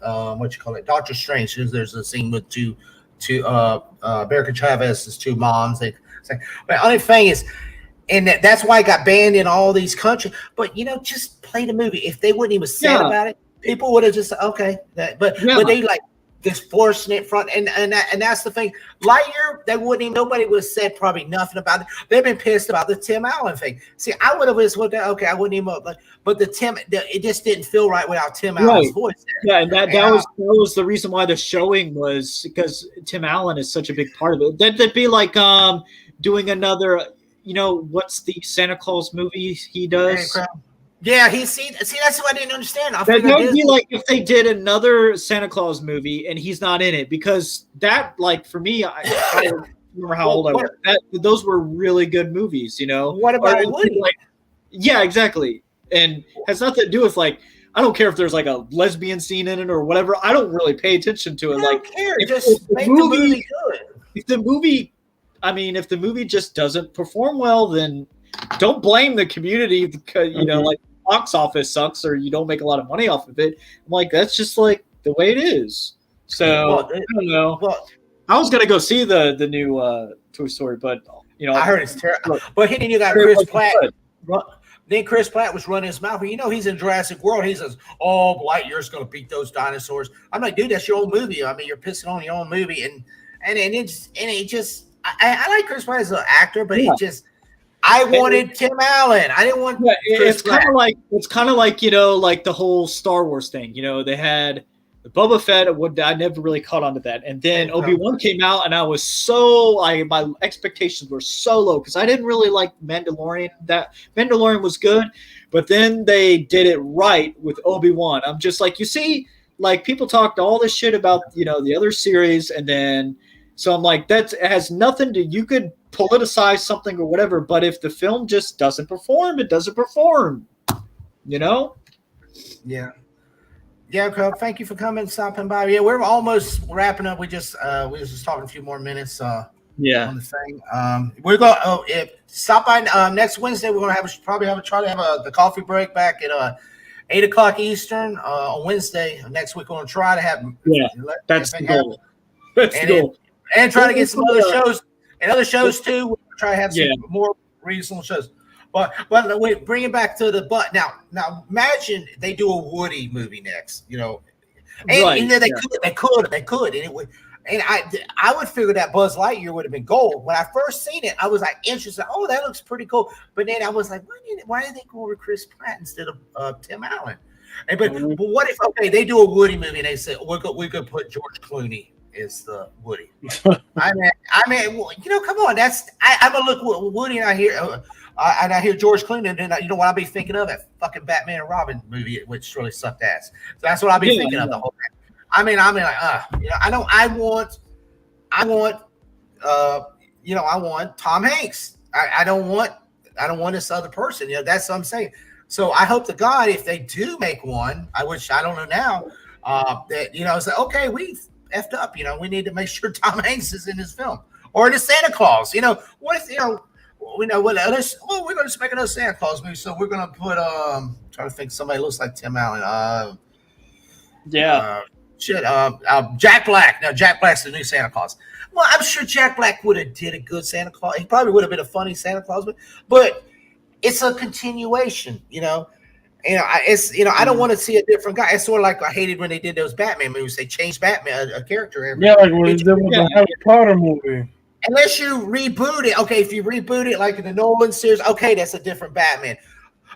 Doctor Strange. There's a scene with two America Chavez's two moms. But the only thing is, and that's why it got banned in all these countries. But just play the movie. If they wouldn't even say about it, people would have just okay. But they like just forcing it front, and that's the thing. Lightyear, nobody would have said probably nothing about it. They've been pissed about the Tim Allen thing. See, I would have just looked at I wouldn't even. But it just didn't feel right without Tim Allen's voice. Yeah, and that was the reason why the showing was, because Tim Allen is such a big part of it. That'd be like doing another. What's the Santa Claus movie he does? Yeah, see, that's what I didn't understand. That would be like if they did another Santa Claus movie and he's not in it, because that, like, for me, I remember how old I was. Those were really good movies, What about Woody? Yeah, exactly. And has nothing to do with, like, I don't care if there's like a lesbian scene in it or whatever. I don't really pay attention to it. I don't care. Just make the movie good. If the movie just doesn't perform well, then don't blame the community because like box office sucks or you don't make a lot of money off of it. I'm like, that's just like the way it is. So I don't know. Well, I was gonna go see the new Toy Story, but I heard it's terrible. But then you got Chris Pratt. Then Chris Pratt was running his mouth. He's in Jurassic World. He says, "Oh, Lightyear's going to beat those dinosaurs." I'm like, dude, that's your own movie. I mean, you're pissing on your own movie, and it just. I like Chris Pratt as an actor, but I wanted Tim Allen. I didn't want. Yeah, it's kind of like like the whole Star Wars thing. They had the Boba Fett. I never really caught on to that, and then Obi-Wan came out, and I was my expectations were so low because I didn't really like Mandalorian. That Mandalorian was good, but then they did it right with Obi-Wan. I'm just like, you see, like people talked all this shit about the other series, and then. So I'm like, it has nothing to, you could politicize something or whatever, but if the film just doesn't perform, it doesn't perform, Yeah. Yeah, Crow, thank you for coming, stopping by. Yeah, we're almost wrapping up. We was just talking a few more minutes on the thing. We're going stop by next Wednesday. We're going to try to have the coffee break back at 8 o'clock Eastern on Wednesday. Next week, we're going to try to have that's the goal. That's the goal. And try to get some other shows and other shows too. We'll try to have some more reasonable shows. But wait, bring it back to the butt. Now imagine they do a Woody movie next. And they could, and it would. And I would figure that Buzz Lightyear would have been gold. When I first seen it, I was like interested. Oh, that looks pretty cool. But then I was like, why did they go with Chris Pratt instead of Tim Allen? But what if they do a Woody movie and they say we could put George Clooney is the Woody. I mean, come on. I'm gonna look at Woody and I hear George Clooney, and then what I'll be thinking of, that fucking Batman and Robin movie, which really sucked ass. So that's what I'll be thinking of the whole time. I want Tom Hanks. I don't want this other person. That's what I'm saying. So I hope to God if they do make one, which I don't know now, that it's like, okay, we've effed up, we need to make sure Tom Hanks is in this film, or the Santa Claus. What if we're going to just make another Santa Claus movie, so we're going to put trying to think somebody looks like Tim Allen. Jack Black. Now Jack Black's the new Santa Claus. Well, I'm sure Jack Black would have did a good Santa Claus. He probably would have been a funny Santa Claus, but it's a continuation, I don't want to see a different guy. It's sort of like I hated when they did those Batman movies. They changed Batman a character every. Yeah, like when they did with the Harry Potter movie. Unless you reboot it, okay. If you reboot it like in the Nolan series, okay, that's a different Batman.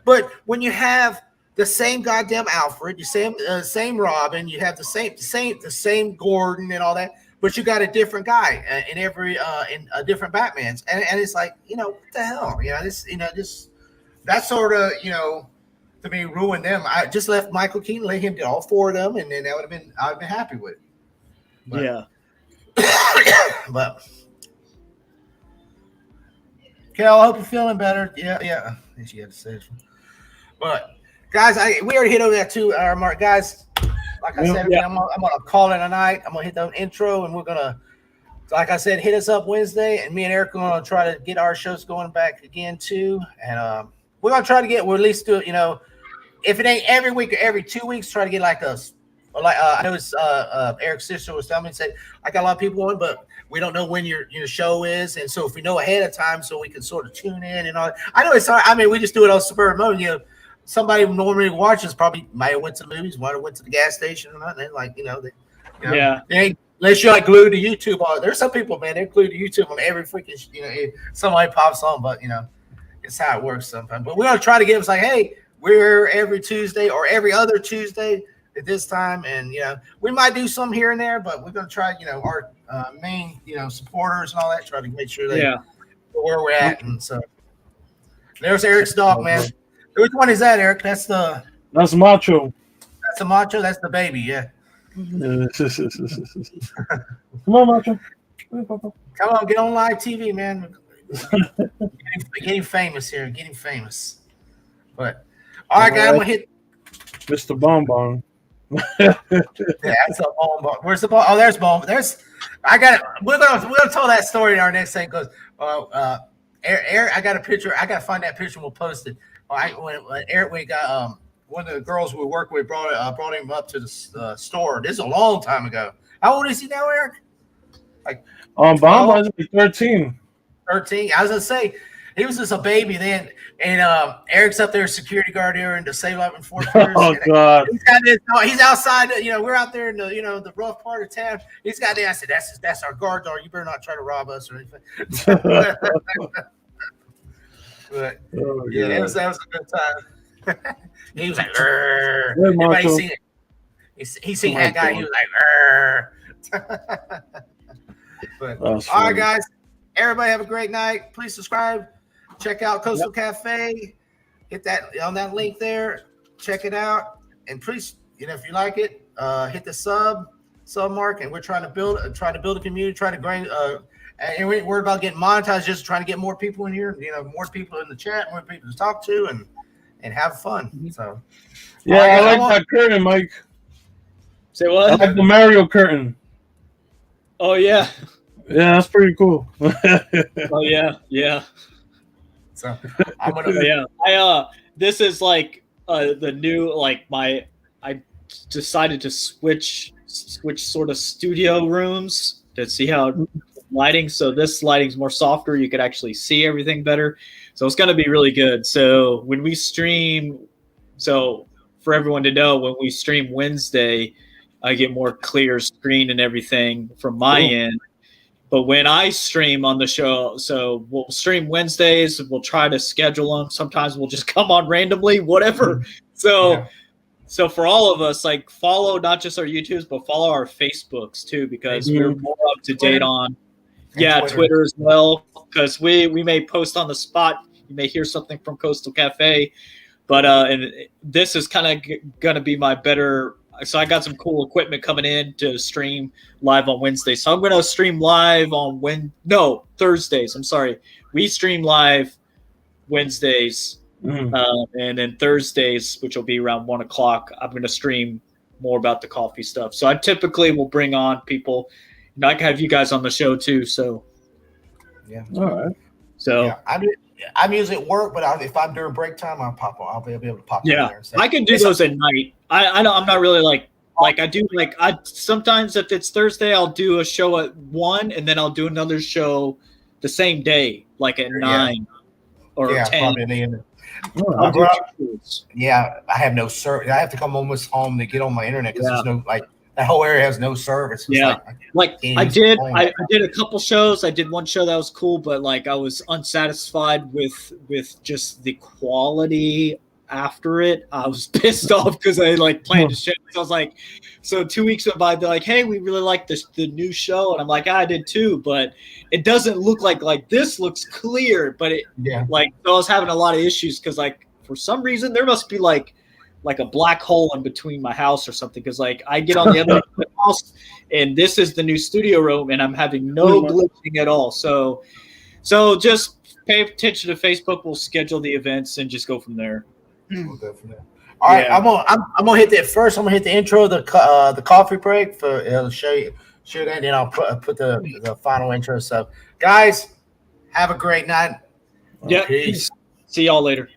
But when you have the same goddamn Alfred, same Robin, you have the same Gordon and all that, but you got a different guy in every in a different Batman's, and it's like what the hell, this that sort of to me ruined them. I just left Michael Keaton, let him do all 4 of them, and then I'd have been happy with it. But, but. Kel, I hope you're feeling better. Yeah. She had to say. But guys, we already hit over that 2-hour mark, guys. Like I said, I'm gonna call it a night. I'm gonna hit the intro, and we're gonna, like I said, hit us up Wednesday, and me and Eric are gonna try to get our shows going back again too. And we're gonna try to we'll at least do it. If it ain't every week or every 2 weeks, try to get like us. Like I know it's Eric's sister was telling me, said I got a lot of people on, but we don't know when your show is, and so if we know ahead of time, so we can sort of tune in and all. I know it's hard. I mean, we just do it on spur of the moment. Somebody who normally watches probably might have went to the movies, might have went to the gas station or nothing. Like they ain't, unless you're like glued to YouTube. There's some people, man, they're glued to YouTube on every freaking somebody pops on, but it's how it works sometimes. But we're gonna try to get us like, hey, we're every Tuesday or every other Tuesday at this time, and we might do some here and there, but we're gonna try our main supporters and all that, try to make sure they know where we're at. And so there's Eric's dog, man. Which one is that, Eric? That's Macho. That's the Macho. That's the baby. Yeah. Come on, Macho. Come on, get on live TV, man. Getting famous here. Getting famous. But all right, guys, I'm gonna hit Mr. Bonbon. Yeah, that's a Bonbon. Where's the ball? Oh, there's Bonbon. I got it. We're gonna tell that story in our next thing because Eric, I got a picture. I gotta find that picture and we'll post it. When Eric, we got one of the girls we work with brought him up to the store. This is a long time ago. How old is he now, Eric? Like Bonbon's like 13. 13. I was gonna say he was just a baby then, and Eric's up there, security guard here in the Save Life and Fort Pierce. Oh God! He's outside. We're out there in the the rough part of town. He's got there. I said, "That's our guard dog. You better not try to rob us or anything." But that was a good time. He was like, everybody seen it. He seen that guy. He was like, But all right, guys. Everybody have a great night. Please subscribe. Check out Coastal Cafe. Hit that on that link there. Check it out. And please, if you like it, hit the sub mark. And we're trying to build a community, trying to grind. And we ain't worried about getting monetized. Just trying to get more people in here. More people in the chat, more people to talk to, and have fun. So I like that curtain, Mike. Say what? I like the Mario curtain. Oh yeah. Yeah, that's pretty cool. Oh yeah. So I'm gonna this is like the new I decided to switch sort of studio rooms to see how lighting. So this lighting's more softer. You could actually see everything better. So it's gonna be really good. So when we stream, so for everyone to know, when we stream Wednesday, I get more clear screen and everything from my end. But when I stream on the show, so we'll stream Wednesdays, we'll try to schedule them. Sometimes we'll just come on randomly, whatever. So for all of us, like follow not just our YouTubes, but follow our Facebooks too, because we're more up to date on Twitter as well. Because we may post on the spot. You may hear something from Coastal Cafe. But and this is kind of going to be my better. So I got some cool equipment coming in to stream live on Wednesday. So I'm going to stream live on Thursdays. I'm sorry. We stream live Wednesdays. And then Thursdays, which will be around 1 o'clock, I'm going to stream more about the coffee stuff. So I typically will bring on people. I can have you guys on the show too. So All right. So I'm usually at work, but if I'm during break time, I'll pop on. I'll be able to pop in there. And say, I can do those at night. I'm not really like I do I sometimes if it's Thursday, I'll do a show at 1 and then I'll do another show the same day, like at 9. or Yeah, 10. probably in the end. I'll do Well, tutorials. Yeah, I have no service. I have to come almost home to get on my internet because Yeah. there's no like that whole area has no service. It's Yeah. Like can't I use the did, phone. I did a couple shows. I did one show that was cool, but like I was unsatisfied with just the quality after it. I was pissed off because I like planned a show. So I was like, so 2 weeks went by. They're like, hey, we really like the new show, and I'm like, I did too, but it doesn't look like this looks clear, but it Yeah. like so I was having a lot of issues because like for some reason there must be like a black hole in between my house or something because like I get on the other end of the house and this is the new studio room and I'm having no glitching at all. So just pay attention to Facebook. We'll schedule the events and just go from there. We'll go from there. All right, Yeah. I'm gonna hit that first. I'm gonna hit the intro, the coffee break for show that, and then I'll put the final intro. So, guys, have a great night. Yeah. Peace. See y'all later.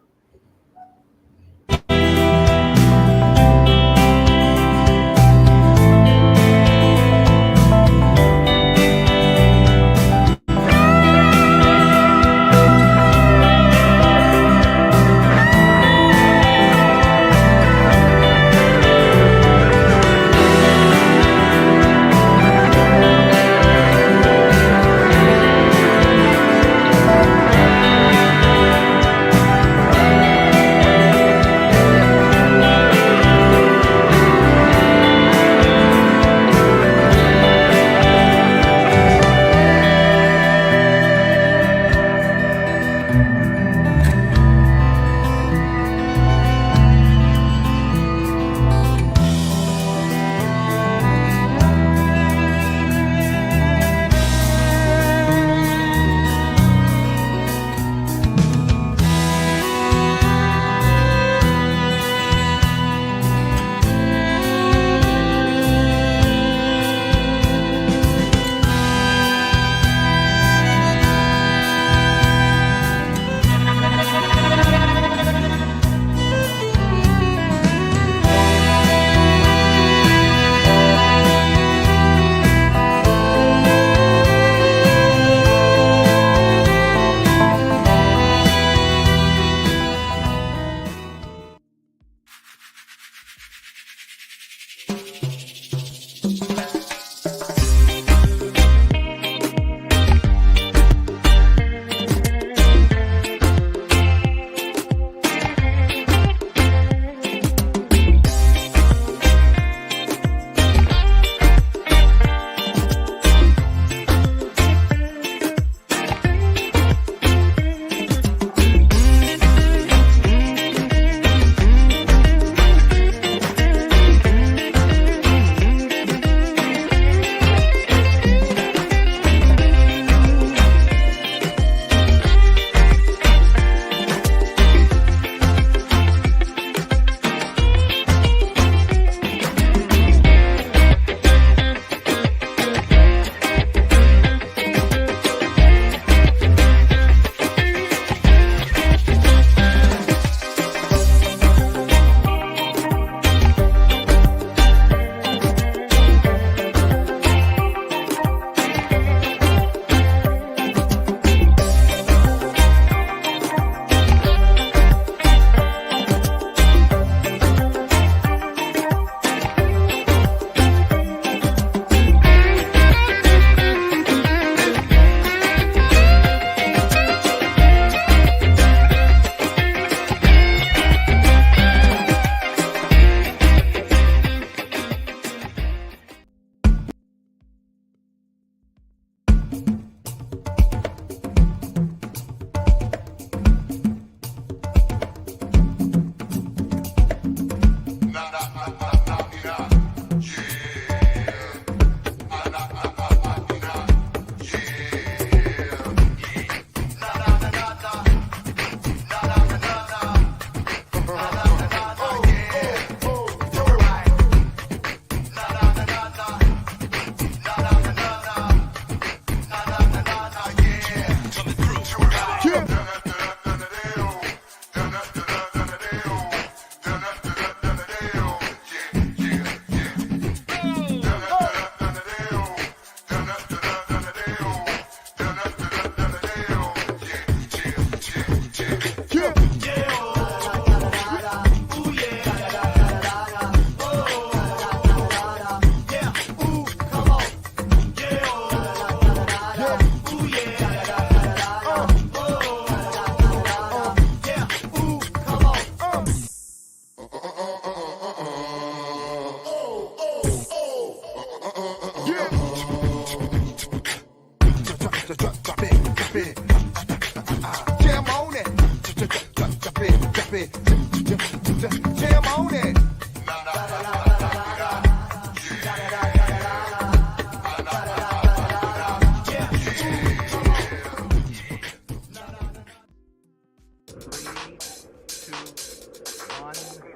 Jam on it. Three, two, one.